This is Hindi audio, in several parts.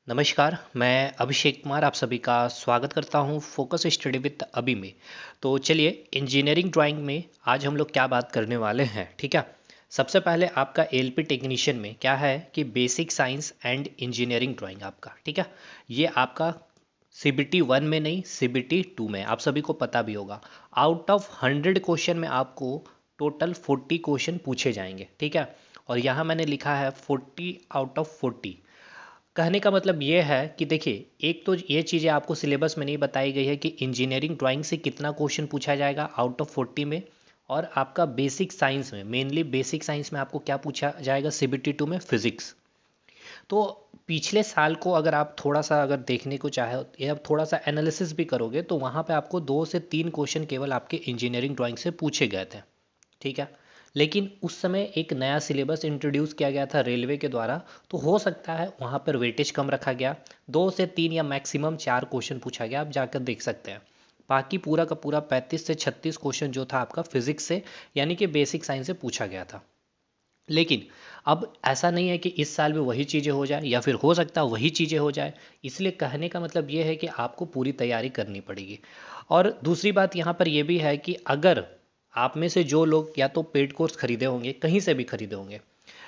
नमस्कार, मैं अभिषेक कुमार आप सभी का स्वागत करता हूं फोकस स्टडी विद अभी में। तो चलिए इंजीनियरिंग ड्राइंग में आज हम लोग क्या बात करने वाले हैं, ठीक है। सबसे पहले आपका एलपी टेक्नीशियन में क्या है कि basic science and engineering drawing आपका, ठीक है। ये आपका सीबीटी 1 में नहीं, सीबीटी 2 में, आप सभी को पता भी होगा। आउट ऑफ 100 क्वेश्चन में आपको टोटल 40 क्वेश्चन पूछे जाएंगे, ठीक है। और यहाँ मैंने लिखा है 40 आउट ऑफ 40। कहने का मतलब ये है कि देखिए, एक तो ये चीज़ें आपको सिलेबस में नहीं बताई गई है कि इंजीनियरिंग ड्राइंग से कितना क्वेश्चन पूछा जाएगा आउट ऑफ 40 में। और आपका बेसिक साइंस में, मेनली बेसिक साइंस में आपको क्या पूछा जाएगा सीबीटी 2 में, फिजिक्स। तो पिछले साल को अगर आप थोड़ा सा अगर देखने को चाहे या थोड़ा सा एनालिसिस भी करोगे तो वहाँ पे आपको 2 से 3 क्वेश्चन केवल आपके इंजीनियरिंग ड्राइंग से पूछे गए थे, ठीक है। लेकिन उस समय एक नया सिलेबस इंट्रोड्यूस किया गया था रेलवे के द्वारा, तो हो सकता है वहाँ पर वेटेज कम रखा गया। 2 से 3 या मैक्सिमम 4 क्वेश्चन पूछा गया, आप जाकर देख सकते हैं। बाकी पूरा का पूरा 35 से 36 क्वेश्चन जो था आपका फिजिक्स से, यानी कि बेसिक साइंस से पूछा गया था। लेकिन अब ऐसा नहीं है कि इस साल भी वही चीज़ें हो जाए, या फिर हो सकता है वही चीज़ें हो जाए। इसलिए कहने का मतलब ये है कि आपको पूरी तैयारी करनी पड़ेगी। और दूसरी बात यहाँ पर यह भी है कि अगर आप में से जो लोग या तो पेड कोर्स खरीदे होंगे, कहीं से भी खरीदे होंगे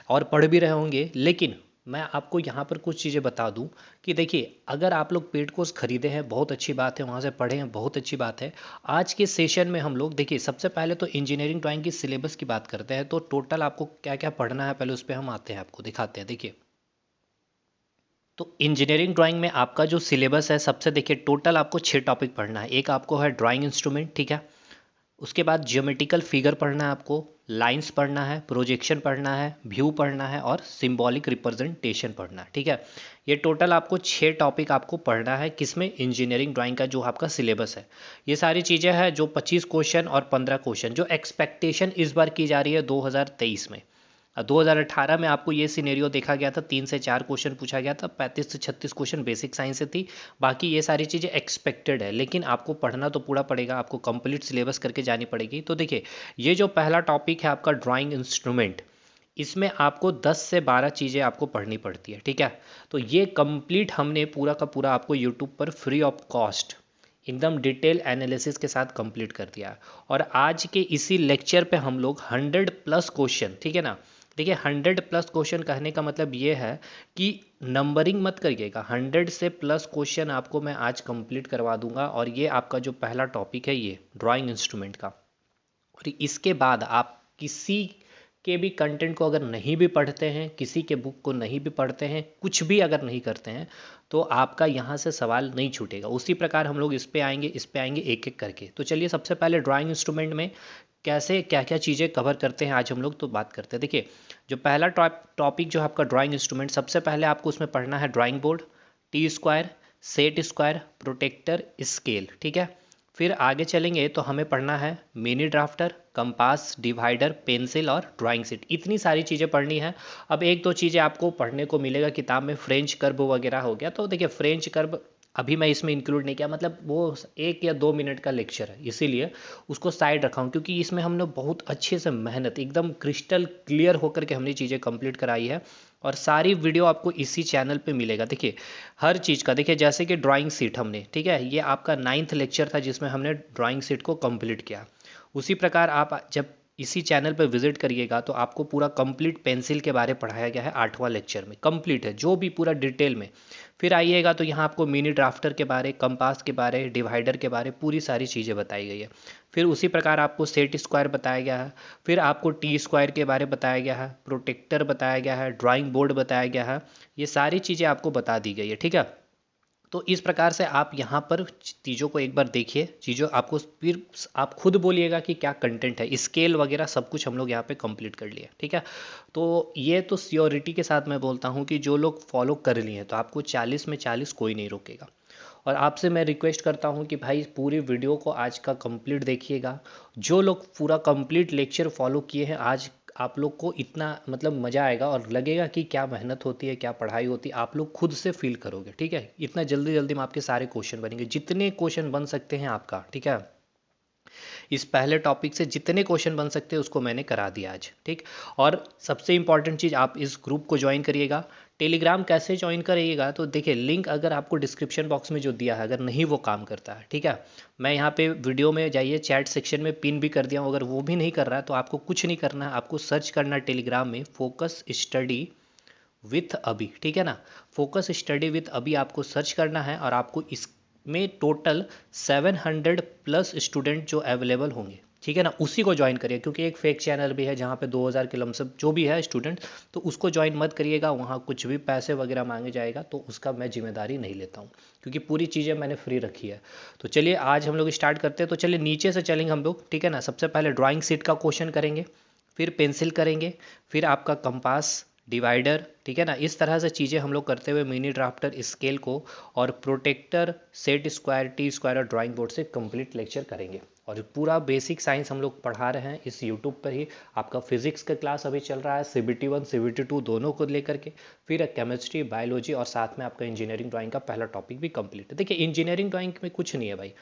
और पढ़ भी रहे होंगे, लेकिन मैं आपको यहाँ पर कुछ चीज़ें बता दूँ कि देखिए, अगर आप लोग पेड कोर्स खरीदे हैं बहुत अच्छी बात है, वहाँ से पढ़े हैं बहुत अच्छी बात है। आज के सेशन में हम लोग देखिए, सबसे पहले तो इंजीनियरिंग ड्राइंग की सिलेबस की बात करते हैं। तो टोटल आपको क्या क्या पढ़ना है पहले उस पर हम आते हैं, आपको दिखाते हैं। देखिए, तो इंजीनियरिंग ड्राइंग में आपका जो सिलेबस है, सबसे देखिए टोटल आपको 6 टॉपिक पढ़ना है। एक आपको है ड्राइंग इंस्ट्रूमेंट, ठीक है। उसके बाद ज्योमेट्रिकल फिगर पढ़ना है आपको, लाइंस पढ़ना है, प्रोजेक्शन पढ़ना है, व्यू पढ़ना है और सिंबॉलिक रिप्रेजेंटेशन पढ़ना है, ठीक है। ये टोटल आपको 6 टॉपिक आपको पढ़ना है, किसमें, इंजीनियरिंग ड्राइंग का जो आपका सिलेबस है। ये सारी चीज़ें हैं जो 25 क्वेश्चन और 15 क्वेश्चन जो एक्सपेक्टेशन इस बार की जा रही है 2023 में। 2018 में आपको ये सिनेरियो देखा गया था, 3 से 4 क्वेश्चन पूछा गया था, 35 से 36 क्वेश्चन बेसिक साइंस से थी। बाकी ये सारी चीज़ें एक्सपेक्टेड है, लेकिन आपको पढ़ना तो पूरा पड़ेगा, आपको कंप्लीट सिलेबस करके जानी पड़ेगी। तो देखिए, ये जो पहला टॉपिक है आपका ड्राइंग इंस्ट्रूमेंट, इसमें आपको 10 से 12 चीज़ें आपको पढ़नी पड़ती है, ठीक है। तो ये कंप्लीट हमने पूरा का पूरा आपको यूट्यूब पर फ्री ऑफ कॉस्ट एकदम डिटेल एनालिसिस के साथ कंप्लीट कर दिया है। और आज के इसी लेक्चर पे हम लोग 100+ क्वेश्चन, ठीक है ना। देखिए, 100+ क्वेश्चन कहने का मतलब ये है कि नंबरिंग मत करिएगा, 100 से प्लस क्वेश्चन आपको मैं आज कंप्लीट करवा दूंगा। और ये आपका जो पहला टॉपिक है, ये ड्राइंग इंस्ट्रूमेंट का। और इसके बाद आप किसी के भी कंटेंट को अगर नहीं भी पढ़ते हैं, किसी के बुक को नहीं भी पढ़ते हैं, कुछ भी अगर नहीं करते हैं, तो आपका यहाँ से सवाल नहीं छूटेगा। उसी प्रकार हम लोग इस पे आएंगे, इस पे आएंगे एक एक करके। तो चलिए, सबसे पहले ड्राइंग इंस्ट्रूमेंट में कैसे क्या क्या चीज़ें कवर करते हैं आज हम लोग तो बात करते हैं। देखिए, जो पहला टॉपिक जो आपका ड्राइंग इंस्ट्रूमेंट, सबसे पहले आपको उसमें पढ़ना है drawing board, T square, set square, protractor, scale, ठीक है। फिर आगे चलेंगे तो हमें पढ़ना है mini drafter, compass, divider, pencil और ड्राइंग शीट। इतनी सारी चीज़ें पढ़नी है। अब एक दो चीज़ें आपको पढ़ने को मिलेगा किताब में, फ्रेंच कर्व वगैरह हो गया। तो देखिए, फ्रेंच कर्व अभी मैं इसमें इंक्लूड नहीं किया, मतलब वो 1 या 2 मिनट का लेक्चर है, इसीलिए उसको साइड रखा हूँ। क्योंकि इसमें हमने बहुत अच्छे से मेहनत, एकदम क्रिस्टल क्लियर होकर के हमने चीज़ें कंप्लीट कराई है। और सारी वीडियो आपको इसी चैनल पे मिलेगा। देखिए, हर चीज़ का देखिए, जैसे कि ड्राइंग सीट हमने, ठीक है, ये आपका 9th लेक्चर था जिसमें हमने ड्राइंग सीट को कंप्लीट किया। उसी प्रकार आप जब इसी चैनल पर विजिट करिएगा तो आपको पूरा कंप्लीट पेंसिल के बारे पढ़ाया गया है, 8वां लेक्चर में कंप्लीट है जो भी पूरा डिटेल में। फिर आइएगा तो यहाँ आपको मिनी ड्राफ्टर के बारे, कंपास के बारे, डिवाइडर के बारे पूरी सारी चीज़ें बताई गई है। फिर उसी प्रकार आपको सेट स्क्वायर बताया गया है। फिर आपको टी स्क्वायर के बारे बताया गया है, प्रोटेक्टर बताया गया है, ड्राइंग बोर्ड बताया गया है। ये सारी चीज़ें आपको बता दी गई है, ठीक है। तो इस प्रकार से आप यहाँ पर चीज़ों को एक बार देखिए, चीज़ों आपको फिर आप खुद बोलिएगा कि क्या कंटेंट है। स्केल वगैरह सब कुछ हम लोग यहाँ पे कंप्लीट कर लिए, ठीक है। तो ये तो श्योरिटी के साथ मैं बोलता हूँ कि जो लोग फॉलो कर लिए हैं तो आपको 40 में 40 कोई नहीं रोकेगा। और आपसे मैं रिक्वेस्ट करता हूँ कि भाई पूरी वीडियो को आज का कंप्लीट देखिएगा। जो लोग पूरा कंप्लीट लेक्चर फॉलो किए हैं, आज आप लोग को इतना मतलब मज़ा आएगा और लगेगा कि क्या मेहनत होती है, क्या पढ़ाई होती है, आप लोग खुद से फील करोगे, ठीक है। इतना जल्दी जल्दी में आपके सारे क्वेश्चन बनेंगे, जितने क्वेश्चन बन सकते हैं आपका, ठीक है। इस पहले टॉपिक से जितने क्वेश्चन बन सकते हैं उसको मैंने करा दिया आज, ठीक। और सबसे इंपॉर्टेंट चीज़, आप इस ग्रुप को ज्वाइन करिएगा। टेलीग्राम कैसे ज्वाइन करिएगा, तो देखिए लिंक अगर आपको डिस्क्रिप्शन बॉक्स में जो दिया है, अगर नहीं वो काम करता है, ठीक है, मैं यहाँ पे वीडियो में जाइए चैट सेक्शन में पिन भी कर दिया हूँ, अगर वो भी नहीं कर रहा है तो आपको कुछ नहीं करना है, आपको सर्च करना है टेलीग्राम में फोकस स्टडी विथ अभी, ठीक है ना। फोकस स्टडी विथ अभी आपको सर्च करना है और आपको इसमें टोटल 700 प्लस स्टूडेंट जो अवेलेबल होंगे, ठीक है ना, उसी को ज्वाइन करिए, क्योंकि एक फेक चैनल भी है जहाँ पे 2000 के लमसम जो भी है स्टूडेंट, तो उसको ज्वाइन मत करिएगा, वहाँ कुछ भी पैसे वगैरह मांगे जाएगा तो उसका मैं जिम्मेदारी नहीं लेता हूँ, क्योंकि पूरी चीज़ें मैंने फ्री रखी है। तो चलिए आज हम लोग स्टार्ट करते हैं। तो चलिए नीचे से चलेंगे हम लोग, ठीक है ना। सबसे पहले ड्राइंग शीट का क्वेश्चन करेंगे, फिर पेंसिल करेंगे, फिर आपका कंपास, डिवाइडर, ठीक है ना, इस तरह से चीज़ें हम लोग करते हुए मिनी ड्राफ्टर, स्केल को और protractor, set square, T square और ड्राइंग बोर्ड से कंप्लीट लेक्चर करेंगे। और पूरा बेसिक साइंस हम लोग पढ़ा रहे हैं इस यूट्यूब पर ही। आपका फिजिक्स का क्लास अभी चल रहा है, CBT 1 CBT 2 दोनों को लेकर के, फिर केमिस्ट्री, बायोलॉजी और साथ में आपका इंजीनियरिंग ड्राइंग का पहला टॉपिक भी कंप्लीट है। देखिए इंजीनियरिंग ड्राइंग में कुछ नहीं है भाई।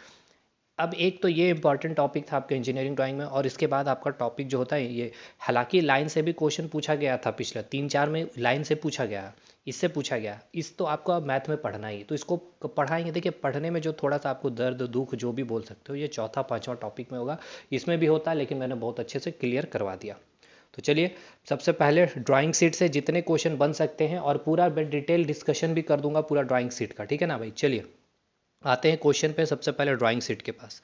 अब एक तो ये इंपॉर्टेंट टॉपिक था आपके इंजीनियरिंग ड्राइंग में, और इसके बाद आपका टॉपिक जो होता है ये, हालांकि लाइन से भी क्वेश्चन पूछा गया था, पिछले 3-4 में लाइन से पूछा गया, इससे पूछा गया, इस तो आपको मैथ में पढ़ना ही, तो इसको पढ़ाएंगे। देखिए पढ़ने में जो थोड़ा सा आपको दर्द दुख जो भी बोल सकते हो, ये चौथा पांचवा टॉपिक में होगा, इसमें भी होता है, लेकिन मैंने बहुत अच्छे से क्लियर करवा दिया। तो चलिए सबसे पहले ड्राइंग शीट से जितने क्वेश्चन बन सकते हैं, और पूरा मैं डिटेल डिस्कशन भी कर दूंगा पूरा ड्राइंग शीट का, ठीक है ना भाई। चलिए आते हैं क्वेश्चन पे। सबसे पहले ड्राइंग शीट के पास,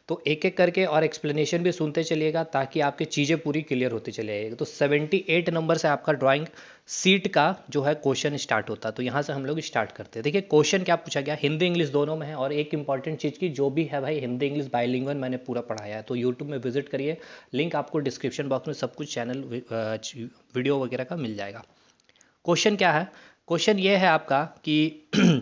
तो एक एक करके और एक्सप्लेनेशन भी सुनते चलिएगा, ताकि आपकी चीज़ें पूरी क्लियर होती चली जाएगी। तो 78 नंबर से आपका ड्राइंग शीट का जो है क्वेश्चन स्टार्ट होता है। तो यहाँ से हम लोग स्टार्ट करते हैं। देखिए क्वेश्चन क्या पूछा गया, हिंदी इंग्लिश दोनों में है, और एक इंपॉर्टेंट चीज़ की जो भी है भाई, हिंदी इंग्लिश बाइलिंगुअल मैंने पूरा पढ़ाया है, तो यूट्यूब में विजिट करिए, लिंक आपको डिस्क्रिप्शन बॉक्स में सब कुछ चैनल वीडियो वगैरह का मिल जाएगा। क्वेश्चन क्या है, क्वेश्चन ये है आपका कि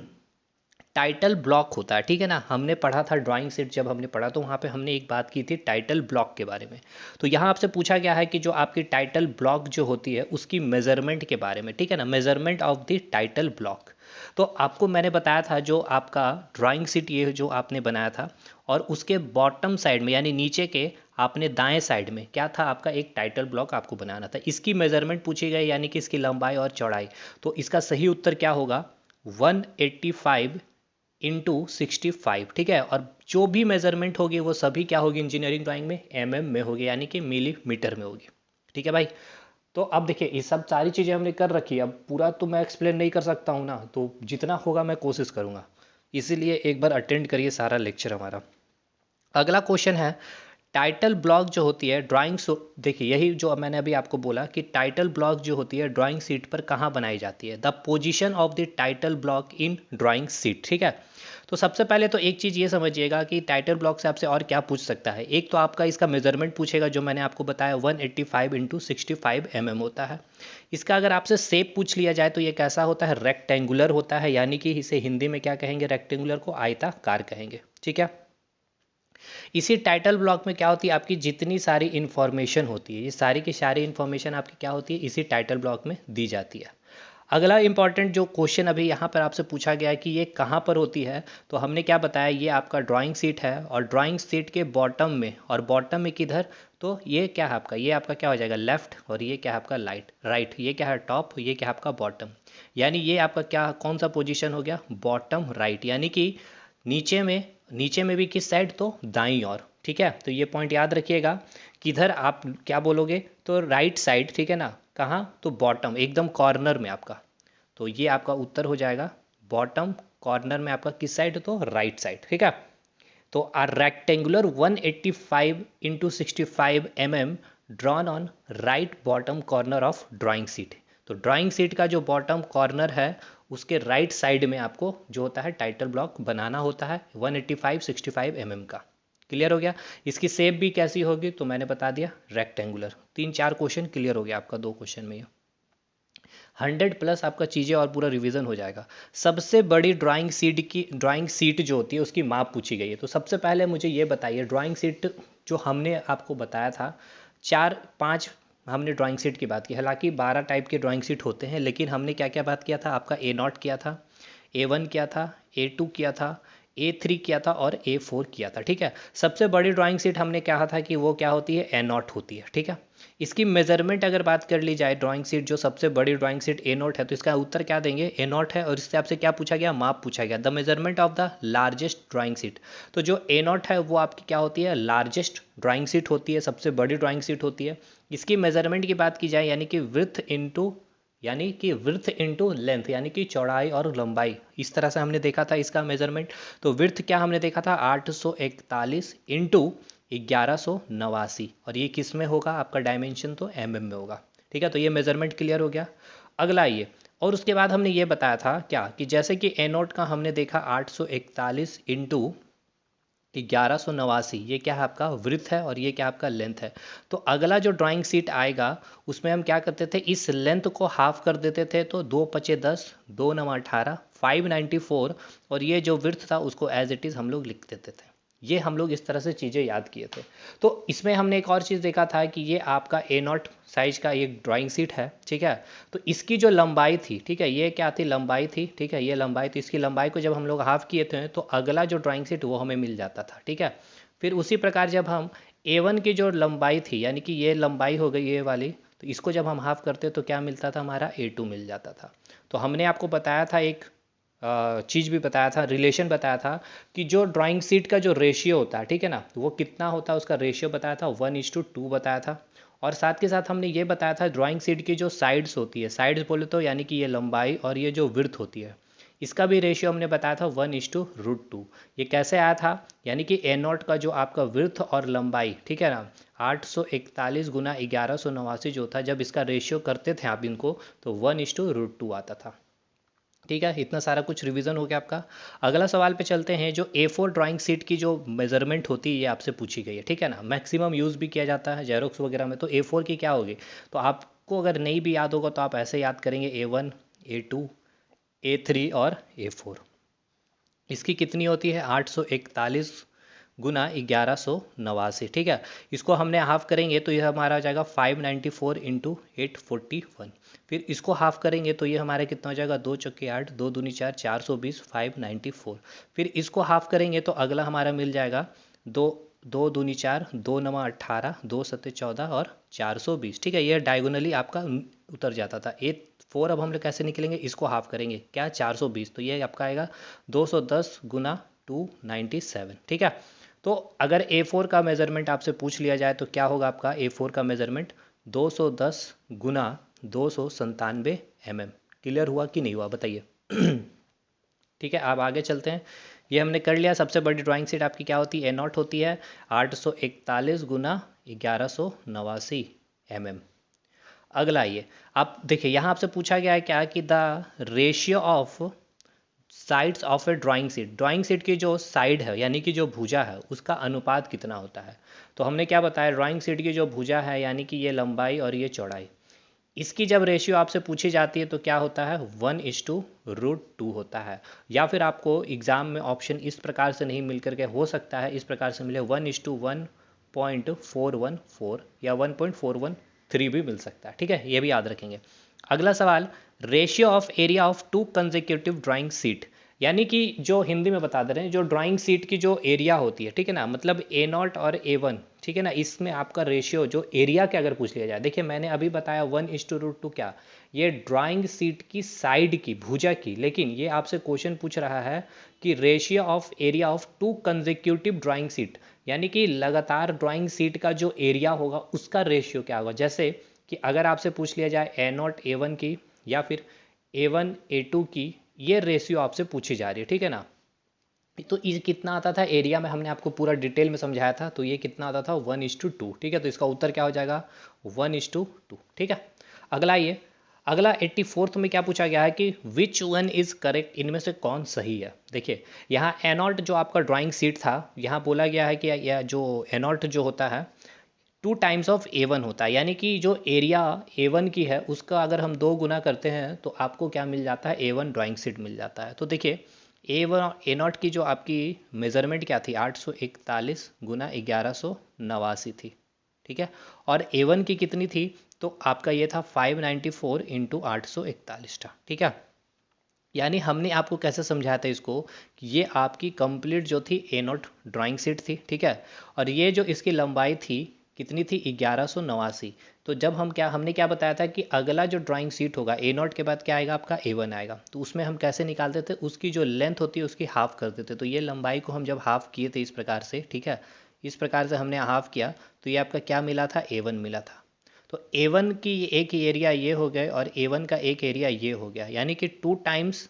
टाइटल ब्लॉक होता है, ठीक है ना। हमने पढ़ा था ड्राइंग शीट, जब हमने पढ़ा तो वहाँ पे हमने एक बात की थी टाइटल ब्लॉक के बारे में। तो यहाँ आपसे पूछा गया है कि जो आपकी टाइटल ब्लॉक जो होती है उसकी मेजरमेंट के बारे में, ठीक है ना, measurement of the title block. तो आपको मैंने बताया था जो आपका ड्राइंग शीट ये जो आपने बनाया था, और उसके बॉटम साइड में यानी नीचे के आपने दाएं साइड में क्या था, आपका एक टाइटल ब्लॉक आपको बनाना था। इसकी मेजरमेंट पूछी गई, यानी कि इसकी लंबाई और चौड़ाई। तो इसका सही उत्तर क्या होगा, 185 इंटू 65, ठीक है। और जो भी मेजरमेंट होगी वो सभी क्या होगी इंजीनियरिंग ड्राइंग में, में होगी, यानी कि मिलीमीटर में होगी, ठीक है भाई। तो अब देखिए ये सब सारी चीज़ें हमने कर रखी है, अब पूरा तो मैं एक्सप्लेन नहीं कर सकता हूँ ना, तो जितना होगा मैं कोशिश करूँगा, इसीलिए एक बार अटेंड करिए सारा लेक्चर हमारा। अगला क्वेश्चन है, टाइटल ब्लॉक जो होती है ड्राइंग, देखिए यही जो मैंने अभी आपको बोला कि टाइटल ब्लॉक जो होती है ड्राइंग शीट पर कहाँ बनाई जाती है, the position of the title block in drawing sheet, ठीक है। तो सबसे पहले तो एक चीज़ ये समझिएगा कि टाइटल ब्लॉक से आपसे और क्या पूछ सकता है। एक तो आपका इसका मेजरमेंट पूछेगा, जो मैंने आपको बताया 185 इंटू 65 होता है। इसका अगर आपसे शेप पूछ लिया जाए तो ये कैसा होता है, रेक्टेंगुलर होता है, यानी कि इसे हिंदी में क्या कहेंगे, रेक्टेंगुलर को आयताकार कहेंगे, ठीक है। इसी टाइटल ब्लॉक में क्या होती है, आपकी जितनी सारी इन्फॉर्मेशन होती है, ये सारी की सारी इन्फॉर्मेशन आपकी क्या होती है, इसी टाइटल ब्लॉक में दी जाती है। अगला इंपॉर्टेंट जो क्वेश्चन अभी यहाँ पर आपसे पूछा गया है कि ये कहाँ पर होती है, तो हमने क्या बताया, ये आपका ड्राइंग शीट है, और ड्राइंग शीट के बॉटम में, और बॉटम में किधर, तो ये क्या है आपका, ये आपका क्या हो जाएगा लेफ्ट, और ये क्या है आपका राइट, ये क्या है टॉप, ये क्या है आपका बॉटम, यानी ये आपका क्या कौन सा पोजीशन हो गया, बॉटम राइट, यानी कि नीचे में भी किस साइड, तो दाईं ओर, ठीक है। तो ये पॉइंट याद रखिएगा, किधर आप क्या बोलोगे, तो राइट साइड, ठीक है ना। कहाँ, तो बॉटम एकदम कॉर्नर में आपका, तो ये आपका उत्तर हो जाएगा बॉटम कॉर्नर में आपका किस साइड, तो राइट साइड, ठीक है। तो a rectangular 185 into 65 drawn on right bottom corner of drawing sheet. तो ड्राइंग शीट का जो बॉटम कॉर्नर है उसके राइट साइड में आपको जो होता है टाइटल ब्लॉक बनाना होता है 185 65 का। क्लियर हो गया। इसकी शेप भी कैसी होगी, तो मैंने बता दिया रेक्टेंगुलर। 3-4 क्वेश्चन क्लियर हो गया आपका 2 क्वेश्चन में। 100+ आपका चीज़ें और पूरा रिवीजन हो जाएगा। सबसे बड़ी ड्राइंग सीट जो होती है उसकी माप पूछी गई है। तो सबसे पहले मुझे ये बताइए, ड्राइंग सीट जो हमने आपको बताया था 4-5 हमने ड्राइंग सीट की बात की, हालांकि 12 टाइप के ड्राइंग सीट होते हैं, लेकिन हमने क्या क्या बात किया था, आपका A0 किया था, A1 किया था, A2 किया था, A3 किया था और A4 किया था, ठीक है। सबसे बड़ी ड्राइंग शीट हमने कहा था कि वो क्या होती है, A0 होती है, ठीक है। इसकी मेजरमेंट अगर बात कर ली जाए, ड्राइंग शीट जो सबसे बड़ी ड्राइंग शीट A0 है, तो इसका उत्तर क्या देंगे, A0 है। और इससे आपसे क्या पूछा गया, माप पूछा गया, the measurement of the largest drawing sheet. तो जो A0 है वो आपकी क्या होती है, लार्जेस्ट ड्राइंग शीट होती है, सबसे बड़ी ड्राइंग शीट होती है। इसकी मेजरमेंट की बात की जाए, विड्थ इनटू लेंथ, यानी कि चौड़ाई और लंबाई, इस तरह से हमने देखा था इसका मेजरमेंट। तो विड्थ क्या हमने देखा था, 841 इंटू 1189, और ये किस में होगा आपका डायमेंशन, तो mm में होगा, ठीक है। तो ये मेजरमेंट क्लियर हो गया। अगला ये, और उसके बाद हमने ये बताया था क्या, कि जैसे कि A0 का हमने देखा 841 इंटू 1189, ये क्या है आपका वृत्त है, और ये क्या आपका लेंथ है। तो अगला जो ड्राइंग शीट आएगा उसमें हम क्या करते थे, इस लेंथ को हाफ कर देते थे, तो 2 पचे 10, 2 नवा 18, 594, और ये जो वृत्त था उसको एज इट इज़ हम लोग लिख देते थे। ये हम लोग इस तरह से चीज़ें याद किए थे। तो इसमें हमने एक और चीज़ देखा था कि ये आपका A0 साइज का एक ड्राइंग शीट है, ठीक है। तो इसकी जो लंबाई थी, ठीक है, ये क्या थी, लंबाई थी, ठीक है, ये लंबाई। तो इसकी लंबाई को जब हम लोग हाफ किए थे तो अगला जो ड्राइंग शीट वो हमें मिल जाता था, ठीक है। फिर उसी प्रकार जब हम A1 की जो लंबाई थी, यानी कि ये लंबाई हो गई ये वाली, तो इसको जब हम हाफ करते तो क्या मिलता था, हमारा A2 मिल जाता था। तो हमने आपको बताया था एक चीज़ भी बताया था, रिलेशन बताया था, कि जो ड्राइंग शीट का जो रेशियो होता है, ठीक है ना, वो कितना होता है, उसका रेशियो बताया था, 1:2 बताया था। और साथ के साथ हमने ये बताया था ड्राइंग शीट की जो साइड्स होती है, साइड्स बोले तो यानी कि ये लंबाई और ये जो विड्थ होती है, इसका भी रेशियो हमने बताया था 1:√2। ये कैसे आया था, यानी कि A0 का जो आपका विड्थ और लंबाई, ठीक है ना, 841 गुना 1189 जो था, जब इसका रेशियो करते थे आप इनको, तो 1:√2 आता था, ठीक है। इतना सारा कुछ रिवीजन हो गया आपका। अगला सवाल पे चलते हैं। जो A4 ड्राइंग शीट की जो मेजरमेंट होती है ये आपसे पूछी गई है, ठीक है ना। मैक्सिमम यूज़ भी किया जाता है जेरोक्स वगैरह में। तो A4 की क्या होगी, तो आपको अगर नहीं भी याद होगा तो आप ऐसे याद करेंगे, A1, A2, A3 और A4। इसकी कितनी होती है, 841 गुना 1189, ठीक है। इसको हमने हाफ करेंगे तो ये हमारा आ जाएगा 594 इंटू 841। फिर इसको हाफ करेंगे तो ये हमारे कितना हो जाएगा, 2 चौके 8, 2 दूनी 4, 420, 594। फिर इसको हाफ करेंगे तो अगला हमारा मिल जाएगा, दो 2 दूनी 4, 2 नवा 18, 2 सत्ते 14 और 420, ठीक है। ये डायगोनली आपका उतर जाता था। A4 अब हम लोग कैसे निकलेंगे, इसको हाफ करेंगे, क्या 420, तो ये आपका आएगा 210 गुना 297, ठीक है। तो अगर A4 का मेज़रमेंट आपसे पूछ लिया जाए तो क्या होगा आपका A4 का मेज़रमेंट, 210 गुना 297 mm। क्लियर हुआ कि नहीं हुआ, बताइए। ठीक है, अब आगे चलते हैं। ये हमने कर लिया। सबसे बड़ी ड्राइंग शीट आपकी क्या होती है, A0 होती है, 841 गुना 1189 mm। अगला ये, आप देखिए यहाँ आपसे पूछा गया है क्या, कि the ratio of sides of A drawing sheet की जो साइड है, यानी कि जो भुजा है, उसका अनुपात कितना होता है। तो हमने क्या बताया, ड्राइंग शीट की जो भुजा है, यानी कि ये लंबाई और ये चौड़ाई, इसकी जब रेशियो आपसे पूछी जाती है तो क्या होता है, 1:√2 होता है। या फिर आपको एग्जाम में ऑप्शन इस प्रकार से नहीं मिल करके, हो सकता है इस प्रकार से मिले, 1:1.414 या 1.413 भी मिल सकता है, ठीक है, ये भी याद रखेंगे। अगला सवाल, ratio of area of 2 consecutive drawing sheet, यानी कि जो हिंदी में बता दे रहे हैं, जो ड्राइंग सीट की जो एरिया होती है, ठीक है ना, मतलब A0 और A1, ठीक है ना, इसमें आपका रेशियो जो एरिया के अगर पूछ लिया जाए, देखिए मैंने अभी बताया 1:√2, क्या ये ड्राइंग सीट की साइड की भुजा की, लेकिन ये आपसे क्वेश्चन पूछ रहा है कि ratio of area of 2 consecutive drawing sheet, यानी कि लगातार ड्राइंग सीट का जो एरिया होगा उसका रेशियो क्या होगा। जैसे कि अगर आपसे पूछ लिया जाए A0 A1 की, या फिर A1 A2 की, ये रेशियो आपसे पूछी जा रही है, ठीक है ना। तो ये कितना आता था एरिया में, हमने आपको पूरा डिटेल में समझाया था, तो ये कितना आता था 1:2, ठीक है। तो इसका उत्तर क्या हो जाएगा, 1:2, ठीक है। अगला ये, अगला 84th में क्या पूछा गया है कि विच वन इज करेक्ट, इनमें से कौन सही है। देखिए यहाँ A0 जो आपका ड्राइंग सीट था, यहाँ बोला गया है कि यह जो A0 जो होता है 2 टाइम्स ऑफ A1 होता है, यानी कि जो एरिया A1 की है उसका अगर हम 2 गुना करते हैं तो आपको क्या मिल जाता है, A1 ड्राइंग सीट मिल जाता है। तो देखिए A0 की जो आपकी मेज़रमेंट क्या थी, 841 गुना 1189 थी, ठीक है। और A1 की कितनी थी, तो आपका ये था 594 इंटू 841 था, ठीक है। यानी हमने आपको कैसे समझाया था इसको कि ये आपकी कंप्लीट जो थी ए नोट ड्राइंग शीट थी, ठीक है। और ये जो इसकी लंबाई थी कितनी थी, 1189। तो जब हमने क्या बताया था कि अगला जो ड्राइंग शीट होगा ए नोट के बाद क्या आएगा, आपका A1 आएगा। तो उसमें हम कैसे निकालते थे, उसकी जो लेंथ होती है उसकी हाफ कर देते। तो ये लंबाई को हम जब हाफ किए थे इस प्रकार से, ठीक है, इस प्रकार से हमने हाफ किया, तो ये आपका क्या मिला था, A1 मिला था। तो A1 की एक एरिया ये हो गया और A1 का एक एरिया ये हो गया, यानी कि 2 टाइम्स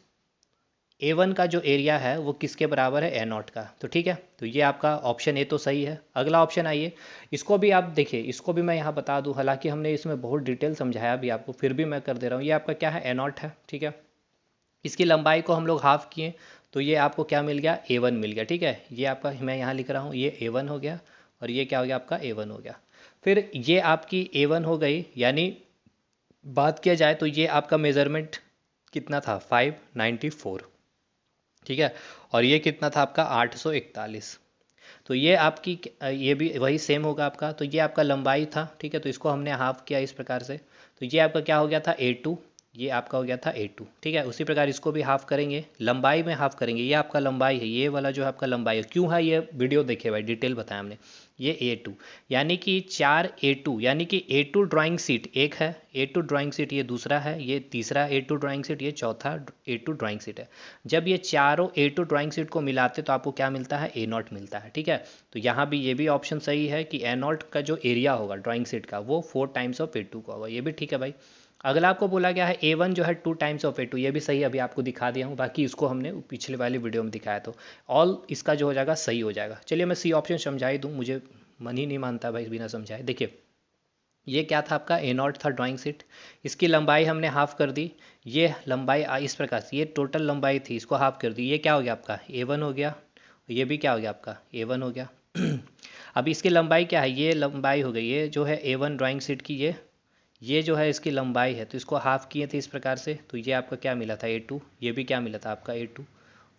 A1 का जो एरिया है वो किसके बराबर है, A0 का। तो ठीक है, तो ये आपका ऑप्शन ए तो सही है। अगला ऑप्शन आइए, इसको भी आप देखिए, इसको भी मैं यहाँ बता दूँ, हालांकि हमने इसमें बहुत डिटेल समझाया भी आपको, फिर भी मैं कर दे रहा हूँ। ये आपका क्या है, A0 है, ठीक है। इसकी लंबाई को हम लोग हाफ किए, तो ये आपको क्या मिल गया, A1 मिल गया, ठीक है। ये आपका मैं यहाँ लिख रहा हूँ, ये A1 हो गया और ये क्या हो गया आपका, A1 हो गया। फिर ये आपकी A1 हो गई, यानी बात किया जाए तो ये आपका मेज़रमेंट कितना था, 594, ठीक है। और ये कितना था आपका, 841। तो ये आपकी ये भी वही सेम होगा आपका। तो ये आपका लंबाई था, ठीक है, तो इसको हमने हाफ किया इस प्रकार से। तो ये आपका क्या हो गया था, A2, ये आपका हो गया था A2, ठीक है। उसी प्रकार इसको भी हाफ करेंगे, लंबाई में हाफ करेंगे। ये आपका लंबाई है, ये वाला जो है आपका लंबाई है। क्यों है, ये वीडियो देखिए भाई, डिटेल बताया हमने। ये A2 यानी कि 4 A2, यानी कि A2 ड्राइंग शीट एक है, A2 ड्राइंग शीट ये दूसरा है, ये तीसरा A2 ड्राइंग शीट, ये चौथा A2 ड्राइंग शीट है। जब ये चारों A2 ड्राइंग शीट को मिलाते तो आपको क्या मिलता है, A0 मिलता है, ठीक है। तो यहाँ भी ये भी ऑप्शन सही है कि A0 का जो एरिया होगा ड्राइंग शीट का वो 4 टाइम्स ऑफ A2 का होगा, ये भी ठीक है भाई। अगला आपको बोला गया है A1 जो है 2 टाइम्स ऑफ A2, ये भी सही, अभी आपको दिखा दिया हूँ। बाकी इसको हमने पिछले वाली वीडियो में दिखाया, तो ऑल इसका जो हो जाएगा सही हो जाएगा। चलिए मैं सी ऑप्शन समझा ही दूँ, मुझे मन ही नहीं मानता भाई बिना समझाए। देखिए ये क्या था आपका, A0 था ड्राइंग शीट, इसकी लंबाई हमने हाफ कर दी। ये लंबाई इस प्रकार से, ये टोटल लंबाई थी, इसको हाफ कर दी। ये क्या हो गया आपका, A1 हो गया। ये भी क्या हो गया आपका, A1 हो गया। अब इसकी लंबाई क्या है, ये लंबाई हो गई, ये जो है A1 ड्राइंग शीट की, ये जो है इसकी लंबाई है। तो इसको हाफ किए थे इस प्रकार से, तो ये आपका क्या मिला था, A2। ये भी क्या मिला था आपका, A2।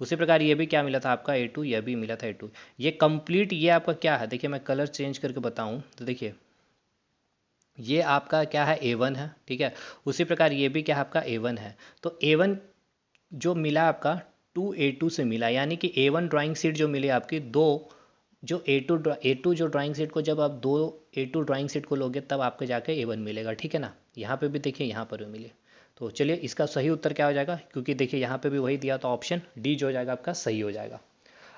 उसी प्रकार ये भी क्या मिला था आपका, A2, ये भी मिला था A2। ये कंप्लीट ये आपका क्या है, देखिए मैं कलर चेंज करके बताऊं तो देखिए ये आपका क्या है, A1 है, ठीक है। उसी प्रकार ये भी क्या है आपका, A1 है। तो A1 जो मिला आपका 2A2 से मिला, यानी कि A1 ड्राइंग शीट जो मिली आपकी दो, जो A2 जो ड्राइंग शीट को जब आप दो A2 ड्राइंग शीट को लोगे तब आपको जाके A1 मिलेगा, ठीक है ना। यहाँ पे भी देखिए, यहाँ पर भी मिले। तो चलिए इसका सही उत्तर क्या हो जाएगा, क्योंकि देखिए यहाँ पे भी वही दिया, तो ऑप्शन डी जो हो जाएगा आपका सही हो जाएगा।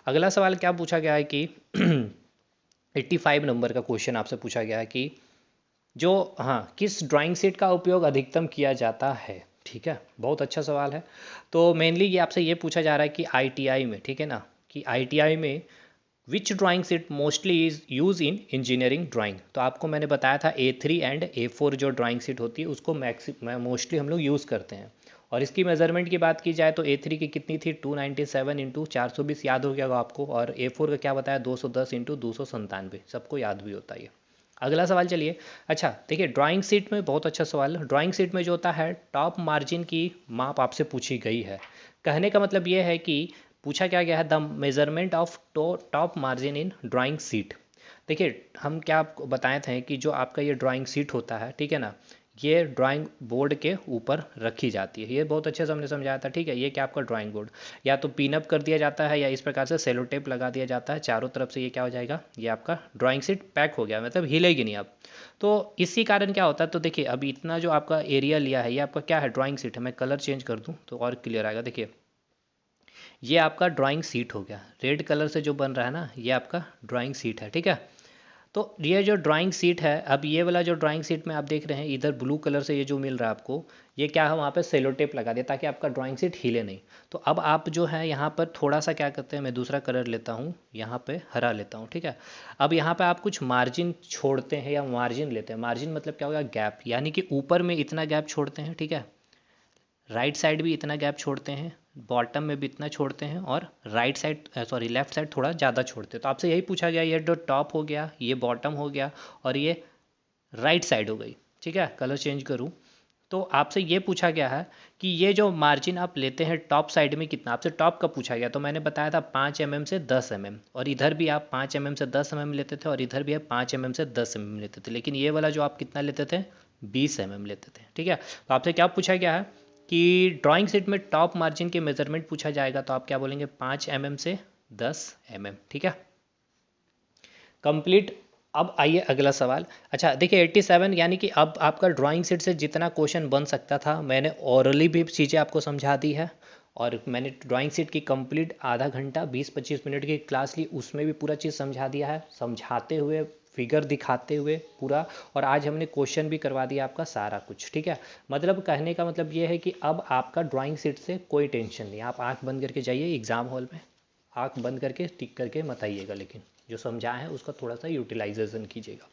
अगला सवाल क्या पूछा गया है कि 85 नंबर का क्वेश्चन आपसे पूछा गया है कि जो, हाँ, किस ड्राइंग शीट का उपयोग अधिकतम किया जाता है, ठीक है। बहुत अच्छा सवाल है। तो मेनली ये आपसे ये पूछा जा रहा है कि आईटीआई में, ठीक है ना, कि आईटीआई में which drawing sheet mostly is use in engineering drawing. तो आपको मैंने बताया था A3 एंड A4 जो ड्राइंग शीट होती है उसको मोस्टली हम लोग यूज़ करते हैं। और इसकी मेजरमेंट की बात की जाए तो A3 की कितनी थी, 297 इंटू 420 याद हो गया होगा आपको। और A4 का क्या बताया, 210 इंटू 297, सबको याद भी होता है ये। अगला सवाल चलिए। अच्छा देखिए, ड्राइंग शीट में बहुत अच्छा सवाल है। ड्राइंग शीट में जो होता है टॉप मार्जिन की माप आपसे पूछी गई है। कहने का मतलब ये है कि पूछा क्या गया है, the measurement of top margin in drawing sheet. देखिए हम क्या आपको बताए थे कि जो आपका ये ड्राइंग शीट होता है, ठीक है ना, ये ड्राइंग बोर्ड के ऊपर रखी जाती है। ये बहुत अच्छे से हमने समझाया था, ठीक है। ये क्या आपका ड्राइंग बोर्ड या तो पिन अप कर दिया जाता है या इस प्रकार से सेलो टेप लगा दिया जाता है चारों तरफ से। ये क्या हो जाएगा, ये आपका ड्राइंग शीट पैक हो गया, मतलब हिलेगी नहीं आप। तो इसी कारण क्या होता है, तो देखिए अभी इतना जो आपका एरिया लिया है ये आपका क्या है, ड्राइंग शीट है। मैं कलर चेंज कर दूँ तो और क्लियर आएगा। देखिए ये आपका ड्राइंग शीट हो गया, रेड कलर से जो बन रहा है ना, ये आपका ड्राइंग शीट है, ठीक है। तो ये जो ड्राइंग शीट है, अब ये वाला जो ड्राइंग शीट में आप देख रहे हैं इधर ब्लू कलर से ये जो मिल रहा है आपको, ये क्या है, वहाँ पे सेलो टेप लगा दिया ताकि आपका ड्राइंग शीट हिले नहीं। तो अब आप जो है यहाँ पर थोड़ा सा क्या करते हैं, मैं दूसरा कलर लेता हूँ, यहाँ पे हरा लेता हूँ, ठीक है। अब यहाँ पे आप कुछ मार्जिन छोड़ते हैं या मार्जिन लेते हैं। मार्जिन मतलब क्या होगा, गैप, यानी कि ऊपर में इतना गैप छोड़ते हैं, ठीक है। राइट साइड भी इतना गैप छोड़ते हैं, बॉटम में भी इतना छोड़ते हैं, और right side sorry left side थोड़ा ज़्यादा छोड़ते हैं। तो आपसे यही पूछा गया, ये जो टॉप हो गया, ये बॉटम हो गया, और ये राइट साइड हो गई, ठीक है। कलर चेंज करूँ तो आपसे ये पूछा गया है कि ये जो मार्जिन आप लेते हैं टॉप साइड में कितना, आपसे टॉप का पूछा गया। तो मैंने बताया था 5 mm से 10 mm, और इधर भी आप 5 mm से 10 mm लेते थे, और इधर भी आप 5 mm से 10 mm लेते थे। लेकिन ये वाला जो आप कितना लेते थे, 20 mm लेते थे, ठीक है। तो आपसे क्या पूछा गया है कि ड्राइंग शीट में टॉप मार्जिन के मेजरमेंट पूछा जाएगा तो आप क्या बोलेंगे 5 mm से 10 mm, ठीक है। कंप्लीट। अब आइए अगला सवाल। अच्छा देखिए 87, यानी कि अब आपका ड्राइंग शीट से जितना क्वेश्चन बन सकता था मैंने ओरली भी चीज़ें आपको समझा दी है, और मैंने ड्राइंग शीट की कंप्लीट आधा घंटा 20-25 मिनट की क्लास ली, उसमें भी पूरा चीज़ समझा दिया है, समझाते हुए फिगर दिखाते हुए पूरा। और आज हमने क्वेश्चन भी करवा दिया आपका सारा कुछ, ठीक है। मतलब कहने का मतलब ये है कि अब आपका ड्राइंग शीट से कोई टेंशन नहीं, आप आंख बंद करके जाइए एग्ज़ाम हॉल में, आंख बंद करके टिक करके मत आइएगा, लेकिन जो समझा है उसका थोड़ा सा यूटिलाइजेशन कीजिएगा।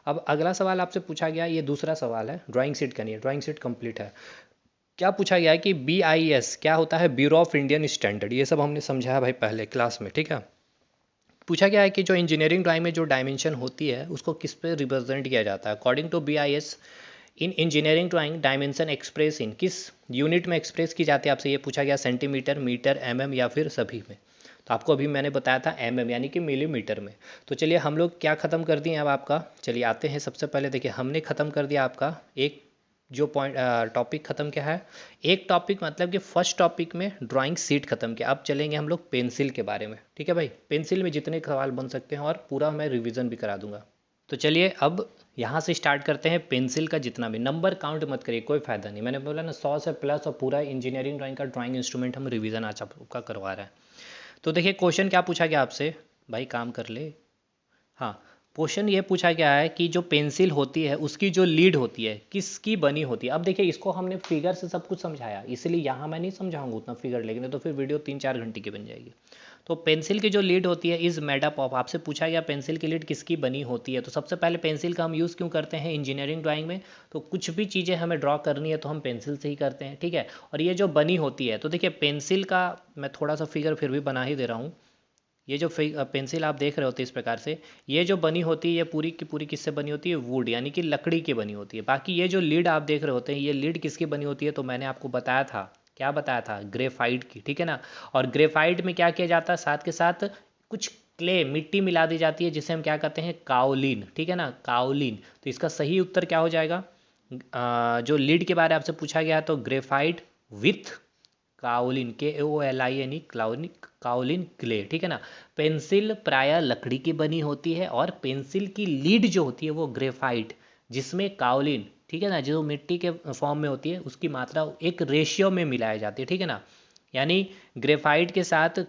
अब अगला सवाल आपसे पूछा गया, ये दूसरा सवाल है, ड्राइंग शीट का नहीं है, ड्राइंग शीट कंप्लीट है। क्या पूछा गया है कि BIS क्या होता है, ब्यूरो ऑफ इंडियन स्टैंडर्ड, ये सब हमने समझाया भाई पहले क्लास में, ठीक है। पूछा गया है कि जो इंजीनियरिंग ड्राइंग में जो डायमेंशन होती है उसको किस पे रिप्रेजेंट किया जाता है। According to BIS in engineering drawing dimension express in किस यूनिट में एक्सप्रेस की जाती है, आपसे ये पूछा गया, सेंटीमीटर, मीटर, mm या फिर सभी में। तो आपको अभी मैंने बताया था mm यानी कि मिलीमीटर में। तो चलिए हम लोग क्या ख़त्म कर दिए अब आपका, चलिए आते हैं सबसे पहले देखिए हमने ख़त्म कर दिया आपका एक जो पॉइंट टॉपिक ख़त्म क्या है, एक टॉपिक मतलब कि फर्स्ट टॉपिक में ड्राइंग शीट ख़त्म किया। अब चलेंगे हम लोग पेंसिल के बारे में, ठीक है भाई। पेंसिल में जितने सवाल बन सकते हैं और पूरा मैं रिवीजन भी करा दूंगा। तो चलिए अब यहाँ से स्टार्ट करते हैं। पेंसिल का जितना भी नंबर काउंट मत करिए, कोई फ़ायदा नहीं, मैंने बोला ना 100 से प्लस, और पूरा इंजीनियरिंग ड्राइंग का ड्राइंग इंस्ट्रूमेंट हम रिवीजन आज आपका करवा रहे हैं। तो देखिए क्वेश्चन क्या पूछा गया आपसे, भाई काम कर ले। हाँ, क्वेश्चन ये पूछा गया है कि जो पेंसिल होती है उसकी जो लीड होती है किसकी बनी होती है। अब देखिए इसको हमने फिगर से सब कुछ समझाया, इसलिए यहाँ मैं नहीं समझाऊंगा उतना फिगर, लेकिन तो फिर वीडियो 3-4 घंटे की बन जाएगी। तो पेंसिल की जो लीड होती है इज़ मेड अप ऑफ, आपसे पूछा गया पेंसिल की लीड किसकी बनी होती है। तो सबसे पहले पेंसिल का हम यूज़ क्यों करते हैं इंजीनियरिंग ड्राइंग में, तो कुछ भी चीज़ें हमें ड्रॉ करनी है तो हम पेंसिल से ही करते हैं, ठीक है। और ये जो बनी होती है, तो देखिए पेंसिल का मैं थोड़ा सा फिगर फिर भी बना ही दे रहा हूँ। ये जो पेंसिल आप देख रहे होते हैं इस प्रकार से, ये जो बनी होती है ये पूरी की पूरी किससे बनी होती है, वुड यानी कि लकड़ी की बनी होती है। बाकी ये जो लीड आप देख रहे होते हैं ये लीड किसकी बनी होती है, तो मैंने आपको बताया था, क्या बताया था, ग्रेफाइट की, ठीक है ना। और ग्रेफाइट में क्या किया जाता है, साथ के साथ कुछ क्ले मिट्टी मिला दी जाती है जिसे हम क्या कहते हैं, काओलिन, ठीक है ना, काओलिन। तो इसका सही उत्तर क्या हो जाएगा, जो लीड के बारे में आपसे पूछा गया है तो graphite with kaolin, KOLIN, kaolin, kaolin clay, ठीक है ना। पेंसिल प्रायः लकड़ी की बनी होती है और पेंसिल की लीड जो होती है वो ग्रेफाइट जिसमें काओलिन, ठीक है ना, जो मिट्टी के फॉर्म में होती है उसकी मात्रा एक रेशियो में मिलाई जाती है, ठीक है ना। यानी ग्रेफाइट के साथ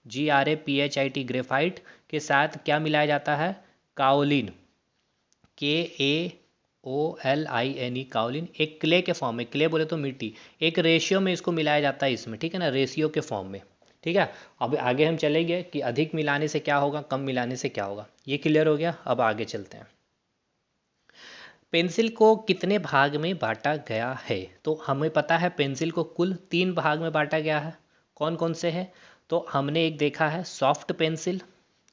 GRAPHIT ग्रेफाइट के साथ क्या मिलाया जाता है, काओलिन, KAOLINE काओलिन, एक क्ले के फॉर्म में, क्ले बोले तो मिट्टी, एक रेशियो में इसको मिलाया जाता है इसमें, ठीक है ना, रेशियो के फॉर्म में, ठीक है। अब आगे हम चलेंगे कि अधिक मिलाने से क्या होगा, कम मिलाने से क्या होगा, ये क्लियर हो गया। अब आगे चलते हैं। पेंसिल को कितने भाग में बांटा गया है, तो हमें पता है पेंसिल को कुल 3 भाग में बांटा गया है। कौन कौन से हैं, तो हमने एक देखा है सॉफ्ट पेंसिल,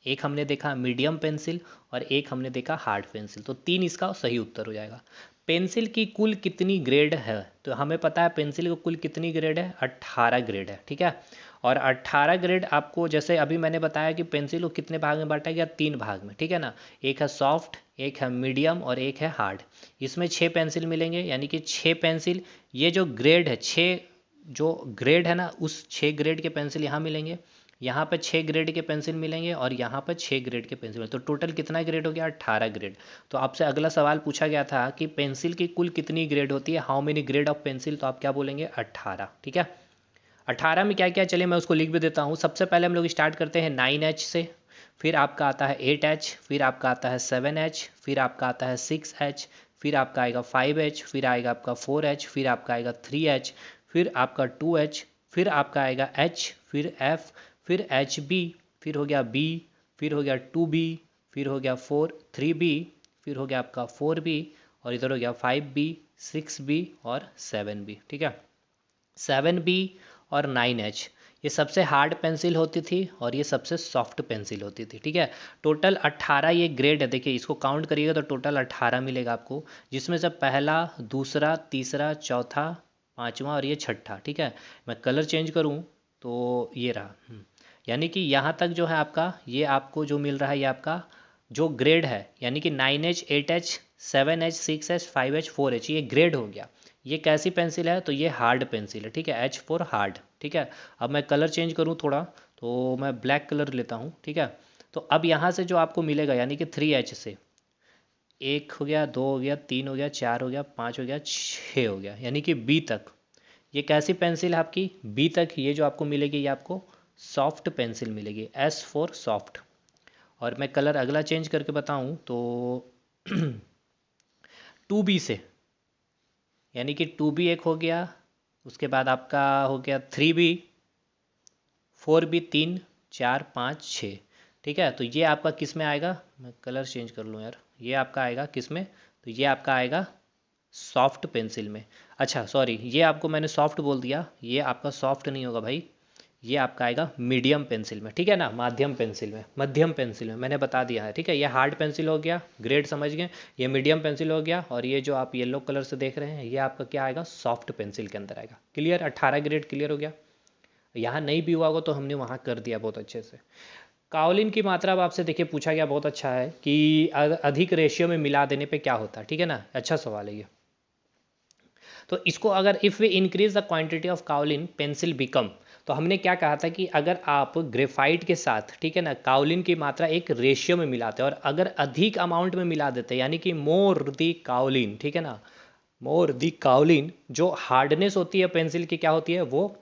एक हमने देखा मीडियम पेंसिल, और एक हमने देखा हार्ड पेंसिल। तो 3 इसका सही उत्तर हो जाएगा। पेंसिल की कुल कितनी ग्रेड है, तो हमें पता है पेंसिल को कुल कितनी ग्रेड है, 18 ग्रेड है, ठीक है। और 18 ग्रेड आपको जैसे अभी मैंने बताया कि पेंसिल को कितने भाग में बांटा गया, 3 भाग में, ठीक है ना। एक है सॉफ्ट, एक है मीडियम और एक है हार्ड। इसमें 6 पेंसिल मिलेंगे, यानी कि 6 पेंसिल, ये जो ग्रेड है 6 जो ग्रेड है ना उस 6 ग्रेड के पेंसिल यहाँ मिलेंगे, यहाँ पर 6 ग्रेड के पेंसिल मिलेंगे और यहाँ पर 6 ग्रेड के पेंसिल, तो टोटल कितना ग्रेड हो गया, 18 ग्रेड। तो आपसे अगला सवाल पूछा गया था कि पेंसिल की कुल कितनी ग्रेड होती है, how many grade of pencil, तो आप क्या बोलेंगे, 18, ठीक है। 18 में क्या क्या, चलिए मैं उसको लिख भी देता हूँ। सबसे पहले हम लोग स्टार्ट करते हैं 9H से, फिर आपका आता है 8H, फिर आपका आता है 7H, फिर आपका आता है 6H, फिर आपका आएगा 5H, फिर आएगा आपका 4H, फिर आपका आएगा 3H, फिर आपका 2H, फिर आपका आएगा H, फिर F, फिर HB, फिर हो गया B, फिर हो गया 2B, फिर हो गया 3B, फिर हो गया आपका 4B, और इधर हो गया 5B, 6B और 7B, ठीक है। 7B और 9H ये सबसे हार्ड पेंसिल होती थी और ये सबसे सॉफ्ट पेंसिल होती थी, ठीक है। टोटल 18 ये ग्रेड है, देखिए इसको काउंट करिएगा तो टोटल 18 मिलेगा आपको, जिसमें से पहला, दूसरा, तीसरा, चौथा, पांचवा और ये छठा, ठीक है। मैं कलर चेंज करूँ तो ये रहा, यानी कि यहाँ तक जो है आपका, ये आपको जो मिल रहा है ये आपका जो ग्रेड है, यानी कि 9H, 8H, 7H, 6H, 5H, 4H ये ग्रेड हो गया। ये कैसी पेंसिल है? तो ये हार्ड पेंसिल है, ठीक है, H फॉर हार्ड, ठीक है। अब मैं कलर चेंज करूँ थोड़ा, तो मैं ब्लैक कलर लेता हूँ, ठीक है। तो अब यहाँ से जो आपको मिलेगा यानी कि 3H से, 1 हो गया, 2 हो गया, 3 हो गया, 4 हो गया, 5 हो गया, 6 हो गया, यानी कि B तक। ये कैसी पेंसिल है आपकी? B तक ये जो आपको मिलेगी ये आपको सॉफ्ट पेंसिल मिलेगी, S फॉर सॉफ्ट। और मैं कलर अगला चेंज करके बताऊँ तो 2B से, यानी कि 2B एक हो गया, उसके बाद आपका हो गया 3B, 4B, 3, 4, 5, 6, ठीक है। तो ये आपका किस में आएगा? मैं कलर चेंज कर लूँ यार, ये आपका आएगा किस में? तो ये आपका आएगा सॉफ्ट पेंसिल में। अच्छा सॉरी, ये आपको मैंने सॉफ्ट बोल दिया, ये आपका सॉफ्ट नहीं होगा भाई, ये आपका आएगा मीडियम पेंसिल में, ठीक है ना, माध्यम पेंसिल में, मध्यम पेंसिल में, मैंने बता दिया है, ठीक है। ये हार्ड पेंसिल हो गया, ग्रेड समझ गए। ये मीडियम पेंसिल हो गया, और ये जो आप येलो कलर से देख रहे हैं ये आपका क्या आएगा? सॉफ्ट पेंसिल के अंदर आएगा। क्लियर? 18 ग्रेड क्लियर हो गया। यहाँ नहीं भी हुआ होगा तो हमने वहाँ कर दिया बहुत अच्छे से। काओलिन की मात्रा अब आपसे देखिए पूछा गया, बहुत अच्छा है कि अधिक रेशियो में मिला देने पे क्या होता है, ठीक है ना, अच्छा सवाल है ये। तो इसको अगर if we increase the quantity of kaolin pencil become, तो हमने क्या कहा था कि अगर आप ग्रेफाइट के साथ, ठीक है ना, काओलिन की मात्रा एक रेशियो में मिलाते हैं, और अगर अधिक अमाउंट में मिला देते हैं, यानी कि मोर दी काओलिन, ठीक है ना, मोर दी काओलिन, जो हार्डनेस होती है पेंसिल की क्या होती है? वो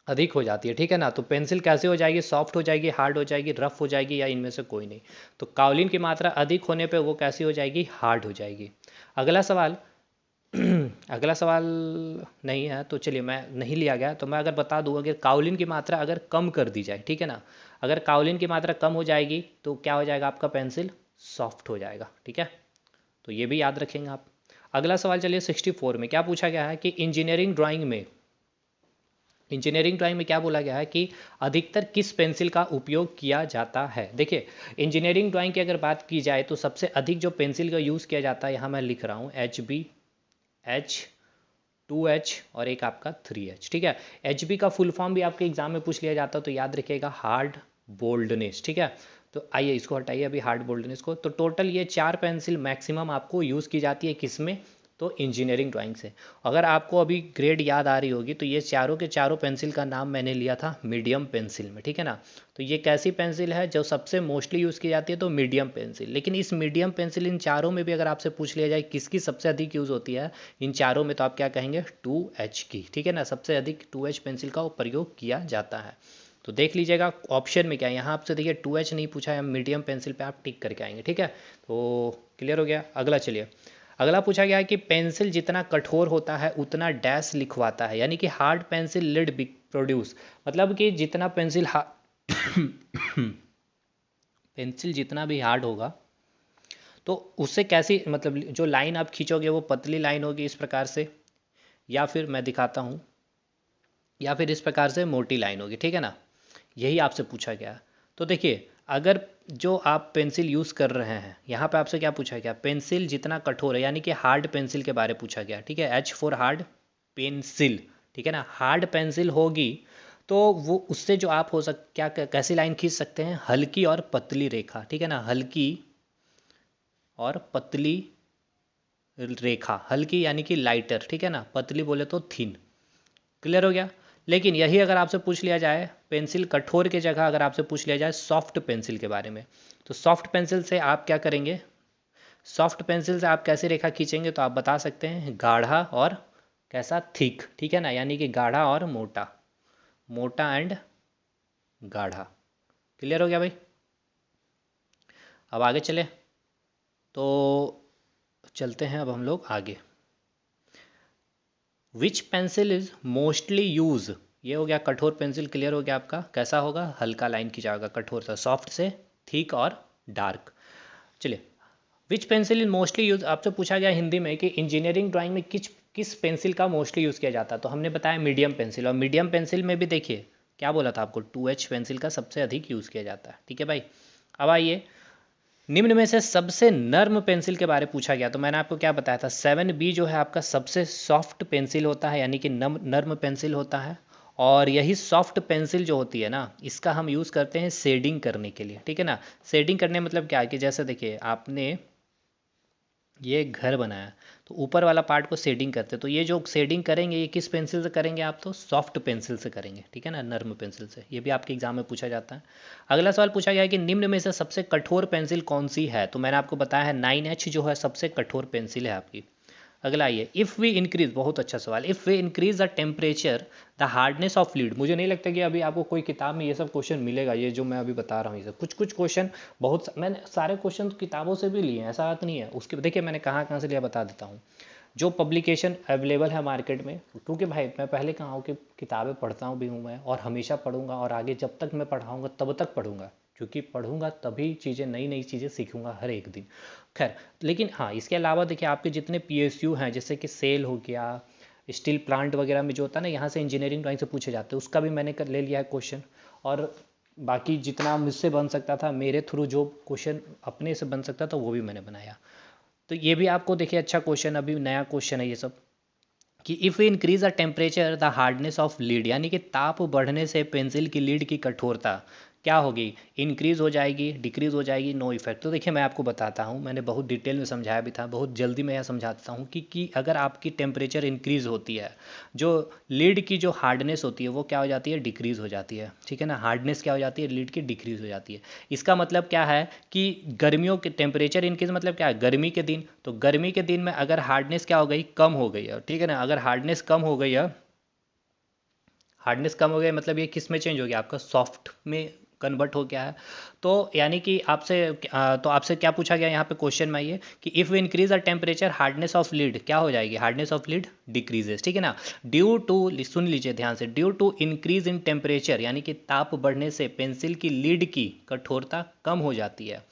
अधिक हो जाती है, ठीक है ना। तो पेंसिल कैसे हो जाएगी? सॉफ्ट हो जाएगी, हार्ड हो जाएगी, रफ हो जाएगी, या इनमें से कोई नहीं। तो काओलिन की मात्रा अधिक होने पे वो कैसी हो जाएगी? हार्ड हो जाएगी। अगला सवाल अगला सवाल नहीं है तो चलिए, मैं नहीं लिया गया तो मैं अगर बता दूँ, अगर काओलिन की मात्रा अगर कम कर दी जाए, ठीक है ना, अगर काओलिन की मात्रा कम हो जाएगी तो क्या हो जाएगा? आपका पेंसिल सॉफ्ट हो जाएगा, ठीक है। तो ये भी याद रखेंगे आप। अगला सवाल चलिए 64 में क्या पूछा गया है कि इंजीनियरिंग ड्राइंग में क्या बोला गया है कि अधिकतर किस पेंसिल का उपयोग किया जाता है? देखिए, इंजीनियरिंग ड्राइंग की अगर बात की जाए तो सबसे अधिक जो पेंसिल का यूज़ किया जाता है, यहाँ मैं लिख रहा हूँ HB, H, 2H और एक आपका 3H, ठीक है। HB का फुल फॉर्म भी आपके एग्जाम में पूछ लिया जाता है, तो याद रखिएगा हार्ड बोल्डनेस, ठीक है। तो आइए इसको हटाइए अभी, हार्ड बोल्डनेस को। तो टोटल ये 4 पेंसिल मैक्सिमम आपको यूज़ की जाती है किस में? तो इंजीनियरिंग ड्राइंग से। अगर आपको अभी ग्रेड याद आ रही होगी तो ये चारों के चारों पेंसिल का नाम मैंने लिया था मीडियम पेंसिल में, ठीक है ना। तो ये कैसी पेंसिल है जो सबसे मोस्टली यूज़ की जाती है? तो मीडियम पेंसिल। लेकिन इस मीडियम पेंसिल इन चारों में भी अगर आपसे पूछ लिया जाए किसकी सबसे अधिक यूज़ होती है इन चारों में, तो आप क्या कहेंगे? 2H की, ठीक है ना, सबसे अधिक 2H पेंसिल का प्रयोग किया जाता है। तो देख लीजिएगा ऑप्शन में क्या है, यहाँ आपसे देखिए 2H नहीं पूछा है, मीडियम पेंसिल पे आप टिक करके आएंगे, ठीक है। तो क्लियर हो गया। अगला चलिए, अगला पूछा गया है कि पेंसिल जितना कठोर होता है उतना डैश लिखवाता है, यानी कि हार्ड पेंसिल लीड प्रोड्यूस, मतलब कि जितना पेंसिल जितना भी हार्ड होगा तो उससे कैसी, मतलब जो लाइन आप खींचोगे वो पतली लाइन होगी इस प्रकार से, या फिर मैं दिखाता हूँ, या फिर इस प्रकार से मोटी लाइन होगी, ठीक है ना। यही आपसे पूछा गया। तो देखिए, अगर जो आप पेंसिल यूज़ कर रहे हैं, यहाँ पे आपसे क्या पूछा गया? पेंसिल जितना कठोर है, यानी कि हार्ड पेंसिल के बारे में पूछा गया, ठीक है। H फॉर हार्ड पेंसिल, ठीक है ना। हार्ड पेंसिल होगी तो वो उससे जो आप हो सक क्या कैसी लाइन खींच सकते हैं? हल्की और पतली रेखा, ठीक है ना, हल्की और पतली रेखा। हल्की यानी कि लाइटर, ठीक है ना, पतली बोले तो थिन। क्लियर हो गया। लेकिन यही अगर आपसे पूछ लिया जाए पेंसिल कठोर के जगह, अगर आपसे पूछ लिया जाए सॉफ्ट पेंसिल के बारे में, तो सॉफ्ट पेंसिल से आप क्या करेंगे? सॉफ्ट पेंसिल से आप कैसे रेखा खींचेंगे? तो आप बता सकते हैं गाढ़ा और कैसा? थिक, ठीक है ना, यानी कि गाढ़ा और मोटा, मोटा एंड गाढ़ा। क्लियर हो गया भाई। अब आगे चले, तो चलते हैं अब हम लोग आगे। विच पेंसिल इज मोस्टली यूज, ये हो गया कठोर पेंसिल। क्लियर हो गया आपका, कैसा होगा? हल्का लाइन खिंचाएगा, कठोर सा, सॉफ्ट से थिक और डार्क। चलिए, विच पेंसिल इज मोस्टली यूज, आपसे पूछा गया हिंदी में कि इंजीनियरिंग ड्राइंग में किस किस पेंसिल का मोस्टली यूज़ किया जाता है, तो हमने बताया मीडियम पेंसिल। और मीडियम पेंसिल में भी देखिए क्या बोला था आपको? 2H पेंसिल का सबसे अधिक यूज़ किया जाता है, ठीक है भाई। अब आइए, निम्न में से सबसे नर्म पेंसिल के बारे में पूछा गया, तो मैंने आपको क्या बताया था? 7B जो है आपका सबसे सॉफ्ट पेंसिल होता है, यानी कि नर्म पेंसिल होता है। और यही सॉफ्ट पेंसिल जो होती है ना, इसका हम यूज़ करते हैं शेडिंग करने के लिए, ठीक है ना। शेडिंग करने मतलब क्या है कि जैसे देखिए आपने ये एक घर बनाया, तो ऊपर वाला पार्ट को शेडिंग करते हैं। तो ये जो शेडिंग करेंगे ये किस पेंसिल से करेंगे आप? तो सॉफ्ट पेंसिल से करेंगे, ठीक है ना, नर्म पेंसिल से। ये भी आपके एग्जाम में पूछा जाता है। अगला सवाल पूछा गया है कि निम्न में से सबसे कठोर पेंसिल कौन सी है? तो मैंने आपको बताया है 9H जो है सबसे कठोर पेंसिल है आपकी। अगला ये, इफ़ वी इंक्रीज, बहुत अच्छा सवाल, if we increase the temperature the hardness of lead. मुझे नहीं लगता कि अभी आपको कोई किताब में ये सब क्वेश्चन मिलेगा, ये जो मैं अभी बता रहा हूँ। ये सब कुछ कुछ क्वेश्चन, मैंने सारे क्वेश्चन किताबों से भी लिए हैं, ऐसा बात नहीं है। उसके देखिए मैंने कहाँ कहाँ से लिया बता देता हूँ। जो पब्लिकेशन अवेलेबल है मार्केट में, क्योंकि भाई मैं पहले कहा हूँ कि किताबें पढ़ता हूँ भी हूँ मैं, और हमेशा पढ़ूंगा, और आगे जब तक मैं पढ़ाऊँगा तब तक पढ़ूंगा, क्योंकि पढ़ूंगा तभी चीज़ें, नई नई चीज़ें सीखूंगा हर एक दिन। खैर, लेकिन हाँ, इसके अलावा देखिए आपके जितने पीएसयू हैं, जैसे कि सेल हो गया, स्टील प्लांट वगैरह में जो होता है ना, यहाँ से इंजीनियरिंग ड्राइंग से पूछे जाते हैं, उसका भी मैंने ले लिया है क्वेश्चन। और बाकी जितना मुझसे बन सकता था, मेरे थ्रू जो क्वेश्चन अपने से बन सकता था वो भी मैंने बनाया। तो ये भी आपको देखिए अच्छा क्वेश्चन, अभी नया क्वेश्चन है ये सब, कि if increase the temperature the hardness of lead, यानी कि ताप बढ़ने से पेंसिल की लीड की कठोरता क्या होगी? इंक्रीज हो जाएगी, डिक्रीज हो जाएगी, नो इफेक्ट। तो देखिए मैं आपको बताता हूँ, मैंने बहुत डिटेल में समझाया भी था, बहुत जल्दी मैं यह समझाता हूँ कि अगर आपकी टेम्परेचर इंक्रीज होती है, जो लीड की जो हार्डनेस होती है वो क्या हो जाती है? डिक्रीज हो जाती है, ठीक है ना। हार्डनेस क्या हो जाती है? लीड की डिक्रीज हो जाती है। इसका मतलब क्या है कि गर्मियों के टेम्परेचर इंक्रीज मतलब क्या है? गर्मी के दिन, तो गर्मी के दिन में अगर हार्डनेस क्या हो गई? कम हो गई है, ठीक है ना। अगर हार्डनेस कम हो गई है, हार्डनेस कम हो गया मतलब ये किस में चेंज हो गया? आपका सॉफ्ट में कन्वर्ट हो गया है। तो यानी कि आपसे क्या पूछा गया यहाँ पे क्वेश्चन में, ये कि if we increase the temperature hardness of lead क्या हो जाएगी? हार्डनेस ऑफ लीड डिक्रीजेस, ठीक है ना। ड्यू टू, सुन लीजिए ध्यान से, due to increase in temperature, यानी कि ताप बढ़ने से पेंसिल की लीड की कठोरता कम हो जाती है।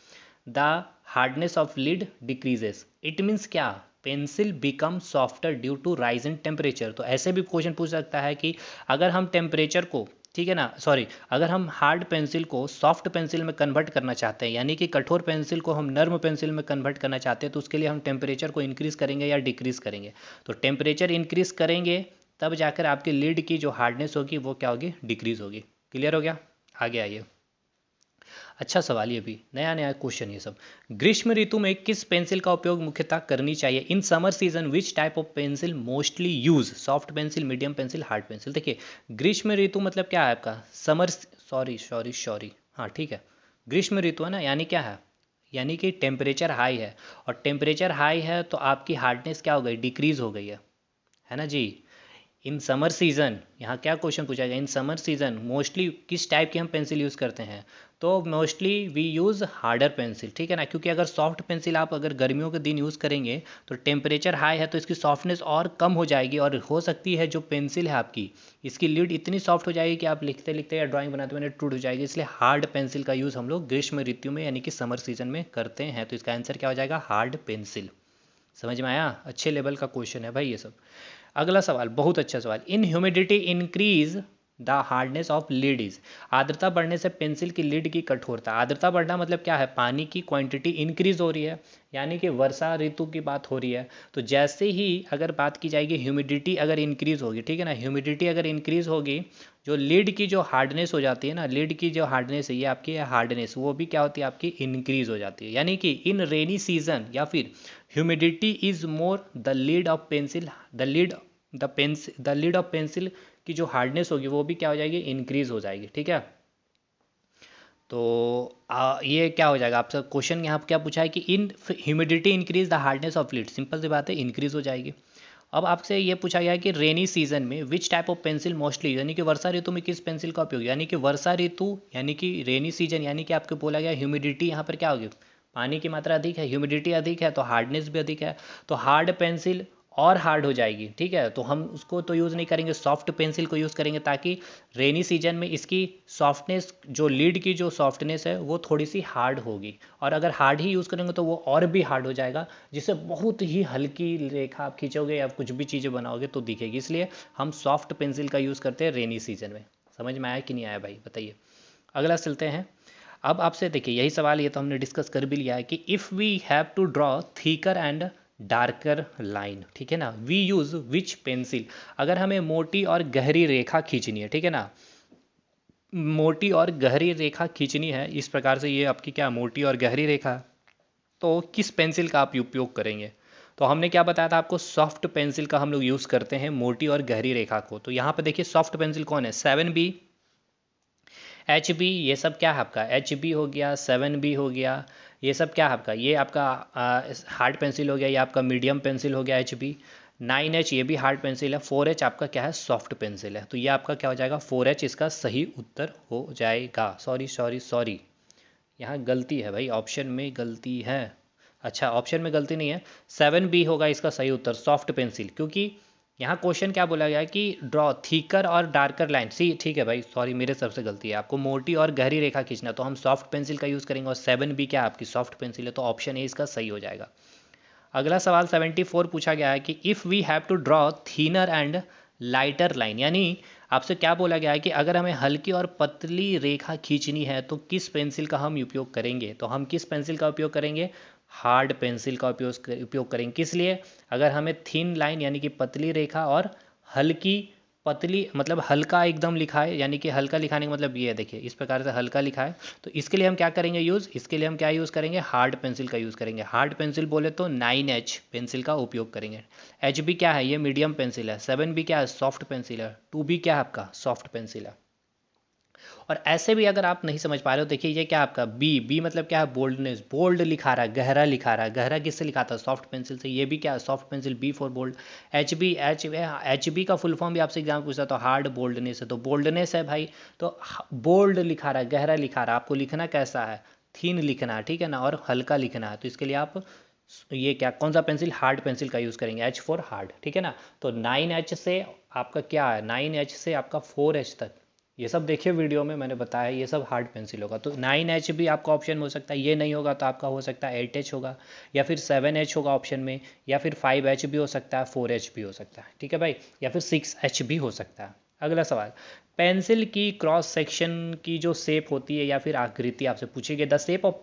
The hardness of lead decreases, it means क्या? Pencil become softer due to rise in temperature. तो ऐसे भी क्वेश्चन पूछ सकता है कि अगर हम टेम्परेचर को, ठीक है ना, सॉरी, अगर हम हार्ड पेंसिल को सॉफ्ट पेंसिल में कन्वर्ट करना चाहते हैं, यानी कि कठोर पेंसिल को हम नर्म पेंसिल में कन्वर्ट करना चाहते हैं, तो उसके लिए हम टेम्परेचर को इंक्रीज करेंगे या डिक्रीज करेंगे? तो टेम्परेचर इंक्रीज करेंगे तब जाकर आपकी लीड की जो हार्डनेस होगी वो क्या होगी? डिक्रीज होगी। क्लियर हो गया? आगे आइए। अच्छा सवाल, ये भी नया नया क्वेश्चन ये सब। ग्रीष्म ऋतु में किस पेंसिल का उपयोग मुख्यतः करनी चाहिए? इन summer season which type of pencil mostly use? Soft pencil, medium pencil, hard pencil. देखिए ग्रीष्म ऋतु मतलब क्या है आपका? समर, सॉरी सॉरी सॉरी, हाँ ठीक है, ग्रीष्म ऋतु है ना, यानी क्या है? यानी कि टेम्परेचर हाई है, और टेम्परेचर हाई है तो आपकी हार्डनेस क्या हो गई? डिक्रीज हो गई है ना जी। इन समर सीजन, यहाँ क्या क्वेश्चन पूछा गया? इन समर सीजन मोस्टली किस टाइप की हम पेंसिल यूज़ करते हैं? तो mostly we use harder pencil, ठीक है ना, क्योंकि अगर सॉफ्ट पेंसिल आप अगर गर्मियों के दिन यूज़ करेंगे तो टेम्परेचर हाई है तो इसकी सॉफ्टनेस और कम हो जाएगी, और हो सकती है जो पेंसिल है आपकी, इसकी लीड इतनी सॉफ्ट हो जाएगी कि आप लिखते लिखते या ड्राइंग बनाते बनाते टूट हो जाएगी। इसलिए हार्ड पेंसिल का यूज़ हम लोग ग्रीष्म ऋतु में यानी कि समर सीजन में करते हैं। तो इसका आंसर क्या हो जाएगा? Hard pencil. समझ में आया? अच्छे लेवल का क्वेश्चन है भाई ये सब। अगला सवाल बहुत अच्छा सवाल, इन humidity increase the hardness of lead is. आर्द्रता बढ़ने से पेंसिल की लीड की कठोरता, आर्द्रता बढ़ना मतलब क्या है? पानी की क्वांटिटी इंक्रीज हो रही है, यानी कि वर्षा ऋतु की बात हो रही है। तो जैसे ही अगर बात की जाएगी, ह्यूमिडिटी अगर इंक्रीज होगी, ठीक है ना, ह्यूमिडिटी अगर इंक्रीज होगी, जो लीड की जो हार्डनेस हो जाती है ना, लीड की जो हार्डनेस है, ये आपकी हार्डनेस वो भी क्या होती है? आपकी इंक्रीज हो जाती है। यानी कि इन रेनी सीजन या फिर humidity is more, the lead of pencil, the lead of pencil की जो हार्डनेस होगी वो भी क्या हो जाएगी? इंक्रीज हो जाएगी, ठीक है। तो ये क्या हो जाएगा आपका क्वेश्चन? यहाँ पे क्या पूछा है कि in humidity increase the hardness of lead, simple सी बात है, इंक्रीज हो जाएगी। अब आपसे ये पूछा गया है कि रेनी सीजन में which type of pencil mostly, यानी कि वर्षा ऋतु में किस पेंसिल का उपयोग, यानी कि वर्षा ऋतु यानी कि रेनी सीजन, यानी कि आपको बोला गया ह्यूमिडिटी यहाँ पर क्या होगी? पानी की मात्रा अधिक है, ह्यूमिडिटी अधिक है, तो हार्डनेस भी अधिक है, तो हार्ड पेंसिल और हार्ड हो जाएगी, ठीक है। तो हम उसको तो यूज़ नहीं करेंगे, सॉफ्ट पेंसिल को यूज़ करेंगे, ताकि रेनी सीजन में इसकी सॉफ्टनेस, जो लीड की जो सॉफ्टनेस है वो थोड़ी सी हार्ड होगी, और अगर हार्ड ही यूज़ करेंगे तो वो और भी हार्ड हो जाएगा, जिससे बहुत ही हल्की रेखा आप खींचोगे या कुछ भी चीज़ें बनाओगे तो दिखेगी। इसलिए हम सॉफ्ट पेंसिल का यूज़ करते हैं रेनी सीजन में। समझ में आया कि नहीं आया भाई, बताइए। अगला चलते हैं। अब आपसे देखिए यही सवाल, ये तो हमने डिस्कस कर भी लिया है कि if we have to draw thicker and darker line, ठीक है ना, वी यूज़ विच पेंसिल। अगर हमें मोटी और गहरी रेखा खींचनी है, ठीक है ना, मोटी और गहरी रेखा खींचनी है, इस प्रकार से ये आपकी क्या मोटी और गहरी रेखा, तो किस पेंसिल का आप उपयोग करेंगे? तो हमने क्या बताया था आपको, सॉफ्ट पेंसिल का हम लोग यूज़ करते हैं मोटी और गहरी रेखा को। तो यहाँ पे देखिए सॉफ्ट पेंसिल कौन है, 7B, HB, ये सब क्या है आपका, HB हो गया, 7B हो गया, ये सब क्या है आपका, ये आपका हार्ड पेंसिल हो गया, ये आपका मीडियम पेंसिल हो गया HB। 9H ये भी हार्ड पेंसिल है। 4H आपका क्या है, सॉफ्ट पेंसिल है। तो ये आपका क्या हो जाएगा, 4H इसका सही उत्तर हो जाएगा। सॉरी सॉरी सॉरी, यहाँ गलती है भाई, ऑप्शन में गलती है। अच्छा, ऑप्शन में गलती नहीं है, 7B होगा इसका सही उत्तर, सॉफ्ट पेंसिल। क्योंकि यहाँ क्वेश्चन क्या बोला गया है कि ड्रॉ थिकर और डार्कर लाइन। सी ठीक है भाई, सॉरी मेरे तरफ से गलती है, आपको मोटी और गहरी रेखा खींचना, तो हम सॉफ्ट पेंसिल का यूज़ करेंगे, और 7B क्या आपकी सॉफ्ट पेंसिल है, तो ऑप्शन ए इसका सही हो जाएगा। अगला सवाल 74 पूछा गया है कि if we have to draw thinner and lighter line, यानी आपसे क्या बोला गया है कि अगर हमें हल्की और पतली रेखा खींचनी है तो किस पेंसिल का हम उपयोग करेंगे। तो हम किस पेंसिल का उपयोग करेंगे, हार्ड पेंसिल का उपयोग करेंगे। किस लिए, अगर हमें थिन लाइन यानी कि पतली रेखा और हल्की पतली मतलब हल्का एकदम लिखा है, यानी कि हल्का लिखाने का मतलब ये है, देखिए इस प्रकार से हल्का लिखा है, तो इसके लिए हम क्या करेंगे यूज़, इसके लिए हम क्या यूज़ करेंगे, हार्ड पेंसिल का यूज़ करेंगे। हार्ड पेंसिल बोले तो 9H पेंसिल का उपयोग करेंगे। HB क्या है, ये मीडियम पेंसिल है। 7B क्या है, सॉफ्ट पेंसिल है। 2B क्या है आपका, सॉफ्ट पेंसिल है। और ऐसे भी अगर आप नहीं समझ पा रहे हो, देखिए ये क्या आपका बी मतलब क्या है, बोल्डनेस, बोल्ड लिखा रहा है, गहरा लिखा रहा है। गहरा किससे लिखा था, सॉफ्ट पेंसिल से। ये भी क्या है, soft pencil, B for bold. H B का फुल फॉर्म भी आपसे एग्जाम पूछता तो हार्ड बोल्डनेस है, तो बोल्डनेस है भाई, तो बोल्ड लिखा रहा है, गहरा लिखा रहा है। आपको लिखना कैसा है, थीन लिखना है, ठीक है ना, और हल्का लिखना है। तो इसके लिए आप ये क्या, कौन सा पेंसिल, हार्ड पेंसिल का यूज़ करेंगे, H फॉर हार्ड, ठीक है ना। तो 9H से आपका क्या है, 9H से आपका 4H तक, ये सब देखिए वीडियो में मैंने बताया, ये सब हार्ड पेंसिल होगा। तो 9H भी आपका ऑप्शन हो सकता है, ये नहीं होगा तो आपका हो सकता है 8H होगा, या फिर 7H होगा ऑप्शन में, या फिर 5H भी हो सकता है, 4H भी हो सकता है, ठीक है भाई, या फिर 6H भी हो सकता है। अगला सवाल, पेंसिल की क्रॉस सेक्शन की जो शेप होती है या फिर आकृति आपसे पूछी गई, the shape of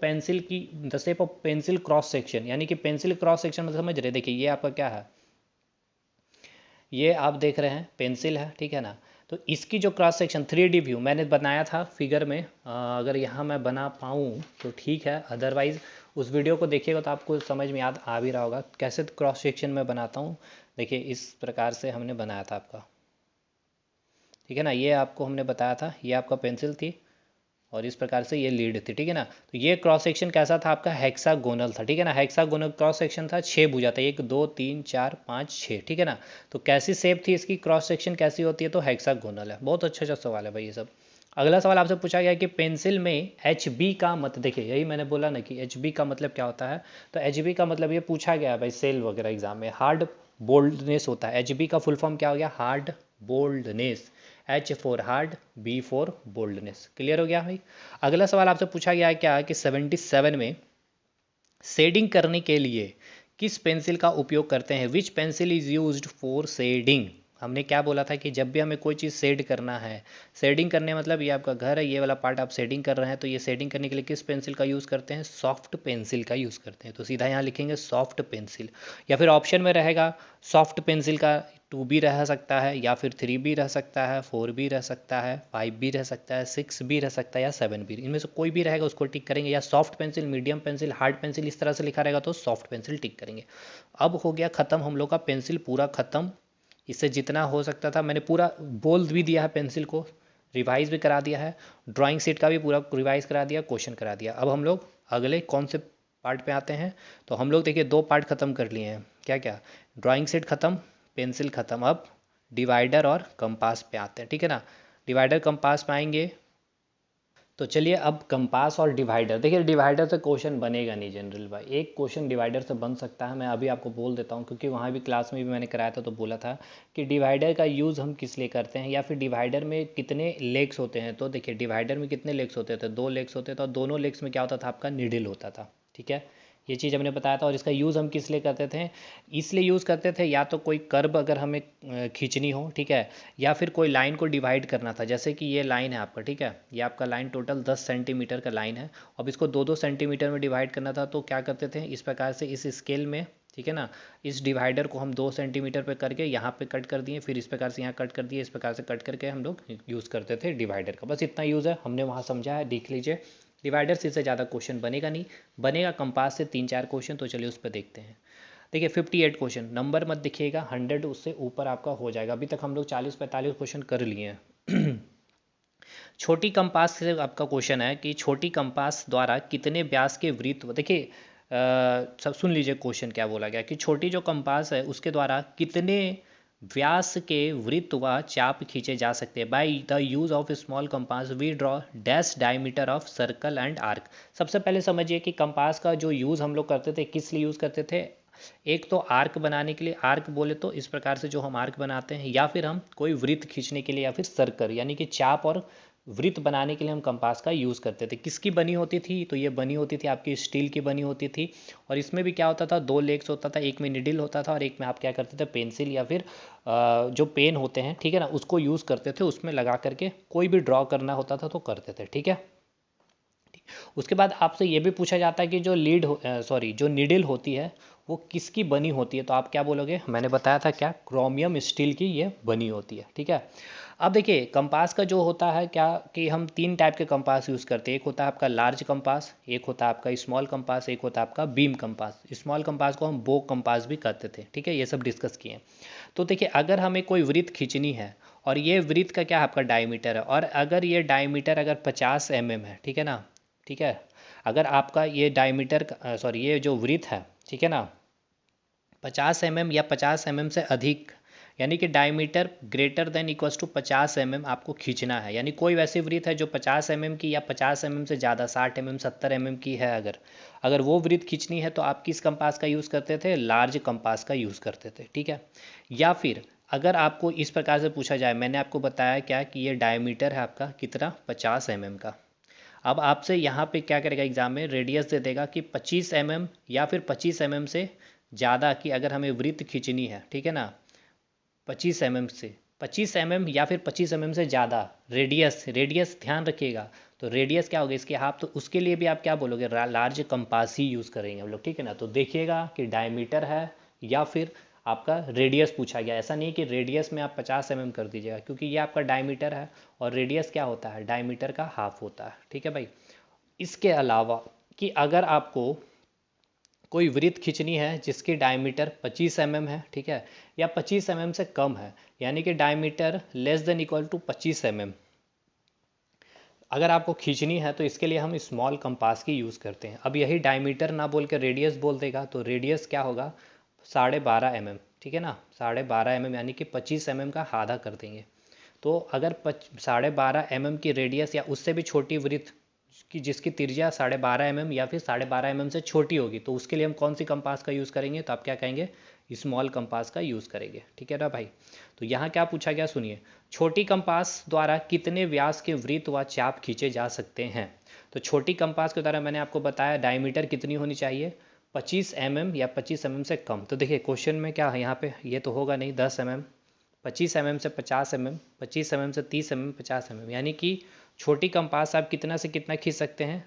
pencil cross section, यानी कि पेंसिल क्रॉस सेक्शन मतलब समझ रहे, देखिए ये आपका क्या है, ये आप देख रहे हैं पेंसिल है, ठीक है ना। तो इसकी जो क्रॉस सेक्शन 3D व्यू मैंने बनाया था फिगर में, अगर यहाँ मैं बना पाऊँ तो ठीक है, अदरवाइज़ उस वीडियो को देखिएगा तो आपको समझ में याद आ भी रहा होगा कैसे क्रॉस सेक्शन में बनाता हूँ। देखिए इस प्रकार से हमने बनाया था आपका, ठीक है ना, ये आपको हमने बताया था, ये आपका पेंसिल थी और इस प्रकार से ये लीड थी, ठीक है ना। तो ये क्रॉस सेक्शन कैसा था आपका, हेक्सागोनल था, ठीक है ना। हेक्सागोनल क्रॉस सेक्शन था, 6 भुजा था, 1 2 3 4 5 6, ठीक है ना। तो कैसी शेप थी इसकी, क्रॉस सेक्शन कैसी होती है, तो हेक्सागोनल है। बहुत अच्छा सवाल है भाई ये सब। अगला सवाल आपसे पूछा गया कि पेंसिल में HB का मत, देखिए यही मैंने बोला ना कि HB का मतलब क्या होता है। तो HB का मतलब ये पूछा गया है भाई सेल वगैरह एग्जाम में, हार्ड बोल्डनेस होता है। HB का फुल फॉर्म क्या हो गया, hard boldness. H for hard, B for boldness. Clear हो गया भाई। अगला सवाल आपसे पूछा गया है क्या कि 77 में शेडिंग करने के लिए किस पेंसिल का उपयोग करते हैं, which pencil is used for shading. हमने क्या बोला था कि जब भी हमें कोई चीज़ शेड करना है, शेडिंग करने मतलब ये आपका घर है, ये वाला पार्ट आप शेडिंग कर रहे हैं, तो ये शेडिंग करने के लिए किस पेंसिल का यूज़ करते हैं, सॉफ्ट पेंसिल का यूज़ करते हैं। तो सीधा यहाँ लिखेंगे सॉफ्ट पेंसिल, या फिर ऑप्शन में रहेगा सॉफ्ट पेंसिल का 2B रह सकता है, या फिर 3B रह सकता है, 4B रह सकता है, 5B रह सकता है, 6B रह सकता है, या 7B, इनमें से कोई भी रहेगा उसको टिक करेंगे। या soft pencil, medium pencil, hard pencil इस तरह से लिखा रहेगा तो सॉफ्ट पेंसिल टिक करेंगे। अब हो गया ख़त्म हम लोग का पेंसिल पूरा ख़त्म। इससे जितना हो सकता था मैंने पूरा बोल भी दिया है, पेंसिल को रिवाइज भी करा दिया है, ड्राइंग शीट का भी पूरा रिवाइज करा दिया, क्वेश्चन करा दिया। अब हम लोग अगले कौन से पार्ट पे आते हैं, तो हम लोग देखिए 2 पार्ट ख़त्म कर लिए हैं, क्या क्या, ड्राइंग शीट ख़त्म, पेंसिल ख़त्म। अब डिवाइडर और कंपास पे आते हैं, ठीक है ना। डिवाइडर कंपास पे आएंगे, तो चलिए अब कंपास और डिवाइडर, देखिए डिवाइडर से क्वेश्चन बनेगा नहीं जनरल भाई, एक क्वेश्चन डिवाइडर से बन सकता है, मैं अभी आपको बोल देता हूँ, क्योंकि वहाँ भी क्लास में भी मैंने कराया था तो बोला था कि डिवाइडर का यूज़ हम किस लिए करते हैं, या फिर डिवाइडर में कितने लेग्स होते हैं। तो देखिए डिवाइडर में कितने लेग्स होते थे, 2 लेग्स होते थे, और दोनों लेग्स में क्या होता था आपका, निडिल होता था, ठीक है। ये चीज़ हमने बताया था। और इसका यूज़ हम किस लिए करते थे, इसलिए यूज़ करते थे या तो कोई कर्व अगर हमें खींचनी हो, ठीक है, या फिर कोई लाइन को डिवाइड करना था, जैसे कि ये लाइन है आपका, ठीक है, ये आपका लाइन टोटल 10 सेंटीमीटर का लाइन है। अब इसको 2-2 सेंटीमीटर में डिवाइड करना था, तो क्या करते थे इस प्रकार से, इस स्केल में, ठीक है ना, इस डिवाइडर को हम 2 सेंटीमीटर पे करके यहाँ पे कट कर दिए, फिर इस प्रकार से यहाँ कट कर दिए, इस प्रकार से कट करके हम लोग यूज़ करते थे डिवाइडर का। बस इतना यूज़ है, हमने वहाँ समझा है, देख लीजिए। डिवाइडर से ज़्यादा क्वेश्चन बनेगा नहीं, बनेगा कंपास से 3-4 क्वेश्चन। तो चलिए उस पर देखते हैं। देखिए 58 क्वेश्चन, नंबर मत दिखिएगा, 100 उससे ऊपर आपका हो जाएगा। अभी तक हम लोग 40-45 क्वेश्चन कर लिए हैं। छोटी कंपास से आपका क्वेश्चन है कि छोटी कंपास द्वारा कितने व्यास के वृत्त, देखिए सब सुन लीजिए क्वेश्चन क्या बोला गया कि छोटी जो कंपास है उसके द्वारा कितने व्यास के वृत्त व चाप खींचे जा सकते हैं। By the use of small compass we draw dash diameter of circle and arc. सबसे पहले समझिए कि कंपास का जो यूज़ हम लोग करते थे, किस लिए यूज़ करते थे। एक तो आर्क बनाने के लिए, आर्क बोले तो इस प्रकार से जो हम आर्क बनाते हैं, या फिर हम कोई वृत्त खींचने के लिए, या फिर सर्कल यानी कि चाप और वृत्त बनाने के लिए हम कंपास का यूज़ करते थे। किसकी बनी होती थी, तो ये बनी होती थी आपकी स्टील की बनी होती थी। और इसमें भी क्या होता था, 2 लेग्स होता था, एक में निडिल होता था और एक में आप क्या करते थे, पेंसिल या फिर जो पेन होते हैं, ठीक है ना, उसको यूज़ करते थे। उसमें लगा करके कोई भी ड्रॉ करना होता था तो करते थे, ठीक है। उसके बाद आपसे ये भी पूछा जाता है कि जो जो निडिल होती है वो किसकी बनी होती है। तो आप क्या बोलोगे, मैंने बताया था क्या, क्रोमियम स्टील की ये बनी होती है, ठीक है। अब देखिए कंपास का जो होता है क्या कि हम 3 टाइप के कंपास यूज़ करते हैं। एक होता है आपका लार्ज कंपास, एक होता है आपका स्मॉल कंपास, एक होता है आपका बीम कंपास। स्मॉल कंपास को हम बो कंपास भी कहते थे, ठीक है। ये सब डिस्कस किए। तो देखिए अगर हमें कोई वृत्त खींचनी है और ये वृत्त का क्या आपका डायमीटर है, और अगर ये डायमीटर अगर 50 mm है, ठीक है ना, ठीक है। अगर आपका ये डायमीटर ये जो वृत्त है, ठीक है ना, 50 mm या 50 mm से अधिक, यानी कि diameter greater than equals to 50 mm आपको खींचना है। यानी कोई वैसी वृत्त है जो 50 mm की या 50 mm से ज़्यादा 60 mm 70 mm की है, अगर वो वृत्त खींचनी है तो आप किस कंपास का यूज़ करते थे, लार्ज कंपास का यूज़ करते थे, ठीक है। या फिर अगर आपको इस प्रकार से पूछा जाए, मैंने आपको बताया क्या कि ये डायमीटर है आपका कितना, 50 mm का। अब आपसे यहाँ पे क्या करेगा एग्जाम में, रेडियस दे देगा कि 25 mm या फिर 25 mm से ज़्यादा की अगर हमें वृत्त खींचनी है, ठीक है ना, 25 mm से 25 mm या फिर 25 mm से ज़्यादा रेडियस, रेडियस ध्यान रखिएगा। तो रेडियस क्या होगा इसके हाफ, तो उसके लिए भी आप क्या बोलोगे, लार्ज कंपास ही यूज़ करेंगे हम लोग, ठीक है ना। तो देखिएगा कि डायमीटर है या फिर आपका रेडियस पूछा गया। ऐसा नहीं कि रेडियस में आप 50 mm कर दीजिएगा, क्योंकि ये आपका डायमीटर है और रेडियस क्या होता है, डायमीटर का हाफ होता है, ठीक है भाई। इसके अलावा कि अगर आपको कोई वृत्त खींचनी है जिसकी डायमीटर 25 mm है, ठीक है, या 25 mm से कम है, यानी कि diameter less than equal to 25 mm अगर आपको खींचनी है, तो इसके लिए हम स्मॉल कंपास की यूज़ करते हैं। अब यही डायमीटर ना बोल के रेडियस बोल देगा, तो रेडियस क्या होगा, 12.5 mm, ठीक है ना, 12.5 mm यानी कि 25 mm का आधा कर देंगे। तो अगर 12.5 mm की रेडियस या उससे भी छोटी वृत्त की जिसकी त्रिज्या 12.5 mm या फिर 12.5 mm से छोटी होगी, तो उसके लिए हम कौन सी कंपास का यूज़ करेंगे, तो आप क्या कहेंगे, स्मॉल कंपास का यूज़ करेंगे, ठीक है ना भाई। तो यहाँ क्या पूछा गया सुनिए, छोटी कंपास द्वारा कितने व्यास के वृत्त व चाप खींचे जा सकते हैं। तो छोटी कंपास के द्वारा मैंने आपको बताया डायमीटर कितनी होनी चाहिए, 25 mm या 25 mm से कम। तो देखिए क्वेश्चन में क्या है, यहाँ पे ये तो होगा नहीं, 10 mm, 25 mm से 50 mm, 25 mm से 30 mm, 50 mm, यानी कि छोटी कंपास आप कितना से कितना खींच सकते हैं।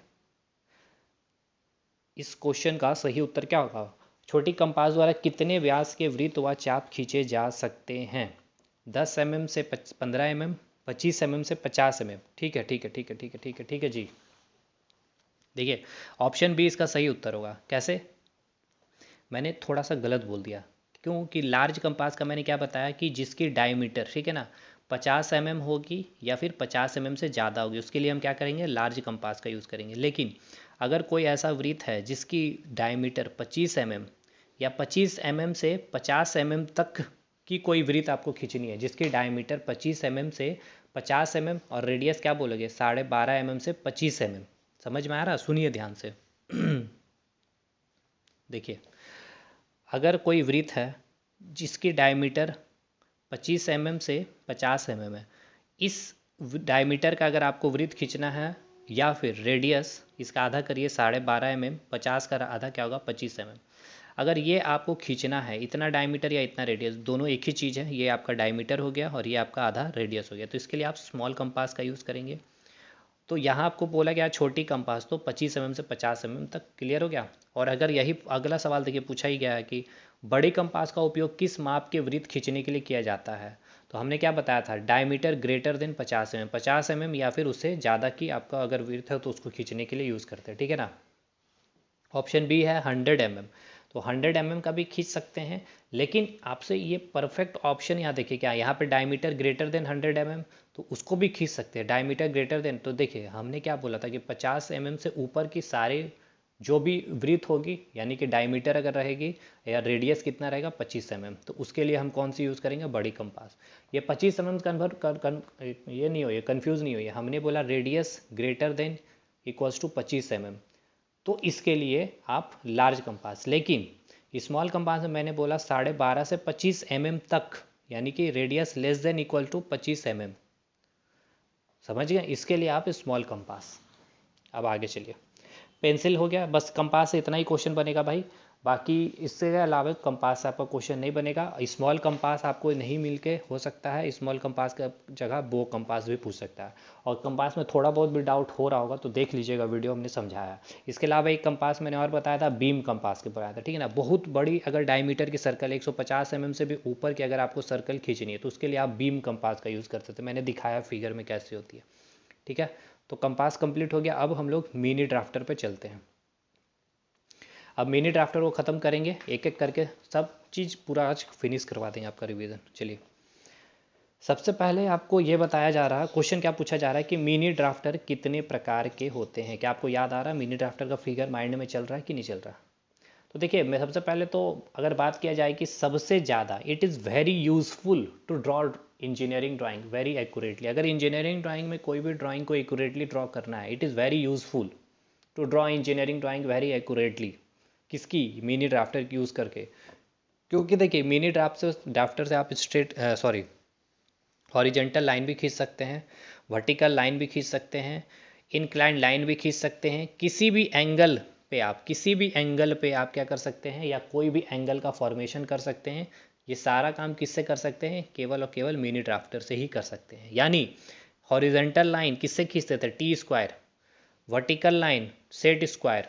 इस क्वेश्चन का सही उत्तर क्या होगा, छोटी कंपास द्वारा कितने व्यास के वृत्त व चाप खींचे जा सकते हैं। 10 mm से 15 mm, 25 mm से 50 mm, ठीक है ठीक है ठीक है ठीक है ठीक है ठीक है जी। देखिए ऑप्शन बी इसका सही उत्तर होगा। कैसे, मैंने थोड़ा सा गलत बोल दिया, क्योंकि लार्ज कंपास का मैंने क्या बताया कि जिसकी डायमीटर, ठीक है ना, 50 mm होगी या फिर 50 mm से ज़्यादा होगी, उसके लिए हम क्या करेंगे, लार्ज कंपास का यूज़ करेंगे। लेकिन अगर कोई ऐसा वृत्त है जिसकी डायमीटर 25 mm या 25 mm से 50 mm तक की कोई वृत्त आपको खींचनी है, जिसकी डायमीटर 25 mm से 50 mm और रेडियस क्या बोलोगे, 12.5 mm से 25 mm, समझ में आ रहा, सुनिए ध्यान से। देखिए अगर कोई वृत्त है जिसकी डायमीटर 25 mm से 50 mm है, इस डायमीटर का अगर आपको वृत्त खींचना है, या फिर रेडियस इसका आधा करिए 12.5 mm, 50 का आधा क्या होगा, 25 mm। अगर ये आपको खींचना है, इतना डायमीटर या इतना रेडियस, दोनों एक ही चीज़ है, ये आपका डायमीटर हो गया और ये आपका आधा रेडियस हो गया, तो इसके लिए आप स्मॉल कंपास का यूज़ करेंगे। तो यहाँ आपको बोला गया छोटी कंपास, तो 25 mm से 50 mm तक, क्लियर हो गया। और अगर यही अगला सवाल देखिए पूछा ही गया है कि बड़ी कंपास का उपयोग किस माप के वृत्त खींचने के लिए किया जाता है, तो हमने क्या बताया था, diameter greater then 50 mm, 50 mm या फिर उससे ज़्यादा की आपका अगर विड्थ है तो उसको खींचने के लिए यूज़ करते हैं, ठीक है ना। ऑप्शन बी है 100 mm, तो 100 mm का भी खींच सकते हैं, लेकिन आपसे ये परफेक्ट ऑप्शन यहाँ देखिए क्या, यहाँ पे डायमीटर ग्रेटर देन 100 mm, तो उसको भी खींच सकते हैं। डायमीटर ग्रेटर देन, तो देखिए हमने क्या बोला था कि 50 mm से ऊपर की सारे जो भी वृत्त होगी, यानी कि डायमीटर अगर रहेगी या रेडियस कितना रहेगा 25 mm, तो उसके लिए हम कौन सी यूज़ करेंगे, बड़ी कंपास। ये 25 mm ये नहीं हो, ये कन्फ्यूज़ नहीं हो, ये हमने बोला radius greater than equals to 25 mm, तो इसके लिए आप लार्ज कंपास। लेकिन स्मॉल कंपास में मैंने बोला 12.5 से 25 mm तक, यानी कि radius less than equal to 25 mm, समझ गए, इसके लिए आप स्मॉल कंपास। अब आगे चलिए, पेंसिल हो गया, बस कंपास से इतना ही क्वेश्चन बनेगा भाई, बाकी इससे अलावा कंपास से आपका क्वेश्चन नहीं बनेगा। स्मॉल कंपास आपको नहीं मिल के हो सकता है, स्मॉल कंपास का जगह बो कंपास भी पूछ सकता है, और कंपास में थोड़ा बहुत भी डाउट हो रहा होगा तो देख लीजिएगा, वीडियो हमने समझाया। इसके अलावा एक कंपास मैंने और बताया था, बीम कंपास के बताया था, ठीक है ना। बहुत बड़ी अगर डायमीटर की सर्कल 150 mm से भी ऊपर की अगर आपको सर्कल खींचनी है तो उसके लिए आप बीम कंपास का यूज़ कर सकते हैं, मैंने दिखाया फिगर में कैसे होती है, ठीक है। तो कंपास कंप्लीट हो गया, अब हम लोग मिनी ड्राफ्टर पे चलते हैं। अब मिनी ड्राफ्टर को ख़त्म करेंगे, एक एक करके सब चीज़ पूरा आज फिनिश करवा देंगे आपका रिवीजन। चलिए, सबसे पहले आपको ये बताया जा रहा है, क्वेश्चन क्या पूछा जा रहा है कि मिनी ड्राफ्टर कितने प्रकार के होते हैं। क्या आपको याद आ रहा है, मिनी ड्राफ्टर का फिगर माइंड में चल रहा है कि नहीं चल रहा। तो देखिए, मैं सबसे पहले तो अगर बात किया जाए कि सबसे ज़्यादा it is very useful to draw engineering drawing very accurately. अगर इंजीनियरिंग ड्राइंग में कोई भी ड्राइंग को एक्यूरेटली ड्रॉ करना है, it is very useful to draw engineering drawing very accurately. किसकी, मिनी ड्राफ्टर की यूज़ करके। क्योंकि देखिए मिनी ड्राफ्टर से आप स्ट्रेट सॉरी हॉरिजेंटल लाइन भी खींच सकते हैं, वर्टिकल लाइन भी खींच सकते हैं, इंक्लाइन लाइन भी खींच सकते हैं, किसी भी एंगल पे आप क्या कर सकते हैं, या कोई भी एंगल का फॉर्मेशन कर सकते हैं। ये सारा काम किससे कर सकते हैं, केवल और केवल मिनी ड्राफ्टर से ही कर सकते हैं। यानी हॉरिजेंटल लाइन किससे खींचते थे, T square, vertical line set square,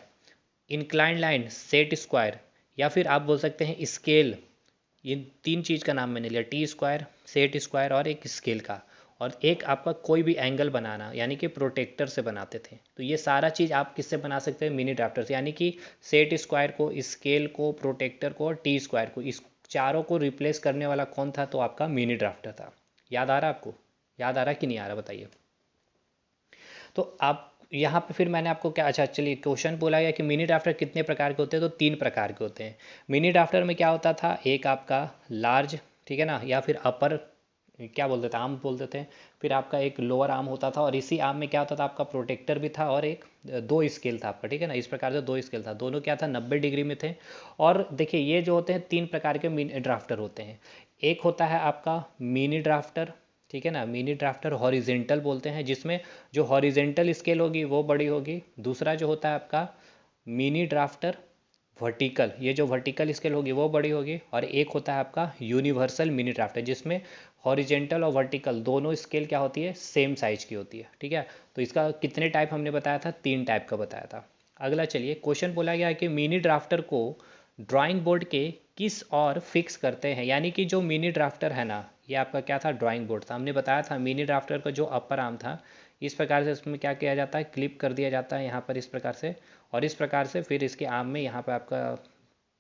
incline line set square, या फिर आप बोल सकते हैं स्केल। ये तीन चीज़ का नाम मैंने लिया, टी स्क्वायर, सेट स्क्वायर और एक स्केल का, और एक आपका कोई भी एंगल बनाना, यानी कि प्रोटेक्टर से बनाते थे। तो ये सारा चीज़ आप किससे बना सकते हैं, मिनी ड्राफ्टर से। यानी कि सेट स्क्वायर को, स्केल को, प्रोटेक्टर को और टी स्क्वायर को, इस चारों को रिप्लेस करने वाला कौन था, तो आपका मिनी ड्राफ्टर था। याद आ रहा आपको, याद आ रहा कि नहीं आ रहा बताइए। तो आप यहाँ पे फिर मैंने आपको क्या, अच्छा चलिए, क्वेश्चन बोला गया कि मिनी ड्राफ्टर कितने प्रकार के होते हैं, तो 3 प्रकार के होते हैं। मिनी ड्राफ्टर में क्या होता था, एक आपका लार्ज, ठीक है ना, या फिर अपर क्या बोलते थे, आर्म बोलते थे, फिर आपका एक लोअर आर्म होता था, और इसी आर्म में क्या होता था, आपका प्रोटेक्टर भी था, और एक 2 स्केल था आपका, ठीक है ना। इस प्रकार से 2 स्केल था, दोनों क्या था, 90 डिग्री में थे। और देखिए ये जो होते हैं 3 प्रकार के मिनी ड्राफ्टर होते हैं। एक होता है आपका मिनी ड्राफ्टर, ठीक है ना, मिनी ड्राफ्टर हॉरिजेंटल बोलते हैं, जिसमें जो हॉरिजेंटल स्केल होगी वो बड़ी होगी। दूसरा जो होता है आपका मिनी ड्राफ्टर वर्टिकल, ये जो वर्टिकल स्केल होगी वो बड़ी होगी। और एक होता है आपका यूनिवर्सल मिनी ड्राफ्टर, जिसमें हॉरिजेंटल और वर्टिकल दोनों स्केल क्या होती है, सेम साइज की होती है, ठीक है। तो इसका कितने टाइप हमने बताया था, 3 टाइप का बताया था। अगला चलिए, क्वेश्चन बोला गया है कि मिनी ड्राफ्टर को ड्राइंग बोर्ड के किस और फिक्स करते हैं। यानी कि जो मिनी ड्राफ्टर है ना, ये आपका क्या था, ड्राइंग बोर्ड था। हमने बताया था मिनी ड्राफ्टर का जो अपर आर्म था, इस प्रकार से उसमें क्या किया जाता है, क्लिप कर दिया जाता है यहाँ पर इस प्रकार से, और इस प्रकार से फिर इसके आर्म में यहाँ पर आपका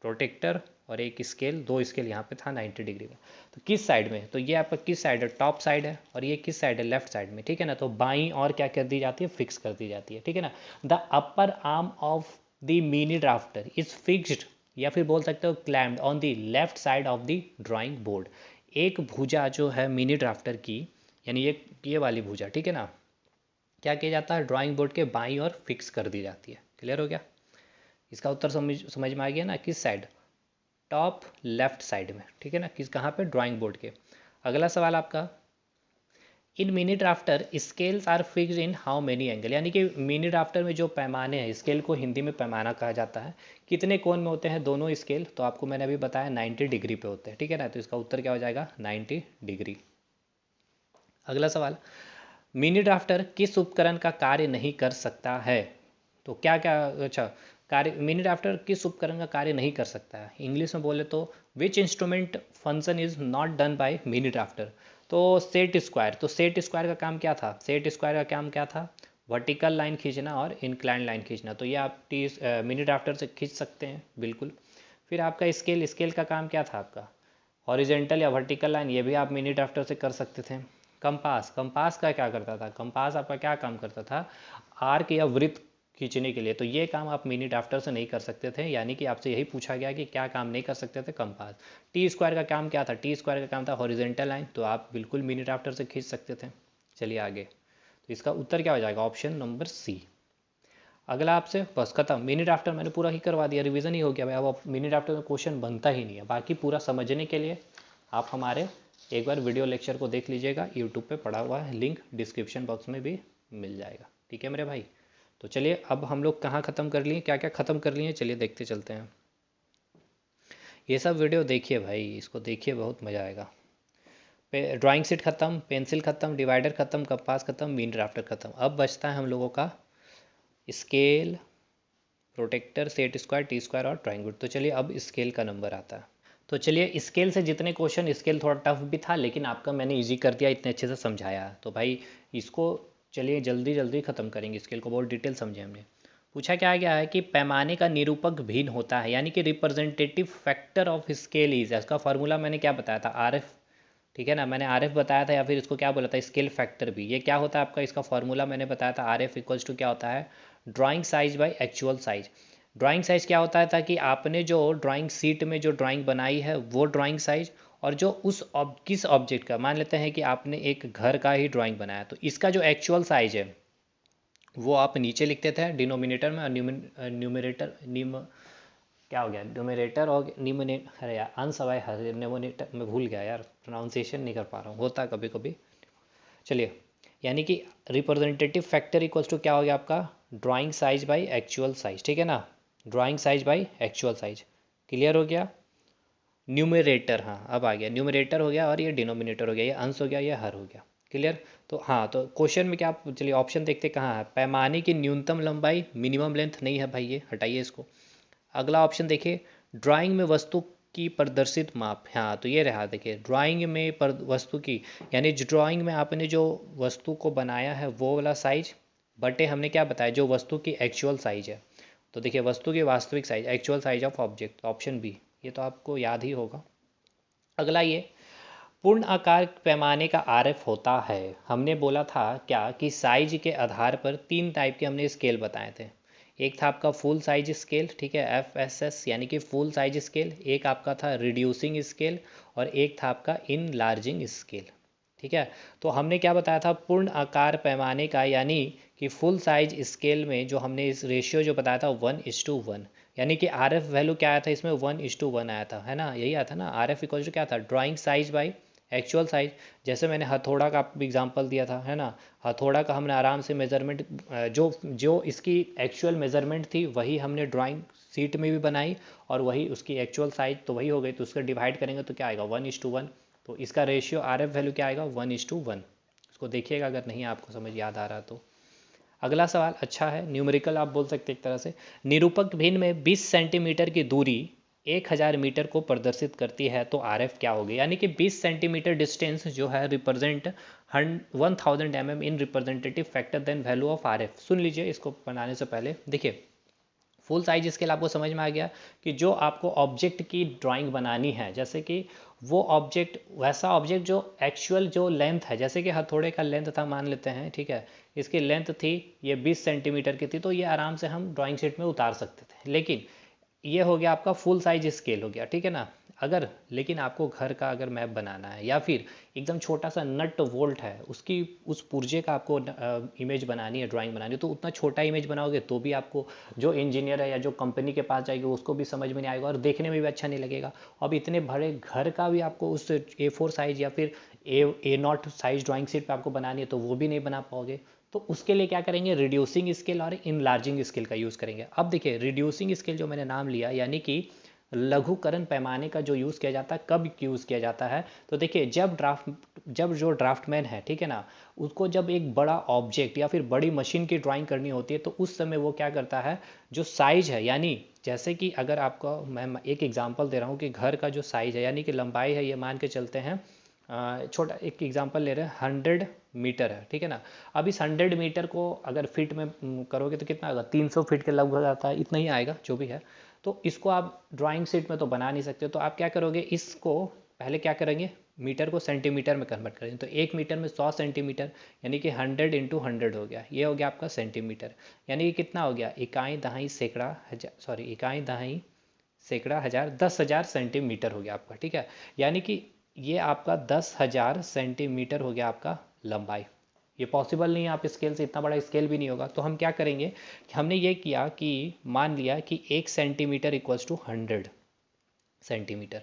प्रोटेक्टर और एक स्केल, 2 स्केल यहाँ पे था 90 डिग्री में। तो किस साइड में, तो ये आपका किस साइड है, टॉप साइड है, और ये किस साइड है, लेफ्ट साइड में, ठीक है ना। तो बाईं और क्या कर दी जाती है, फिक्स कर दी जाती है, ठीक है ना। The upper arm of the mini drafter is fixed, या फिर बोल सकते हो clamped on the left side of the drawing board. एक भुजा जो है मिनी ड्राफ्टर की, यानी ये वाली भुजा, ठीक है ना, क्या किया जाता है, ड्राइंग बोर्ड के बाईं ओर फिक्स कर दी जाती है। क्लियर हो गया, इसका उत्तर समझ में आ गया ना, किस साइड, टॉप लेफ्ट साइड में, ठीक है ना, किस कहाँ पे, ड्राइंग बोर्ड के। अगला सवाल आपका, in mini drafter scales are fixed in how many angle. यानी कि मिनी ड्राफ्टर में जो पैमाने हैं, स्केल को हिंदी में पैमाना कहा जाता है, कितने कोण में होते हैं दोनों स्केल, तो आपको मैंने अभी बताया 90 डिग्री पे होते हैं, ठीक है ना। तो इसका उत्तर क्या हो जाएगा, 90 डिग्री। अगला सवाल, मिनी ड्राफ्टर किस उपकरण का कार्य नहीं कर सकता है। तो क्या क्या, अच्छा, कार्य मिनी ड्राफ्टर किस उपकरण का कार्य नहीं कर सकता है, इंग्लिश में बोले तो which instrument function is not done by mini drafter. तो सेट स्क्वायर, तो सेट स्क्वायर का काम क्या था, सेट स्क्वायर का काम क्या था, वर्टिकल लाइन खींचना और इंक्लाइन लाइन खींचना। तो ये आप मिनी ड्राफ्टर से खींच सकते हैं बिल्कुल। फिर आपका स्केल, स्केल का काम क्या था आपका, हॉरिजेंटल या वर्टिकल लाइन, ये भी आप मिनी ड्राफ्टर से कर सकते थे। कंपास, कंपास का क्या करता था, कंपास आपका क्या काम करता था, आर्क या वृत्त खींचने के लिए। तो ये काम आप मिनी ड्राफ्टर से नहीं कर सकते थे, यानी कि आपसे यही पूछा गया कि क्या काम नहीं कर सकते थे, कंपास। टी स्क्वायर का काम क्या था, टी स्क्वायर का काम था हॉरिजेंटल लाइन, तो आप बिल्कुल मिनी ड्राफ्टर से खींच सकते थे। चलिए आगे, तो इसका उत्तर क्या हो जाएगा, ऑप्शन नंबर सी। अगला आपसे बस खत्म, मिनी ड्राफ्टर मैंने पूरा ही करवा दिया, रिवीजन ही हो गया भाई। अब मिनी ड्राफ्टर में क्वेश्चन बनता ही नहीं है। बाकी पूरा समझने के लिए आप हमारे एक बार वीडियो लेक्चर को देख लीजिएगा, यूट्यूब पे पड़ा हुआ है, लिंक डिस्क्रिप्शन बॉक्स में भी मिल जाएगा। ठीक है मेरे भाई, तो चलिए अब हम लोग कहाँ ख़त्म कर लिए, क्या क्या ख़त्म कर लिए, चलिए देखते चलते हैं। ये सब वीडियो देखिए भाई, इसको देखिए, बहुत मज़ा आएगा। ड्राइंग शीट ख़त्म, पेंसिल ख़त्म, डिवाइडर ख़त्म, कंपास ख़त्म, मिनी ड्राफ्टर ख़त्म। अब बचता है हम लोगों का scale, protractor, set square, T square और ट्राइंगल। तो चलिए अब स्केल का नंबर आता है। तो चलिए स्केल से जितने क्वेश्चन, स्केल थोड़ा टफ भी था लेकिन आपका मैंने इजी कर दिया, इतने अच्छे से समझाया। तो भाई इसको चलिए जल्दी जल्दी ख़त्म करेंगे, स्केल को बहुत डिटेल समझे हमने। पूछा क्या गया है कि पैमाने का निरूपक भिन्न होता है, यानी कि representative factor of scale is, इसका फॉर्मूला मैंने क्या बताया था, आर एफ। ठीक है ना, मैंने आर एफ बताया था, या फिर इसको क्या बोला था, स्केल फैक्टर भी। ये क्या होता है आपका, इसका फॉर्मूला मैंने बताया था, आर एफ इक्वल्स टू क्या होता है, drawing size by actual size. Drawing size क्या होता है, ताकि आपने जो ड्राइंग सीट में जो ड्राइंग बनाई है वो ड्राइंग साइज, और जो उस किस ऑब्जेक्ट का, मान लेते हैं कि आपने एक घर का ही ड्राइंग बनाया, तो इसका जो एक्चुअल साइज है वो आप नीचे लिखते थे डिनोमिनेटर में, और न्यूमरेटर क्या हो गया, न्यूमरेटर और निमोनेट, अरे यार अंश अवाय हर नेमोनेटर, मैं भूल गया यार, प्रोनाउंसिएशन नहीं कर पा रहा हूँ, होता है कभी कभी। चलिए, यानी कि रिप्रेजेंटेटिव फैक्टर इक्वल्स टू क्या हो गया आपका, drawing size by actual size. ठीक है ना, drawing size by actual size, clear हो गया। न्यूमरेटर, हाँ अब आ गया, न्यूमरेटर हो गया और ये डिनोमिनेटर हो गया, ये अंश हो गया, ये हर हो गया, क्लियर। तो हाँ, तो क्वेश्चन में क्या, चलिए ऑप्शन देखते कहाँ है, पैमाने की न्यूनतम लंबाई, मिनिमम लेंथ नहीं है भाई, ये हटाइए इसको। अगला ऑप्शन देखिए, ड्राइंग में वस्तु की प्रदर्शित माप, हाँ तो ये रहा, देखिए ड्राइंग में वस्तु की, यानी ड्राइंग में आपने जो वस्तु को बनाया है वो वाला साइज, बटे हमने क्या बताया, जो वस्तु की एक्चुअल साइज है। तो देखिए वस्तु की वास्तविक size, actual size of object, option B, ये तो आपको याद ही होगा। अगला ये, पूर्ण आकार पैमाने का आरएफ होता है, हमने बोला था क्या कि साइज के आधार पर तीन टाइप के हमने स्केल बताए थे। एक था आपका फुल साइज स्केल, ठीक है, एफ एस एस, यानी कि फुल साइज स्केल। एक आपका था रिड्यूसिंग स्केल, और एक था आपका इन लार्जिंग स्केल। ठीक है, तो हमने क्या बताया था, पूर्ण आकार पैमाने का, यानी कि फुल साइज स्केल में जो हमने इस रेशियो जो बताया था 1:1, यानी कि आर एफ वैल्यू क्या आया था इसमें, 1:1 आया था, है ना, यही आया था ना, आर एफ इक्वल टू क्या था, drawing size by actual size. जैसे मैंने हथौड़ा का एग्जांपल दिया था, है ना, हथौड़ा का हमने आराम से मेज़रमेंट, जो जो इसकी एक्चुअल मेज़रमेंट थी वही हमने ड्राइंग सीट में भी बनाई, और वही उसकी एक्चुअल साइज तो वही हो गई, तो उसका डिवाइड करेंगे तो क्या आएगा, 1:1। तो इसका रेशियो आर एफ वैल्यू क्या आएगा, 1:1। इसको देखिएगा अगर नहीं आपको समझ याद आ रहा तो। अगला सवाल अच्छा है, न्यूमेरिकल आप बोल सकते एक तरह से। निरूपक भिन्न में 20 सेंटीमीटर की दूरी 1000 मीटर को प्रदर्शित करती है, तो आर एफ क्या होगी, यानी कि 20 सेंटीमीटर डिस्टेंस जो है represent 1000 mm in representative factor then value of R F. सुन लीजिए इसको बनाने से पहले, देखिए फुल साइज स्केल आपको समझ में आ गया कि जो आपको ऑब्जेक्ट की ड्राइंग बनानी है, जैसे कि वो ऑब्जेक्ट, वैसा ऑब्जेक्ट जो एक्चुअल जो लेंथ है, जैसे कि हथौड़े का लेंथ था मान लेते हैं, ठीक है, इसकी लेंथ थी ये 20 सेंटीमीटर की थी, तो ये आराम से हम ड्राइंग शीट में उतार सकते थे। लेकिन ये हो गया आपका फुल साइज स्केल हो गया, ठीक है ना। अगर लेकिन आपको घर का अगर मैप बनाना है, या फिर एकदम छोटा सा नट वोल्ट है उसकी, उस पुर्जे का आपको इमेज बनानी है, ड्राइंग बनानी है, तो उतना छोटा इमेज बनाओगे तो भी आपको जो इंजीनियर है या जो कंपनी के पास जाएगी उसको भी समझ में नहीं आएगा, और देखने में भी अच्छा नहीं लगेगा। अब इतने बड़े घर का भी आपको उस A4 साइज या फिर A0 साइज ड्राइंग शीट पर आपको बनानी है, तो वो भी नहीं बना पाओगे। तो उसके लिए क्या करेंगे, रिड्यूसिंग स्केल और इनलार्जिंग स्केल का यूज़ करेंगे। अब देखिए रिड्यूसिंग स्केल जो मैंने नाम लिया, यानी कि लघुकरण पैमाने का जो यूज़ किया जाता है, कब यूज़ किया जाता है, तो देखिए जब जो ड्राफ्टमैन है, ठीक है ना, उसको जब एक बड़ा ऑब्जेक्ट या फिर बड़ी मशीन की ड्राइंग करनी होती है, तो उस समय वो क्या करता है, जो साइज है, यानी जैसे कि अगर आपको मैं एक एग्जांपल दे रहा हूँ कि घर का जो साइज है, यानी कि लंबाई है, ये मान के चलते हैं छोटा एक एग्जांपल ले रहे हैं, 100 मीटर है, ठीक है ना। अब इस 100 मीटर को अगर फीट में करोगे तो कितना आएगा, 300 फीट के लगभग आता है, इतना ही आएगा जो भी है। तो इसको आप ड्राइंग शीट में तो बना नहीं सकते, तो आप क्या करोगे, इसको पहले क्या करेंगे, मीटर को सेंटीमीटर में कन्वर्ट करेंगे। तो 1 मीटर में 100 सेंटीमीटर, यानी कि 100 × 100 हो गया, ये हो गया आपका सेंटीमीटर। यानी कि कितना हो गया, इकाई दहाई सैकड़ा हजार, सॉरी इकाई दहाई सैकड़ा हज़ार, 10,000 सेंटीमीटर हो गया आपका, ठीक है। यानी कि ये आपका 10,000 सेंटीमीटर हो गया आपका लंबाई। ये पॉसिबल नहीं है, आप स्केल से इतना बड़ा स्केल भी नहीं होगा। तो हम क्या करेंगे कि हमने ये किया कि मान लिया कि 1 सेंटीमीटर इक्वल्स टू 100 सेंटीमीटर।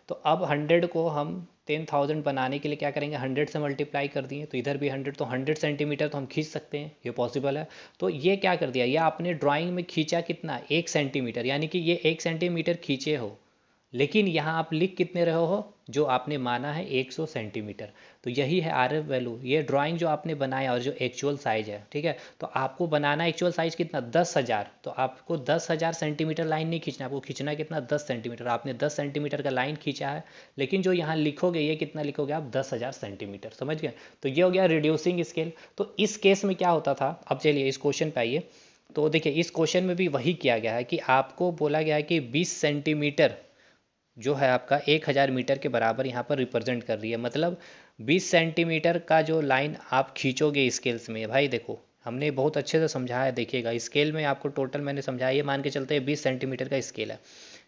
तो अब 100 को हम 10,000 बनाने के लिए क्या करेंगे, 100 से मल्टीप्लाई कर दिए, तो इधर भी 100, तो 100 सेंटीमीटर तो हम खींच सकते हैं, ये पॉसिबल है। तो ये क्या कर दिया, ये आपने ड्राइंग में खींचा कितना, 1 सेंटीमीटर, यानी कि ये 1 सेंटीमीटर खींचे हो, लेकिन यहाँ आप लिख कितने रहे हो, जो आपने माना है 100 सेंटीमीटर। तो यही है आर एफ वैल्यू, ये ड्राइंग जो आपने बनाया और जो एक्चुअल साइज है, ठीक है। तो आपको बनाना एक्चुअल साइज कितना, 10,000, तो आपको 10,000 सेंटीमीटर लाइन नहीं खींचना, आपको खींचना कितना, 10 सेंटीमीटर। आपने 10 सेंटीमीटर का लाइन खींचा है, लेकिन जो यहाँ लिखोगे ये कितना लिखोगे आप, 10,000 सेंटीमीटर, समझ गए। तो ये हो गया रिड्यूसिंग स्केल। तो इस केस में क्या होता था, अब चलिए इस क्वेश्चन पे आइए। तो देखिए इस क्वेश्चन में भी वही किया गया है कि आपको बोला गया है कि 20 सेंटीमीटर जो है आपका 1,000 मीटर के बराबर यहाँ पर रिप्रेजेंट कर रही है। मतलब 20 सेंटीमीटर का जो लाइन आप खींचोगे स्केल्स में, भाई देखो हमने बहुत अच्छे से समझाया है, देखिएगा स्केल में आपको टोटल मैंने समझाया, ये मान के चलते हैं 20 सेंटीमीटर का स्केल है।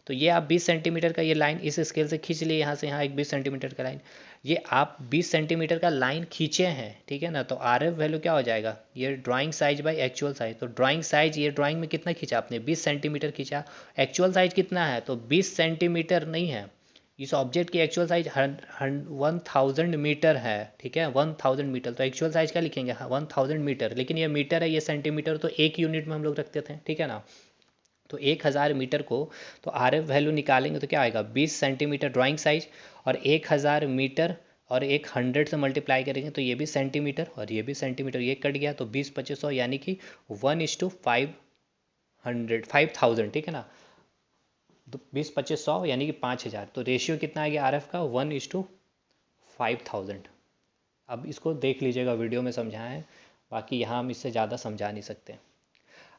तो ये आप 20 सेंटीमीटर का ये लाइन इस स्केल से खींच लिए, यहाँ से यहाँ एक 20 सेंटीमीटर का लाइन, ये आप 20 सेंटीमीटर का लाइन खींचे हैं, ठीक है ना। तो आर एफ वैल्यू क्या हो जाएगा, ये drawing size by actual size. तो ड्राइंग साइज, ये ड्राइंग में कितना खींचा आपने, 20 सेंटीमीटर खींचा, एक्चुअल साइज कितना है, तो 20 सेंटीमीटर नहीं है, इस ऑब्जेक्ट की एक्चुअल साइज 1000 मीटर है, ठीक है, 1000 मीटर। तो एक्चुअल साइज क्या लिखेंगे, 1000 मीटर, लेकिन ये मीटर है, ये सेंटीमीटर, तो एक यूनिट में हम लोग रखते थे, ठीक है ना। तो 1,000 मीटर को, तो आर एफ वैल्यू निकालेंगे तो क्या आएगा, 20 सेंटीमीटर ड्राइंग साइज, और 1,000 मीटर और एक 100 से मल्टीप्लाई करेंगे तो ये भी सेंटीमीटर और ये भी सेंटीमीटर, ये कट गया, तो 20/2500 यानी कि 1:500, ठीक है ना। तो 20/2500 यानी कि 5,000। तो रेशियो कितना आ गया आर एफ का, 1:5,000। अब इसको देख लीजिएगा, वीडियो में समझाएं है, बाकी यहाँ हम इससे ज़्यादा समझा नहीं सकते।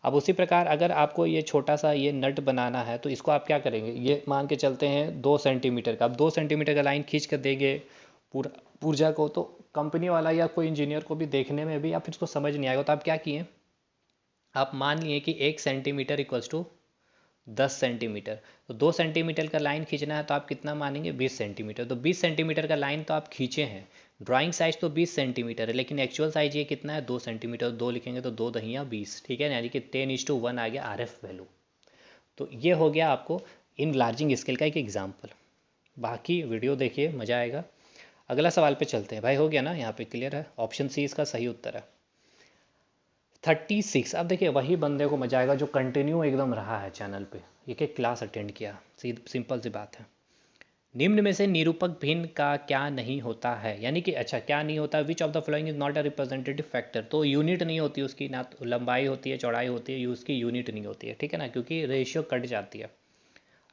अब उसी प्रकार अगर आपको ये छोटा सा ये नट बनाना है, तो इसको आप क्या करेंगे, ये मान के चलते हैं 2 सेंटीमीटर का। अब 2 सेंटीमीटर का लाइन खींच कर देंगे पूरा पुर्जा को, तो कंपनी वाला या कोई इंजीनियर को भी देखने में भी आप इसको समझ नहीं आएगा। तो आप क्या किए, आप मान लिए कि 1 सेंटीमीटर इक्वल्स टू 10 सेंटीमीटर। तो 2 सेंटीमीटर का लाइन खींचना है, तो आप कितना मानेंगे, 20 सेंटीमीटर। तो 20 सेंटीमीटर का लाइन तो आप खींचे हैं, ड्राइंग साइज तो 20 सेंटीमीटर है, लेकिन एक्चुअल साइज ये कितना है, 2 सेंटीमीटर। 2 लिखेंगे तो 2 दहिया 20, ठीक है, यानी कि 10:1 आ गया आर एफ वैल्यू। तो ये हो गया आपको इन लार्जिंग स्केल का एक एग्जाम्पल। बाकी वीडियो देखिए, मज़ा आएगा। अगला सवाल पे चलते हैं भाई, हो गया ना, यहाँ पे क्लियर है, ऑप्शन सी इसका सही उत्तर है। 36। अब देखिए वही बंदे को मजा आएगा जो कंटिन्यू एकदम रहा है चैनल पे, एक एक क्लास अटेंड किया, सिंपल सी बात है। निम्न में से निरूपक भिन्न का क्या नहीं होता है, यानी कि अच्छा क्या नहीं होता, which of the following is not a representative factor. तो यूनिट नहीं होती उसकी, ना तो लंबाई होती है, चौड़ाई होती है, उसकी यूनिट नहीं होती है, ठीक है ना, क्योंकि रेशियो कट जाती है।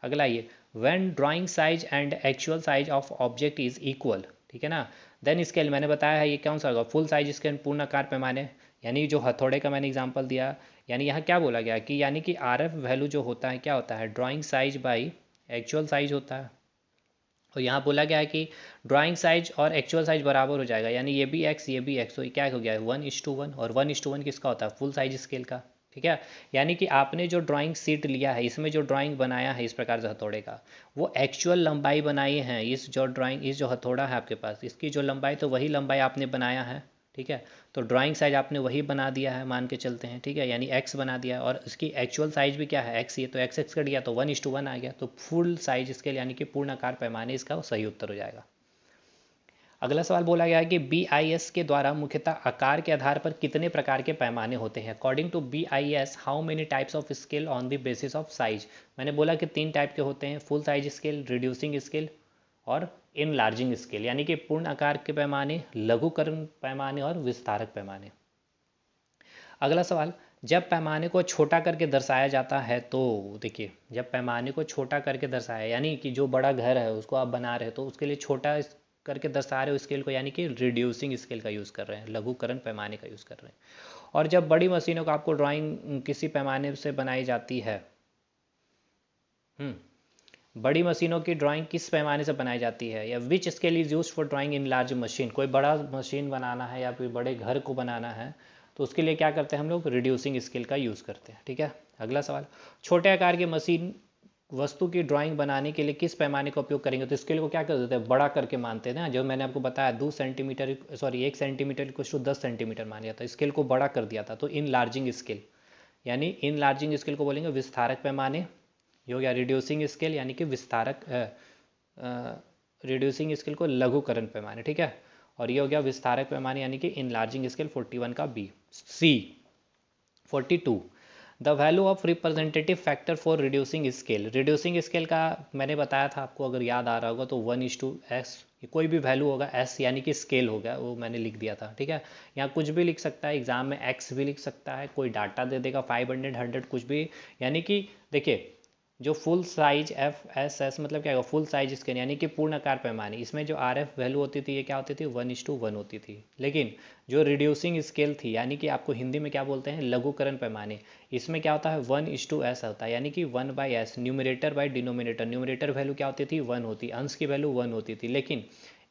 अगला ये, when drawing size and actual size of object is equal, ठीक है ना, देन स्केल मैंने बताया है, ये कौन सा होगा, फुल साइज स्केल, पूर्णाकार पैमाने, यानी जो हथौड़े का मैंने एग्जांपल दिया। यानी यहाँ क्या बोला गया कि यानी कि आर एफ वैल्यू जो होता है क्या होता है, drawing size by actual size होता है। और यहाँ बोला गया है कि ड्राइंग साइज और एक्चुअल साइज बराबर हो जाएगा, यानी ये भी एक्स ये भी एक्स, तो क्या हो गया है 1:1, और 1:1 किसका होता है, फुल साइज स्केल का, ठीक है। यानी कि आपने जो ड्राइंग सीट लिया है, इसमें जो ड्राइंग बनाया है इस प्रकार से हथौड़े का, वो एक्चुअल लंबाई बनाई है, इस जो ड्राइंग, इस जो हथौड़ा है आपके पास, इसकी जो लंबाई, तो वही लंबाई आपने बनाया है, ठीक है। तो ड्राइंग साइज आपने वही बना दिया है, मान के चलते हैं, ठीक है, यानी एक्स बना दिया, और इसकी एक्चुअल साइज भी क्या है, एक्स, ये तो एक्स एक्स कट गया, तो 1:1 आ गया, तो फुल साइज स्केल यानी कि पूर्ण आकार पैमाने, इसका सही उत्तर हो जाएगा। अगला सवाल बोला गया है कि BIS के द्वारा मुख्यतः आकार के आधार पर कितने प्रकार के पैमाने होते हैं। According to BIS how many types of scale on the basis of size. मैंने बोला कि 3 टाइप के होते हैं, full size scale, reducing scale और इनलार्जिंग स्केल, यानी कि पूर्ण आकार के पैमाने, लघुकरण पैमाने और विस्तारक पैमाने। अगला सवाल, जब पैमाने को छोटा करके दर्शाया जाता है, तो देखिए जब पैमाने को छोटा करके दर्शाया, यानी कि जो बड़ा घर है उसको आप बना रहे हो, तो उसके लिए छोटा करके दर्शा रहे हो स्केल को, यानी कि रिड्यूसिंग स्केल का यूज़ कर रहे हैं, लघुकरण पैमाने का यूज़ कर रहे हैं। और जब बड़ी मशीनों का आपको ड्राइंग किसी पैमाने से बनाई जाती है, बड़ी मशीनों की ड्राइंग किस पैमाने से बनाई जाती है, या which scale is use for drawing in large machine, कोई बड़ा मशीन बनाना है या फिर बड़े घर को बनाना है तो उसके लिए क्या करते हैं हम लोग, रिड्यूसिंग स्केल का यूज़ करते हैं। ठीक है, अगला सवाल, छोटे आकार की मशीन वस्तु की ड्राइंग बनाने के लिए किस पैमाने का उपयोग करेंगे, तो स्केल को क्या कर देते हैं, बड़ा करके मानते हैं ना, जो मैंने आपको बताया 2 सेंटीमीटर, सॉरी 1 सेंटीमीटर कुछ तो 10 सेंटीमीटर मान लिया था, स्केल को बड़ा कर दिया था, तो इन लार्जिंग स्केल, यानी इन लार्जिंग स्केल को बोलेंगे विस्तारक पैमाने, ये हो गया रिड्यूसिंग स्केल यानी कि विस्तारक, रिड्यूसिंग स्केल को लघुकरण पैमाने, ठीक है, और ये हो गया विस्तारक पैमाने यानी कि इनलार्जिंग स्केल 41 का B. C 42, the value of representative factor for reducing scale, reducing scale का मैंने बताया था आपको, अगर याद आ रहा होगा तो 1:s, कोई भी वैल्यू होगा s यानी कि स्केल होगा, वो मैंने लिख दिया था। ठीक है, यहाँ कुछ भी लिख सकता है, एग्जाम में x भी लिख सकता है, कोई डाटा दे देगा 500 100 कुछ भी, यानी कि देखिए जो फुल साइज FSS मतलब क्या होगा, फुल साइज स्केल यानी कि पूर्ण आकार पैमाने, इसमें जो RF वैल्यू होती थी ये क्या होती थी, 1:1 होती थी। लेकिन जो रिड्यूसिंग स्केल थी यानी कि आपको हिंदी में क्या बोलते हैं, लघुकरण पैमाने, इसमें क्या होता है 1:s होता है, यानी कि 1/s, numerator by denominator, numerator value क्या होती थी 1 होती, अंश की वैल्यू 1 होती थी। लेकिन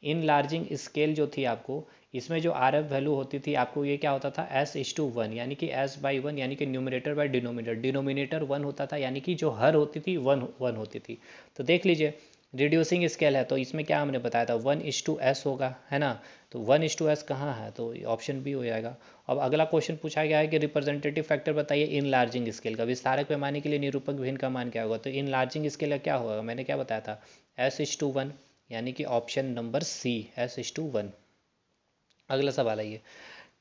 इन लार्जिंग स्केल जो थी आपको, इसमें जो RF वैल्यू होती थी आपको, ये क्या होता था S:1, यानी कि S/1, यानी कि न्यूमरेटर बाय डिनोमिनेटर, डिनोमिनेटर 1 होता था, यानी कि जो हर होती थी 1 होती थी। तो देख लीजिए रिड्यूसिंग स्केल है तो इसमें क्या हमने बताया था 1:s होगा, है ना, तो 1:s कहाँ है, तो ऑप्शन बी हो जाएगा। अब अगला क्वेश्चन पूछा गया है कि रिप्रेजेंटेटिव फैक्टर बताइए इन लार्जिंग स्केल का, विस्तारक पैमाने के लिए निरूपक भिन्न का मान क्या होगा, तो इन लार्जिंग स्केल का क्या होगा, मैंने क्या बताया था S:1, यानी कि ऑप्शन नंबर सी S:1। अगला सवाल है ये,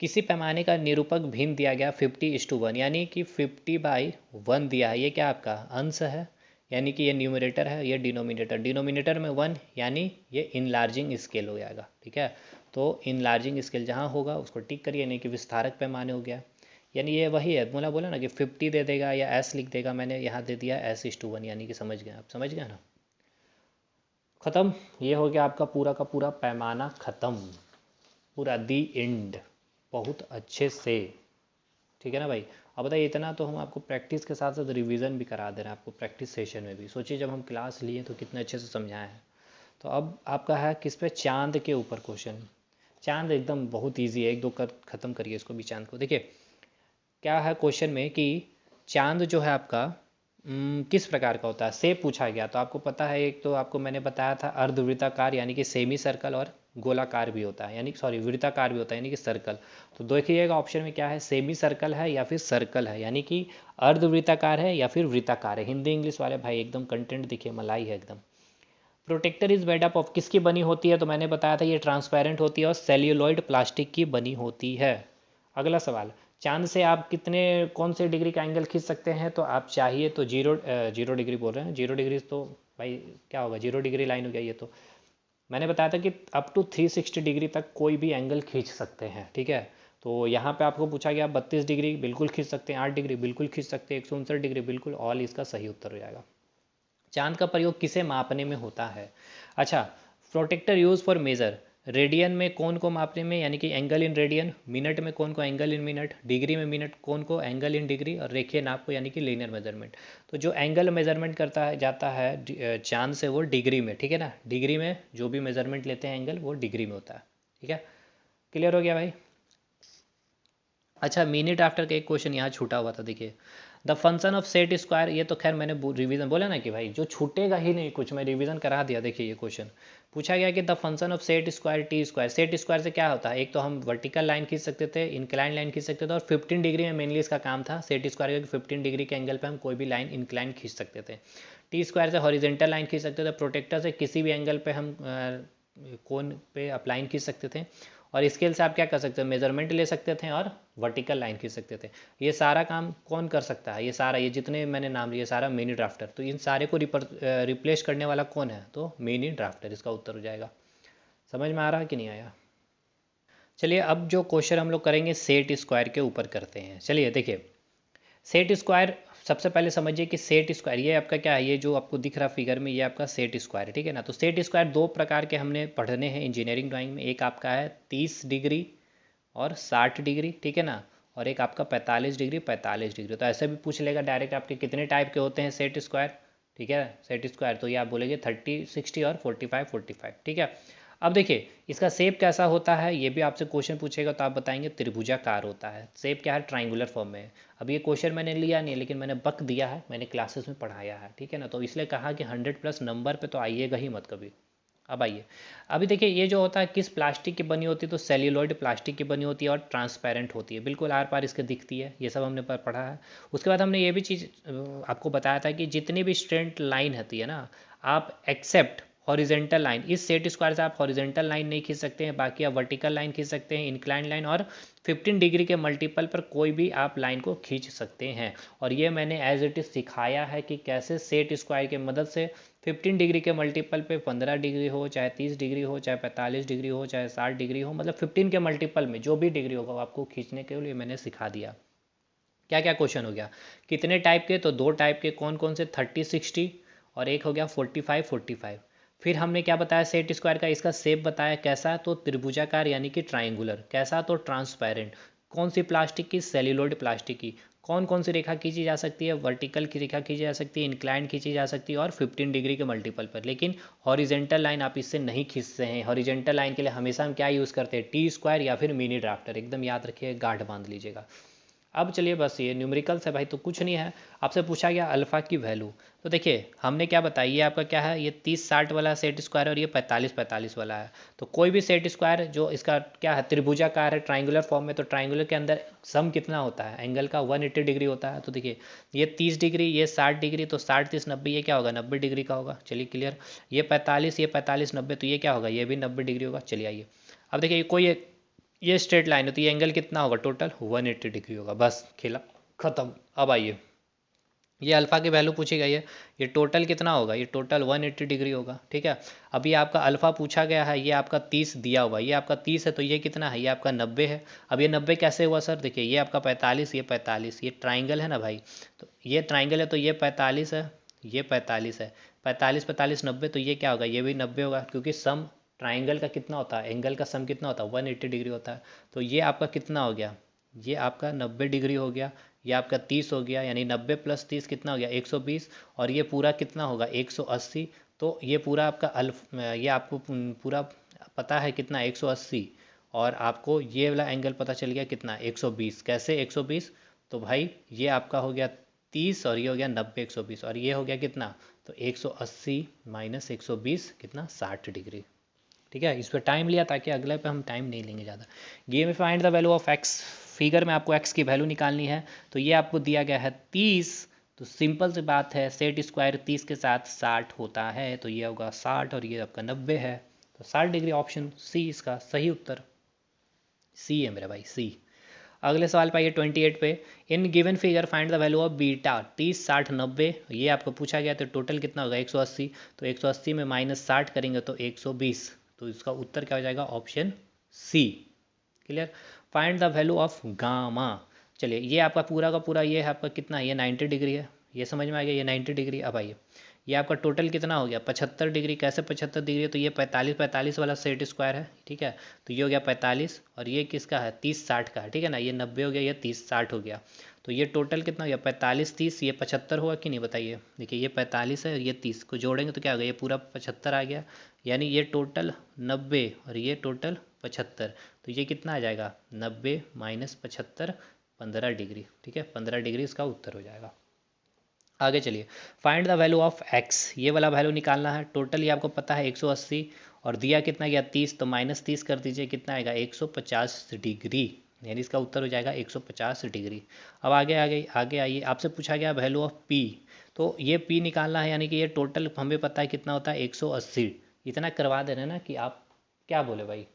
किसी पैमाने का निरूपक भिन्न दिया गया 50:1, यानी कि 50/1 दिया है, ये क्या आपका अंश है, यानी कि ये न्यूमरेटर है, ये डिनोमिनेटर, डिनोमिनेटर में 1 यानी ये इनलार्जिंग स्केल हो जाएगा। ठीक है, तो इनलार्जिंग स्केल जहाँ होगा उसको टिक करिए, यानी कि विस्तारक पैमाने हो गया, यानी ये वही है, बोला ना कि 50 दे देगा या S लिख देगा, मैंने यहाँ दे दिया S:1, यानी कि समझ गए आप, समझ गए ना, ख़त्म, ये हो गया आपका पूरा का पूरा पैमाना ख़त्म, पूरा दी एंड, बहुत अच्छे से। ठीक है ना भाई, अब बताइए इतना तो हम आपको प्रैक्टिस के साथ साथ रिवीजन भी करा दे रहे हैं आपको प्रैक्टिस सेशन में भी, सोचिए जब हम क्लास लिए तो कितने अच्छे से समझाए हैं। तो अब आपका है किस पे, चांद के ऊपर क्वेश्चन। चांद एकदम बहुत इजी है, एक दो कर ख़त्म करिए इसको भी, चांद को देखिए क्या है क्वेश्चन में कि चांद जो है आपका किस प्रकार का होता है, से पूछा गया। तो आपको पता है, एक तो आपको मैंने बताया था अर्धवृत्ताकार यानी कि सेमी सर्कल, और गोलाकार भी होता है, यानी सॉरी वृत्ताकार भी होता है यानी कि सर्कल। तो देखिएगा ऑप्शन में क्या है, सेमी सर्कल है या फिर सर्कल है, यानी कि अर्धवृत्ताकार है या फिर वृत्ताकार है। हिंदी इंग्लिश वाले भाई एकदम कंटेंट दिखे, मलाई है एकदम। Protractor is made up of, किसकी बनी होती है, तो मैंने बताया था ये ट्रांसपेरेंट होती है और सेल्यूलॉइड प्लास्टिक की बनी होती है। अगला सवाल, चांद से आप कितने कौन से डिग्री का एंगल खींच सकते हैं, तो आप चाहिए तो जीरो डिग्री बोल रहे हैं, 0 डिग्री तो भाई क्या होगा, 0 डिग्री लाइन हो गया ये तो। मैंने बताया था कि अप टू 360 डिग्री तक कोई भी एंगल खींच सकते हैं। ठीक है, तो यहाँ पे आपको पूछा गया 32 डिग्री बिल्कुल खींच सकते हैं, 8 डिग्री बिल्कुल खींच सकते हैं, 169 डिग्री बिल्कुल, ऑल इसका सही उत्तर हो जाएगा। चांद का प्रयोग किसे मापने में होता है, अच्छा, protractor use for measure, radian में कौन को मापने में, यानी कि एंगल इन रेडियन, मिनट में कौन को एंगल इन मिनट, डिग्री में मिनट कौन को एंगल इन डिग्री, और रेखीय नाप को यानी कि लीनियर मेजरमेंट। तो जो एंगल मेजरमेंट करता है जाता है चांद से वो डिग्री में, ठीक है ना, डिग्री में जो भी मेजरमेंट लेते हैं एंगल वो डिग्री में होता है। ठीक है, क्लियर हो गया भाई। अच्छा, मिनट आफ्टर का एक क्वेश्चन यहाँ छूटा हुआ था, देखिए the function of set square, ये तो खैर मैंने रिवीजन बोला ना कि भाई जो छूटेगा ही नहीं कुछ, मैं रिवीजन करा दिया। देखिए ये क्वेश्चन पूछा गया कि the function of set square T square, set square से क्या होता है, एक तो हम वर्टिकल लाइन खींच सकते थे, इंक्लाइन लाइन खींच सकते थे, और 15 डिग्री में मेनली इसका काम था सेट स्क्वायर का, 15 डिग्री के एंगल पे हम कोई भी लाइन इंक्लाइन खींच सकते थे। टी स्क्वायर से हॉरिजेंटल लाइन खींच सकते थे, प्रोटेक्टर से किसी भी एंगल पे हम कोन पे अपलाइन खींच सकते थे, और स्केल से आप क्या कर सकते हो, मेजरमेंट ले सकते थे और वर्टिकल लाइन खींच सकते थे। ये सारा काम कौन कर सकता है, ये सारा, ये जितने मैंने नाम लिए सारा मिनी ड्राफ्टर। तो इन सारे को रिप्लेस करने वाला कौन है, तो मिनी ड्राफ्टर इसका उत्तर हो जाएगा। समझ में आ रहा है कि नहीं आया। चलिए अब जो क्वेश्चन हम लोग करेंगे सेट स्क्वायर के ऊपर करते हैं। चलिए देखिए सेट स्क्वायर सबसे पहले समझिए कि सेट स्क्वायर ये आपका क्या है, ये जो आपको दिख रहा फिगर में ये आपका सेट स्क्वायर है, ठीक है ना। तो सेट स्क्वायर दो प्रकार के हमने पढ़ने हैं इंजीनियरिंग ड्राइंग में, एक आपका है 30 डिग्री और 60 डिग्री, ठीक है ना, और एक आपका 45 डिग्री 45 डिग्री। तो ऐसे भी पूछ लेगा डायरेक्ट आपके कितने टाइप के होते हैं सेट स्क्वायर, ठीक है, सेट स्क्वायर। तो ये आप बोलेंगे 30 60 और 45 45, ठीक है। अब देखिए इसका शेप कैसा होता है, ये भी आपसे क्वेश्चन पूछेगा तो आप बताएंगे त्रिभुजाकार होता है। शेप क्या है, ट्राइंगुलर फॉर्म में है। अब ये क्वेश्चन मैंने लिया नहीं है लेकिन मैंने बक दिया है, मैंने क्लासेस में पढ़ाया है, ठीक है ना। तो इसलिए कहा कि 100+ नंबर पे तो आइएगा ही मत कभी। अब आइए, अभी देखिए ये जो होता है किस प्लास्टिक की बनी होती है, तो सेल्यूलॉइड प्लास्टिक की बनी होती है और ट्रांसपेरेंट होती है, बिल्कुल आर पार इसके दिखती है, ये सब हमने पढ़ा है। उसके बाद हमने ये भी चीज़ आपको बताया था कि जितनी भी स्ट्रेंट लाइन होती है ना, आप एक्सेप्ट हॉरिजेंटल लाइन, इस सेट स्क्वायर से आप हॉरिजेंटल लाइन नहीं खींच सकते हैं, बाकी आप वर्टिकल लाइन खींच सकते हैं, इंक्लाइन लाइन, और 15 डिग्री के मल्टीपल पर कोई भी आप लाइन को खींच सकते हैं। और ये मैंने एज इट इज़ सिखाया है कि कैसे सेट स्क्वायर की मदद से 15 डिग्री के मल्टीपल पे 15 डिग्री हो, चाहे 30 डिग्री हो, चाहे 45 डिग्री हो, चाहे 60 डिग्री हो, मतलब 15 के मल्टीपल में जो भी डिग्री होगा वो आपको खींचने के लिए मैंने सिखा दिया। क्या क्या क्वेश्चन हो गया, कितने टाइप के, तो दो टाइप के, कौन कौन से, 30 60, और एक हो गया 45 45। फिर हमने क्या बताया सेट स्क्वायर का, इसका शेप बताया कैसा, तो त्रिभुजाकार यानी कि ट्राइंगुलर, कैसा, तो ट्रांसपेरेंट, कौन सी प्लास्टिक की, सेल्यूलोइड प्लास्टिक की, कौन कौन सी रेखा खींची जा सकती है, वर्टिकल की रेखा खींची जा सकती है, इंक्लाइंड खींची जा सकती है, और 15 डिग्री के मल्टीपल पर। लेकिन हॉरिजेंटल लाइन आप इससे नहीं खींचते हैं, हॉरिजेंटल लाइन के लिए हमेशा हम क्या यूज़ करते हैं, टी स्क्वायर या फिर मिनी ड्राफ्टर, एकदम याद रखिए, गांठ बांध लीजिएगा। अब चलिए बस ये न्यूमेरिकल्स है भाई, तो कुछ नहीं है। आपसे पूछा गया अल्फ़ा की वैल्यू, तो देखिए हमने क्या बताया, ये आपका क्या है, ये 30 60 वाला सेट स्क्वायर और ये 45 45 वाला है। तो कोई भी सेट स्क्वायर जो इसका क्या है, त्रिभुजाकार है, ट्राइंगुलर फॉर्म में, तो ट्राइंगुलर के अंदर सम कितना होता है, एंगल का 180 डिग्री होता है। तो देखिए ये 30 डिग्री, ये 60 डिग्री, तो 60 30 90, ये क्या होगा, 90 डिग्री का होगा। चलिए क्लियर। ये 45, ये 45 90, तो ये क्या होगा, ये भी 90 डिग्री होगा। चलिए आइए, अब देखिए कोई ये स्ट्रेट लाइन है तो ये एंगल कितना होगा, टोटल 180 डिग्री होगा। बस खेला खत्म। अब आइए, ये अल्फ़ा की वैल्यू पूछी गई है, ये टोटल कितना होगा, ये टोटल 180 डिग्री होगा, ठीक है। अभी आपका अल्फ़ा पूछा गया है, ये आपका 30 दिया हुआ, ये आपका 30 है, तो ये कितना है, ये आपका 90 है। अब ये 90 कैसे हुआ सर, देखिए ये आपका 45, ये 45, ये ट्राइंगल है ना भाई, तो ये ट्राइंगल है, तो ये 45 है, ये 45 है, 45 45 90, तो ये क्या होगा, ये भी 90 होगा, क्योंकि सम ट्राइंगल का कितना होता है, एंगल का सम कितना होता है, 180 डिग्री होता है। तो ये आपका कितना हो गया, ये आपका 90 डिग्री हो गया, ये आपका 30 हो गया, यानी 90 + 30 कितना हो गया, 120, और ये पूरा कितना होगा, 180। तो ये पूरा आपका ये आपको पूरा पता है कितना, 180, और आपको ये वाला एंगल पता चल गया कितना, 120। कैसे 120, तो भाई ये आपका हो गया 30 और ये हो गया 90 120, और ये हो गया कितना, तो 180 - 120 कितना, 60 डिग्री, ठीक है। इस पर टाइम लिया ताकि अगले पे हम टाइम नहीं लेंगे ज़्यादा। गेम में find the value of x, figure में आपको एक्स की वैल्यू निकालनी है। तो ये आपको दिया गया है 30, तो सिंपल सी बात है, सेट स्क्वायर 30 के साथ 60 होता है, तो ये होगा 60 और ये आपका 90 है, तो 60 डिग्री, ऑप्शन सी इसका सही उत्तर, सी है मेरा भाई, सी। अगले सवाल पे आइए 28 पे, in given figure find the value of beta, 30 60 90, ये आपको पूछा गया, तो टोटल कितना होगा, 180, तो 180 में -60 करेंगे तो 120, तो इसका उत्तर क्या हो जाएगा, option C. Clear. Find the value of gamma, चलिए ये आपका पूरा का पूरा ये है आपका कितना है, ये 90 डिग्री है, ये समझ में आ गया, ये 90 डिग्री। अब आइए, ये आपका टोटल कितना हो गया, 75 डिग्री। कैसे 75 डिग्री, तो ये 45 45 वाला सेट स्क्वायर है, ठीक है, तो ये हो गया 45, और ये किसका है, 30 60 का है, ठीक है ना, ये 90 हो गया, ये 30 60 हो गया, तो ये टोटल कितना हो गया, 45 30, ये 75 होगा कि नहीं बताइए। देखिए ये 45 है, ये 30 को जोड़ेंगे तो क्या हो गया, ये पूरा 75 आ गया, यानी ये टोटल 90 और ये टोटल 75, तो ये कितना आ जाएगा, 90 - 75 15 डिग्री, ठीक है, 15 डिग्री इसका उत्तर हो जाएगा। आगे चलिए, find the value of x, ये वाला वैल्यू निकालना है। टोटल ये आपको पता है 180, और दिया कितना गया 30, तो -30 कर दीजिए, कितना आएगा 150 डिग्री, यानी इसका उत्तर हो जाएगा 150 डिग्री। अब आगे आगे आगे आइए, आपसे पूछा गया वैल्यू ऑफ पी, तो ये पी निकालना है, यानी कि ये टोटल हमें पता है कितना होता है 180। इतना करवा दे रहे हैं ना कि आप क्या बोले भाई,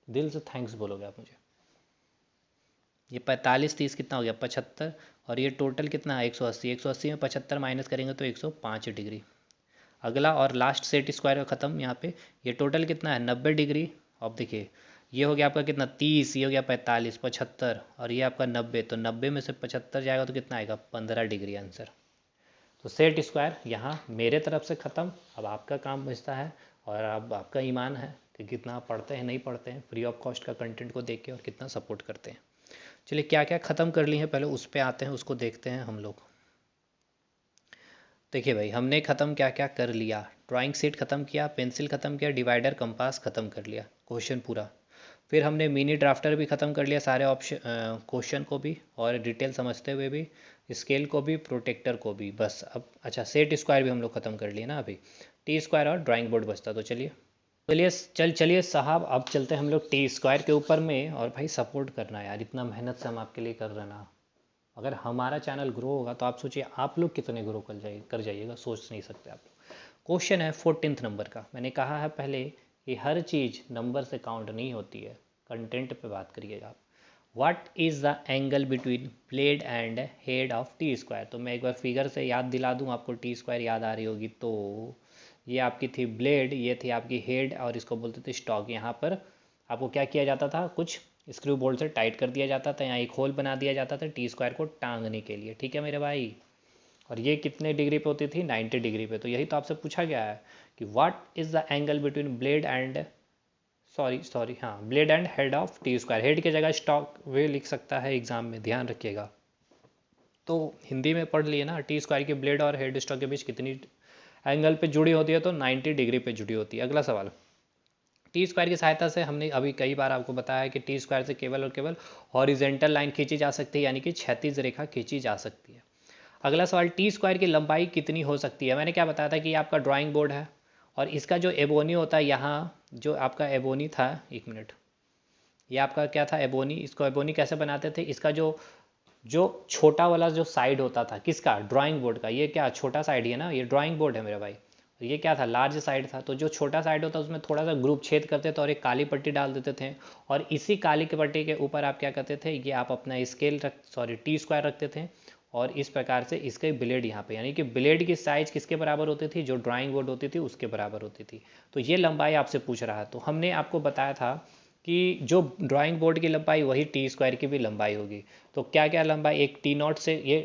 दिल से थैंक्स बोलोगे आप मुझे। ये 45 30 कितना हो गया 75, और ये टोटल कितना है 180, 180 में 75 माइनस करेंगे तो 105 डिग्री। अगला और लास्ट सेट स्क्वायर का ख़त्म यहाँ पे, ये टोटल कितना है 90 डिग्री। अब देखिए ये हो गया आपका कितना 30, ये हो गया 45, 75 और ये आपका 90। तो 90 में से 75 जाएगा तो कितना आएगा 15 डिग्री आंसर। तो सेट स्क्वायर यहाँ मेरे तरफ से ख़त्म। अब आपका काम बचता है और अब आपका ईमान है कि कितना पढ़ते हैं नहीं पढ़ते हैं फ्री ऑफ कॉस्ट का कंटेंट को देख के और कितना सपोर्ट करते हैं। चलिए क्या क्या ख़त्म कर ली है पहले उस पर आते हैं, उसको देखते हैं हम लोग। देखिए भाई हमने ख़त्म क्या क्या कर लिया। ड्राइंग शीट ख़त्म किया, पेंसिल ख़त्म किया, डिवाइडर कंपास ख़त्म कर लिया, क्वेश्चन पूरा। फिर हमने मिनी ड्राफ्टर भी ख़त्म कर लिया, सारे ऑप्शन क्वेश्चन को भी और डिटेल समझते हुए भी, स्केल को भी, प्रोटेक्टर को भी। बस अब अच्छा सेट स्क्वायर भी हम लोग ख़त्म कर लिए ना अभी। टी स्क्वायर और ड्राइंग बोर्ड बचता। तो चलिए साहब अब चलते हैं हम लोग टी स्क्वायर के ऊपर में। और भाई सपोर्ट करना यार, इतना मेहनत से हम आपके लिए कर रहे हैं ना। अगर हमारा चैनल ग्रो होगा तो आप सोचिए आप लोग कितने ग्रो कर जाइएगा, सोच नहीं सकते आप लोग। क्वेश्चन है 14 नंबर का। मैंने कहा है पहले कि हर चीज़ नंबर से काउंट नहीं होती है, कंटेंट पे बात करिएगा आप। What is the angle between blade and head of T square. तो मैं एक बार फिगर से याद दिला दूं आपको, टी स्क्वायर याद आ रही होगी तो ये आपकी थी ब्लेड, ये थी आपकी हेड और इसको बोलते थे स्टॉक। यहाँ पर आपको क्या किया जाता था, कुछ स्क्रू बोल्ट से टाइट कर दिया जाता था, यहाँ एक होल बना दिया जाता था टी स्क्वायर को टांगने के लिए। ठीक है मेरे भाई। और ये कितने डिग्री पे होती थी 90 डिग्री पे। तो यही तो आपसे पूछा गया है कि what is the angle between blade and sorry हाँ blade and head of T square. हेड की जगह स्टॉक वे लिख सकता है एग्जाम में, ध्यान रखिएगा। तो हिंदी में पढ़ लिए ना, टी स्क्वायर की ब्लेड और हेड स्टॉक के बीच कितनी एंगल पे जुड़ी होती है, तो 90 डिग्री पे जुड़ी होती है। अगला सवाल, टी स्क्वायर की सहायता से हमने अभी कई बार आपको बताया है कि टी स्क्वायर से केवल और केवल हॉरिजेंटल लाइन खींची जा सकती है, यानी कि क्षैतिज रेखा खींची जा सकती है। अगला सवाल, टी स्क्वायर की लंबाई कितनी हो सकती है। मैंने क्या बताया था कि ये आपका ड्राइंग बोर्ड है और इसका जो एबोनी होता है, यहाँ जो आपका एबोनी था, एक मिनट, ये आपका क्या था एबोनी। इसको एबोनी कैसे बनाते थे, इसका जो जो छोटा वाला जो साइड होता था किसका, ड्राइंग बोर्ड का, ये क्या छोटा साइड ही है ना, ये ड्राइंग बोर्ड है मेरे भाई। ये क्या था, लार्ज साइड था। तो जो छोटा साइड होता है उसमें थोड़ा सा ग्रुप छेद करते थे और एक काली पट्टी डाल देते थे। और इसी काली की पट्टी के ऊपर आप क्या करते थे, ये आप अपना स्केल टी स्क्वायर रखते थे। और इस प्रकार से इसके ब्लेड यहाँ पे, यानी कि ब्लेड की साइज किसके बराबर होती थी, जो ड्राइंग बोर्ड होती थी उसके बराबर होती थी। तो ये लंबाई आपसे पूछ रहा है। तो हमने आपको बताया था कि जो ड्राइंग बोर्ड की लंबाई वही टी स्क्वायर की भी लंबाई होगी। तो क्या क्या लंबाई, एक टी नॉट से, ये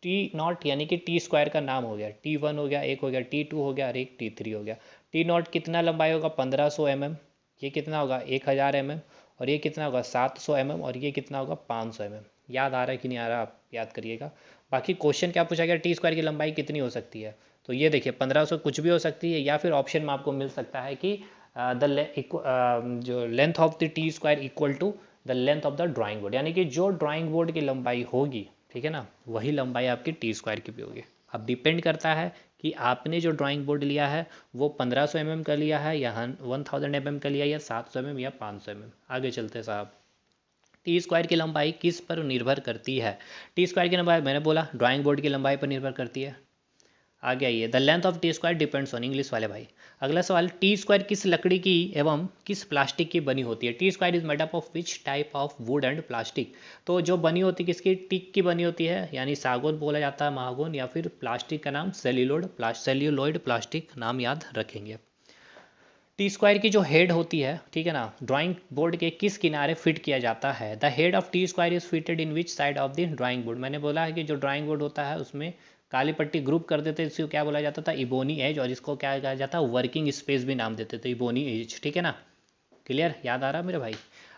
टी नॉट यानी कि टी स्क्वायर का नाम हो गया, T1 हो गया, एक हो गया T2 हो गया और एक T3 हो गया। टी नॉट कितना लंबाई होगा 1500 mm, ये कितना होगा 1000 mm, और ये कितना होगा 700 mm, और ये कितना होगा 500 mm। याद आ रहा है कि नहीं आ रहा, आप याद करिएगा। बाकी क्वेश्चन क्या पूछा गया, टी स्क्वायर की लंबाई कितनी हो सकती है। तो ये देखिए 1500 कुछ भी हो सकती है, या फिर ऑप्शन में आपको मिल सकता है कि जो length of the T square equal to the length of the drawing board, यानी कि जो ड्राइंग बोर्ड की लंबाई होगी, ठीक है ना, वही लंबाई आपकी टी स्क्वायर की भी होगी। अब डिपेंड करता है कि आपने जो ड्राइंग बोर्ड लिया है वो 1500 mm का लिया है या 1000 mm का लिया, या 700 mm या 500 mm। आगे चलते साहब, टी स्क्वायर की लंबाई किस पर निर्भर करती है। टी स्क्वायर की लंबाई मैंने बोला ड्राइंग बोर्ड की लंबाई पर निर्भर करती है। आगे आइए, the length of T square depends on, English वाले भाई। अगला सवाल, टी स्क्वायर किस लकड़ी की एवं किस प्लास्टिक की बनी होती है। T square is made up of which type of would and plastic. तो जो बनी होती है किसकी, टिक की बनी होती है, यानी सागौन बोला जाता है, महागौन, या फिर प्लास्टिक का नाम सेल्यूलोइड प्लास्टिक, नाम याद रखेंगे। टी स्क्वायर की जो हेड होती है, ठीक है ना, ड्राइंग बोर्ड के किस किनारे फिट किया जाता है। The head of T square is fitted in which side of the drawing board. मैंने बोला है कि जो ड्राइंग बोर्ड होता है उसमें काली पट्टी ग्रुप कर देते, इसको क्या बोला जाता था, इबोनी एज, और इसको क्या कहा जाता है, वर्किंग स्पेस भी नाम देते थे, इबोनी एज। ठीक है ना, क्लियर, याद आ रहा मेरे भाई।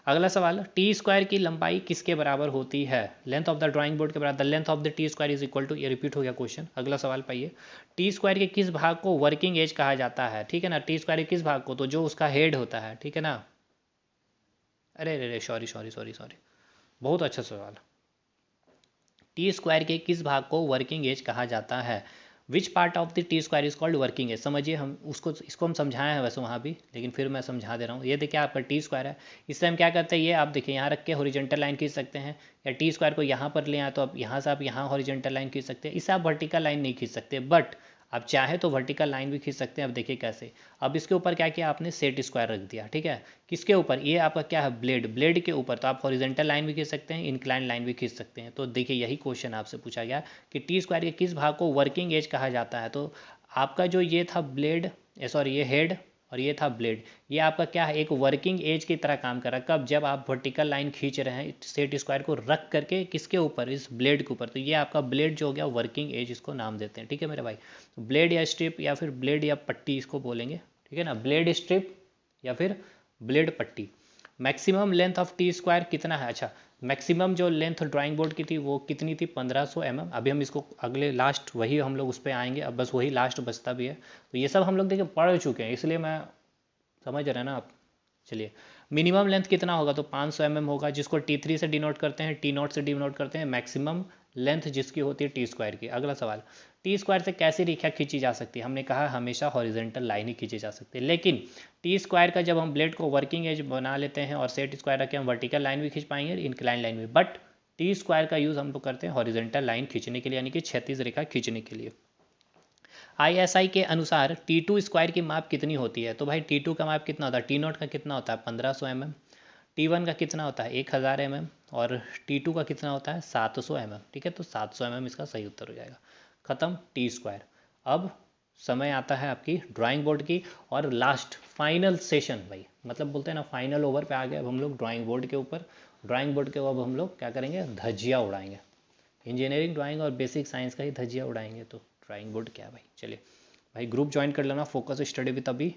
अगला सवाल, टी स्क्वायर की लंबाई किसके बराबर होती है, length of the drawing board के बराबर। The length of the T square is equal to, ये रिपीट हो गया क्वेश्चन। अगला सवाल पाइए, टी स्क्वायर के किस भाग को वर्किंग एज कहा जाता है। ठीक है ना, टी स्क्वायर के किस भाग को, तो जो उसका हेड होता है, ठीक है ना। अरे अरे सॉरी सॉरी सॉरी सॉरी, बहुत अच्छा सवाल। टी स्क्वायर के किस भाग को वर्किंग एज कहा जाता है। Which part of the T square is called working edge. समझिए, हम इसको हम समझाए हैं वैसे वहाँ भी, लेकिन फिर मैं समझा दे रहा हूँ। ये देखिए आपका टी स्क्वायर है, इससे हम क्या करते हैं, ये आप देखिए यहाँ रख के हॉरिजॉन्टल लाइन खींच सकते हैं, या टी स्क्वायर को यहाँ पर ले आए तो आप यहाँ से आप यहाँ हॉरिजॉन्टल लाइन खींच सकते हैं। इससे आप वर्टिकल लाइन नहीं खींच सकते, बट आप चाहे तो वर्टिकल लाइन भी खींच सकते हैं। अब देखिए कैसे, अब इसके ऊपर क्या किया आपने, सेट स्क्वायर रख दिया, ठीक है। किसके ऊपर, ये आपका क्या है, ब्लेड के ऊपर। तो आप हॉरिजॉन्टल लाइन भी खींच सकते हैं, इंक्लाइन लाइन भी खींच सकते हैं। तो देखिए यही क्वेश्चन आपसे पूछा गया कि टी स्क्वायर के किस भाग को वर्किंग एज कहा जाता है। तो आपका जो ये था ब्लेड, सॉरी ये हेड, और ये था ब्लेड। ये आपका क्या है, एक वर्किंग एज की तरह काम कर रहा है। कब? जब आप वर्टिकल लाइन खींच रहे हैं सेट स्क्वायर को रख करके किसके ऊपर, इस ब्लेड के ऊपर। तो ये आपका ब्लेड जो हो गया वर्किंग एज, इसको नाम देते हैं। ठीक है मेरे भाई, तो ब्लेड या स्ट्रिप या फिर ब्लेड या पट्टी इसको बोलेंगे। ठीक है ना, ब्लेड स्ट्रिप या फिर ब्लेड पट्टी। Maximum length of T square कितना है? अच्छा, मैक्सिमम जो लेंथ ड्राइंग बोर्ड की थी वो कितनी थी? 1500 mm। अभी हम इसको अगले लास्ट वही हम लोग उस पर आएंगे, अब बस वही लास्ट बचता भी है। तो ये सब हम लोग देखिए पढ़ चुके हैं, इसलिए मैं समझ रहे हैं ना आप। चलिए, मिनिमम लेंथ कितना होगा? तो 500 mm होगा, जिसको T3 से डिनोट करते हैं, T0 से डिनोट करते हैं मैक्सिमम लेंथ जिसकी होती है टी स्क्वायर की। अगला सवाल, टी स्क्वायर से कैसी रेखा खींची जा सकती है? हमने कहा हमेशा हॉरिजेंटल लाइन ही खींची जा सकती है, लेकिन टी स्क्वायर का जब हम ब्लेड को वर्किंग एज बना लेते हैं और सेट स्क्वायर रख के हम वर्टिकल लाइन भी खींच पाएंगे, इंक्लाइन लाइन भी। बट टी स्क्वायर का यूज़ हम लोग करते हैं हॉरिजेंटल लाइन खींचने के लिए, यानी कि क्षैतिज रेखा खींचने के लिए। ISI के अनुसार T2 स्क्वायर की माप कितनी होती है? तो भाई T2 का माप कितना होता है? T0 का कितना होता है? 1500 mm। T1 का कितना होता है? 1000 mm। और T2 का कितना होता है? 700 mm। ठीक है, तो 700 mm इसका सही उत्तर हो जाएगा। खत्म टी स्क्वायर। अब समय आता है आपकी ड्राइंग बोर्ड की और लास्ट फाइनल सेशन भाई, मतलब बोलते हैं ना फाइनल ओवर पे आ गए अब हम लोग ड्राइंग बोर्ड के ऊपर। ड्राइंग बोर्ड के अब हम लोग क्या करेंगे? धज्जियाँ उड़ाएंगे। इंजीनियरिंग ड्राइंग और बेसिक साइंस का ही धज्जियाँ उड़ाएंगे, तो ड्राइंग बोर्ड क्या है भाई। चलिए भाई, ग्रुप ज्वाइन कर लेना, फोकस स्टडी विद अभी।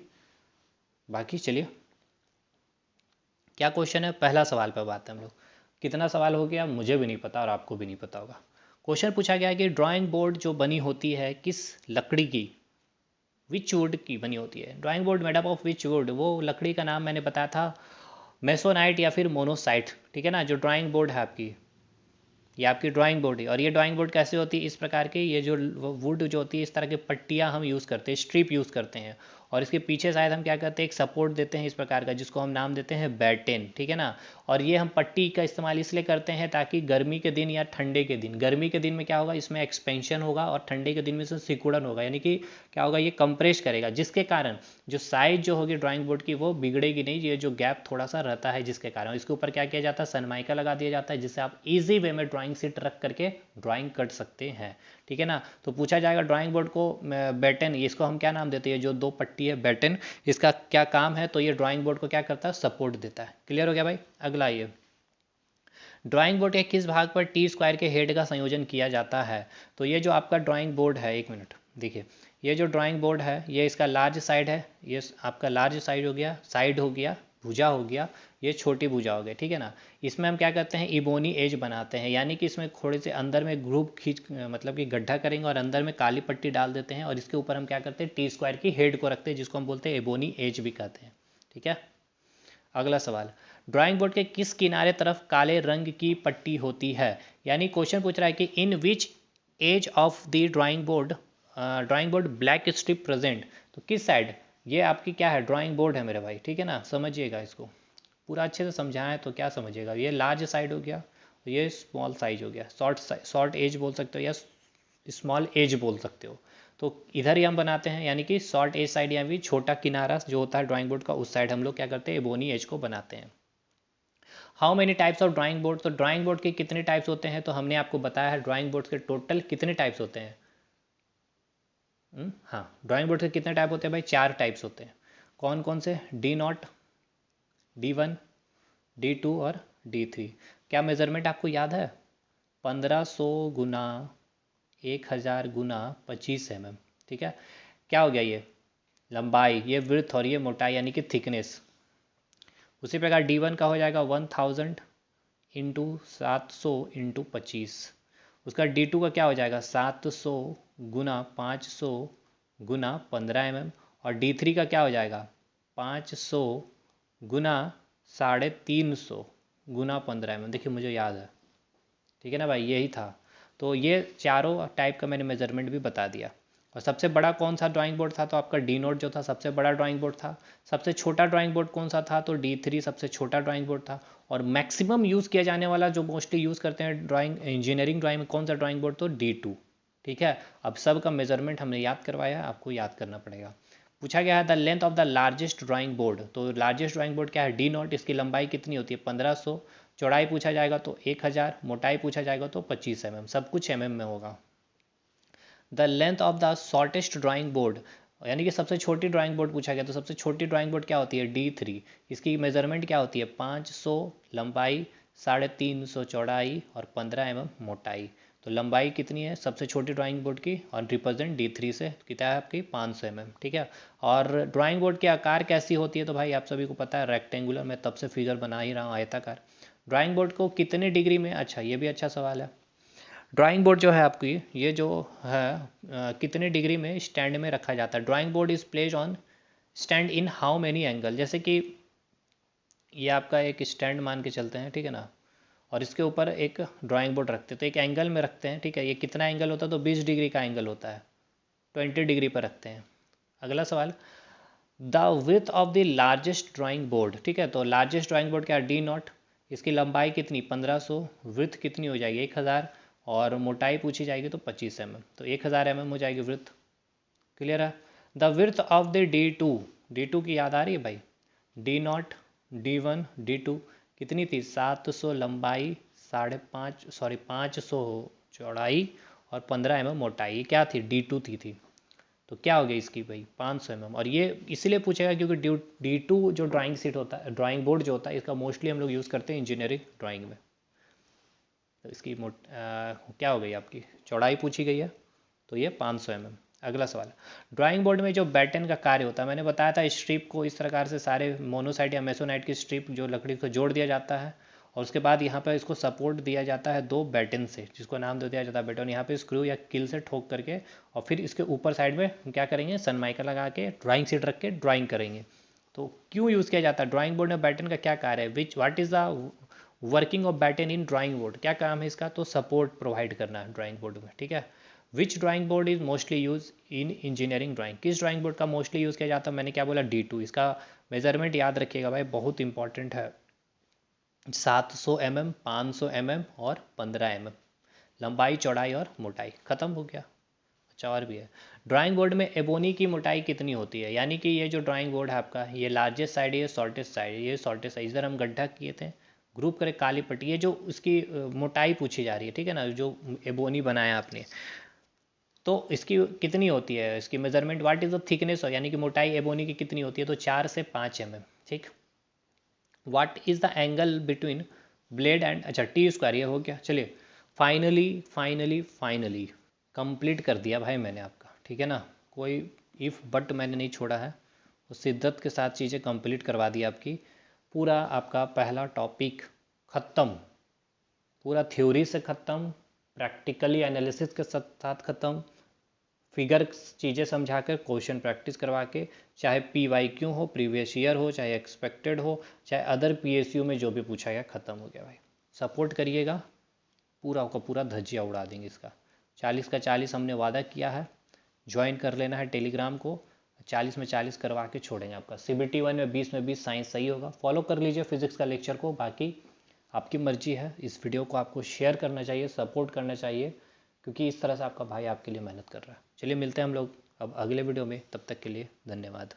बाकी चलिए, क्या क्वेश्चन है? पहला सवाल पे बात है हम लोग। कितना सवाल हो गया मुझे भी नहीं पता और आपको भी नहीं पता होगा। क्वेश्चन पूछा गया है कि ड्राइंग बोर्ड जो बनी होती है किस लकड़ी की, विच वुड की बनी होती है? Drawing board made up of which would? वो लकड़ी का नाम मैंने बताया था मेसोनाइट या फिर मोनोसाइट। ठीक है ना, जो ड्राइंग बोर्ड है आपकी, ये आपकी ड्राइंग बोर्ड है। और ये ड्राइंग बोर्ड कैसे होती है? इस प्रकार की, ये जो वुड जो होती है इस तरह की पट्टियाँ हम यूज़ करते हैं, स्ट्रिप यूज़ करते हैं। और इसके पीछे शायद हम क्या करते हैं, एक सपोर्ट देते हैं इस प्रकार का, जिसको हम नाम देते हैं बैटेन। ठीक है ना, और ये हम पट्टी का इस्तेमाल इसलिए करते हैं ताकि गर्मी के दिन या ठंडे के दिन, गर्मी के दिन में क्या होगा, इसमें एक्सपेंशन होगा और ठंडे के दिन में इसमें सिकुड़न होगा, यानी कि क्या होगा, ये कंप्रेस करेगा, जिसके कारण जो साइज जो होगी ड्राइंग बोर्ड की वो बिगड़ेगी नहीं। ये जो गैप थोड़ा सा रहता है जिसके कारण इसके ऊपर क्या किया जाता है, सनमाइका लगा दिया जाता है, जिससे आप इजी वे में ड्राइंग शीट रख करके ड्राइंग कर सकते हैं। ठीक है ना, तो पूछा जाएगा ड्राइंग बोर्ड को बैटन, इसको हम क्या नाम देते हैं? जो दो पट्टी है बैटन, इसका क्या काम है? तो ये ड्राइंग बोर्ड को क्या करता है? सपोर्ट देता है। क्लियर हो गया भाई? अगला ये, ड्राइंग बोर्ड के किस भाग पर टी स्क्वायर के हेड का संयोजन किया जाता है? तो ये जो आपका ड्राइंग बोर्ड है, एक मिनट देखिए, ये जो ड्राइंग बोर्ड है ये इसका लार्ज साइड है, ये आपका लार्ज साइड हो गया, साइड हो गया, भुजा हो गया, ये छोटी भुजा हो गया। ठीक है ना, इसमें हम क्या करते हैं, इबोनी एज बनाते हैं, यानी कि इसमें थोड़े से अंदर में ग्रुप खींच, मतलब कि गड्ढा करेंगे और अंदर में काली पट्टी डाल देते हैं और इसके ऊपर हम क्या करते हैं, टी स्क्वायर की हेड को रखते हैं, जिसको हम बोलते हैं इबोनी एज भी कहते हैं। ठीक है, अगला सवाल, ड्राइंग बोर्ड के किस किनारे तरफ काले रंग की पट्टी होती है? यानी क्वेश्चन पूछ रहा है कि in which edge of the drawing board black strip present. तो किस साइड? ये आपकी क्या है, ड्राइंग बोर्ड है मेरे भाई। ठीक है ना, समझिएगा इसको पूरा अच्छे से समझाएं तो क्या समझिएगा। ये लार्ज साइड हो गया, ये स्मॉल साइज हो गया, शॉर्ट एज बोल सकते हो या स्मॉल एज बोल सकते हो। तो इधर ही हम बनाते हैं, यानी कि शॉर्ट एज साइड या भी छोटा किनारा जो होता है ड्राइंग बोर्ड का, उस साइड हम लोग क्या करते हैं, एबोनी एज को बनाते हैं। How many types of drawing board? तो ड्राइंग बोर्ड के कितने टाइप्स होते हैं? तो हमने आपको बताया है ड्राइंग बोर्ड के टोटल कितने टाइप्स होते हैं। हाँ, ड्राइंग बोर्ड के कितने टाइप होते हैं भाई? 4 टाइप्स होते हैं। कौन कौन से? D0, D1, D2 और D3। क्या मेजरमेंट आपको याद है? 1500 गुना 1000 गुना 25 mm। ठीक है, क्या हो गया ये लंबाई, ये विड्थ और ये मोटाई यानी कि थिकनेस। उसी प्रकार D1 का हो जाएगा 1000 इंटू 700 इंटू 25। उसका D2 का क्या हो जाएगा 700 गुना 500 गुना 15 mm। और D3 का क्या हो जाएगा 500 गुना 350 गुना 15 mm। देखिए मुझे याद है। ठीक है ना भाई, यही था। तो ये चारों टाइप का मैंने मेजरमेंट भी बता दिया। और सबसे बड़ा कौन सा ड्राइंग बोर्ड था? तो आपका D0 जो था सबसे बड़ा ड्राइंग बोर्ड था। सबसे छोटा ड्राइंग बोर्ड कौन सा था? तो D3 सबसे छोटा ड्राइंग बोर्ड था। और मैक्सिमम यूज़ किया जाने वाला जो मोस्टली यूज़ करते हैं ड्राइंग इंजीनियरिंग ड्राइंग में कौन सा ड्राइंग बोर्ड? तो D2। ठीक है, अब सब का मेजरमेंट हमने याद करवाया, आपको याद करना पड़ेगा। पूछा गया है the length of the largest drawing board. तो लार्जेस्ट ड्राइंग बोर्ड क्या है? D0। इसकी लंबाई कितनी होती है? 1500। चौड़ाई पूछा जाएगा तो 1000। मोटाई पूछा जाएगा तो 25 mm। सब कुछ mm में होगा। The length of the shortest drawing board. यानी कि सबसे छोटी ड्राइंग बोर्ड पूछा गया, तो सबसे छोटी ड्राइंग बोर्ड क्या होती है, D3। इसकी मेजरमेंट क्या होती है, 500 लंबाई, 350 चौड़ाई और 15 mm मोटाई। तो लंबाई कितनी है सबसे छोटी ड्राइंग बोर्ड की, और रिप्रेजेंट D3 से कितना है आपकी 500 mm, ठीक है। और ड्राइंग बोर्ड की आकार कैसी होती है, तो भाई आप सभी को पता है रेक्टेंगुलर, मैं तब से फिगर बना ही रहा हूँ, आयताकार। ड्राइंग बोर्ड को कितने डिग्री में, अच्छा ये भी अच्छा सवाल है। ड्राइंग बोर्ड जो है आपकी, ये जो है कितने डिग्री में स्टैंड में रखा जाता है। Drawing board is place on stand in how many angle, जैसे कि ये आपका एक स्टैंड मान के चलते हैं, ठीक है ना, और इसके ऊपर एक ड्राइंग बोर्ड रखते हैं, तो एक एंगल में रखते हैं, ठीक है। ये कितना एंगल होता है, तो 20 डिग्री का एंगल होता है, 20 डिग्री पर रखते हैं। अगला सवाल, the width of the largest drawing board, ठीक है, तो लार्जेस्ट ड्राइंग बोर्ड क्या है, D0। इसकी लंबाई कितनी 1500, विथ कितनी हो जाएगी 1000, और मोटाई पूछी जाएगी तो 25 mm, तो 1000 mm हो जाएगी विथ। क्लियर है। द विर्थ ऑफ द D2 की याद आ रही है भाई, D0, D1, D2 कितनी थी 700 लंबाई, 500 चौड़ाई और 15 mm मोटाई, क्या थी D2 थी। तो क्या हो गई इसकी भाई 500 mm, और ये इसलिए पूछेगा क्योंकि D2 जो ड्राइंग सीट होता है, ड्राइंग बोर्ड जो होता है, इसका मोस्टली हम लोग यूज़ करते हैं इंजीनियरिंग ड्राइंग में। तो इसकी क्या हो गई आपकी चौड़ाई पूछी गई है, तो ये 500 mm। अगला सवाल, ड्राइंग बोर्ड में जो बैटन का कार्य होता है, मैंने बताया था स्ट्रिप को इस प्रकार से सारे मोनोसाइट या मेसोनाइट की स्ट्रिप जो लकड़ी को जोड़ दिया जाता है, और उसके बाद यहाँ पर इसको सपोर्ट दिया जाता है 2 बैटन से, जिसको नाम दे दिया जाता है बैटन। यहाँ पे स्क्रू या किल से ठोक करके, और फिर इसके ऊपर साइड में क्या करेंगे, सनमाइका लगा के ड्राइंग शीट रख के ड्राइंग करेंगे। तो क्यों यूज़ किया जाता है ड्राइंग बोर्ड में बैटन का, क्या कार्य है, what is the working of batten in drawing board, क्या काम है इसका, तो सपोर्ट प्रोवाइड करना है ड्राइंग बोर्ड में, ठीक है। Which drawing board is mostly use in engineering drawing, किस ड्राइंग बोर्ड का मोस्टली यूज़ किया जाता है, मैंने क्या बोला D2। इसका मेजरमेंट याद रखिएगा भाई, बहुत इंपॉर्टेंट है, 700 mm, 500 mm और 15 mm लंबाई, चौड़ाई और मोटाई। खत्म हो गया। अच्छा और भी है, ड्राइंग बोर्ड में एबोनी की मोटाई कितनी होती है, यानी कि ये जो ड्राइंग बोर्ड है आपका, ये लार्जेस्ट साइड है, ये शॉर्टेस्ट साइड है, ये शॉर्टेस्ट साइड, इधर हम गड्ढा किए थे, ग्रुप करें काली पट्टी, ये जो उसकी मोटाई पूछी जा रही है, ठीक है ना, जो एबोनी बनाया आपने, तो इसकी कितनी होती है, इसकी measurement what is the thickness, यानी कि मोटाई एबोनी की कितनी होती है, तो 4 से 5 mm, ठीक। What is the angle between blade and, अच्छा T² ये हो गया। चलिए फाइनली कंप्लीट कर दिया भाई मैंने आपका, ठीक है ना, कोई इफ़ बट मैंने नहीं छोड़ा है, तो शिद्दत के साथ चीज़ें कंप्लीट करवा दी आपकी। पूरा आपका पहला टॉपिक ख़त्म, पूरा थ्योरी से ख़त्म, प्रैक्टिकली एनालिसिस के साथ ख़त्म, फिगर चीज़ें समझा कर क्वेश्चन प्रैक्टिस करवा के, चाहे PYQ हो, प्रीवियस ईयर हो, चाहे एक्सपेक्टेड हो, चाहे अदर PSU में जो भी पूछा गया, ख़त्म हो गया भाई। सपोर्ट करिएगा, पूरा का पूरा धज्जिया उड़ा देंगे इसका। 40 का 40 हमने वादा किया है, ज्वाइन कर लेना है टेलीग्राम को, 40 में 40 करवा के छोड़ेंगे आपका। CBT 1 में 20 में 20 साइंस सही होगा। फॉलो कर लीजिए फिजिक्स का लेक्चर को, बाकी आपकी मर्जी है। इस वीडियो को आपको शेयर करना चाहिए, सपोर्ट करना चाहिए, क्योंकि इस तरह से आपका भाई आपके लिए मेहनत कर रहा है। चलिए मिलते हैं हम लोग अब अगले वीडियो में, तब तक के लिए धन्यवाद।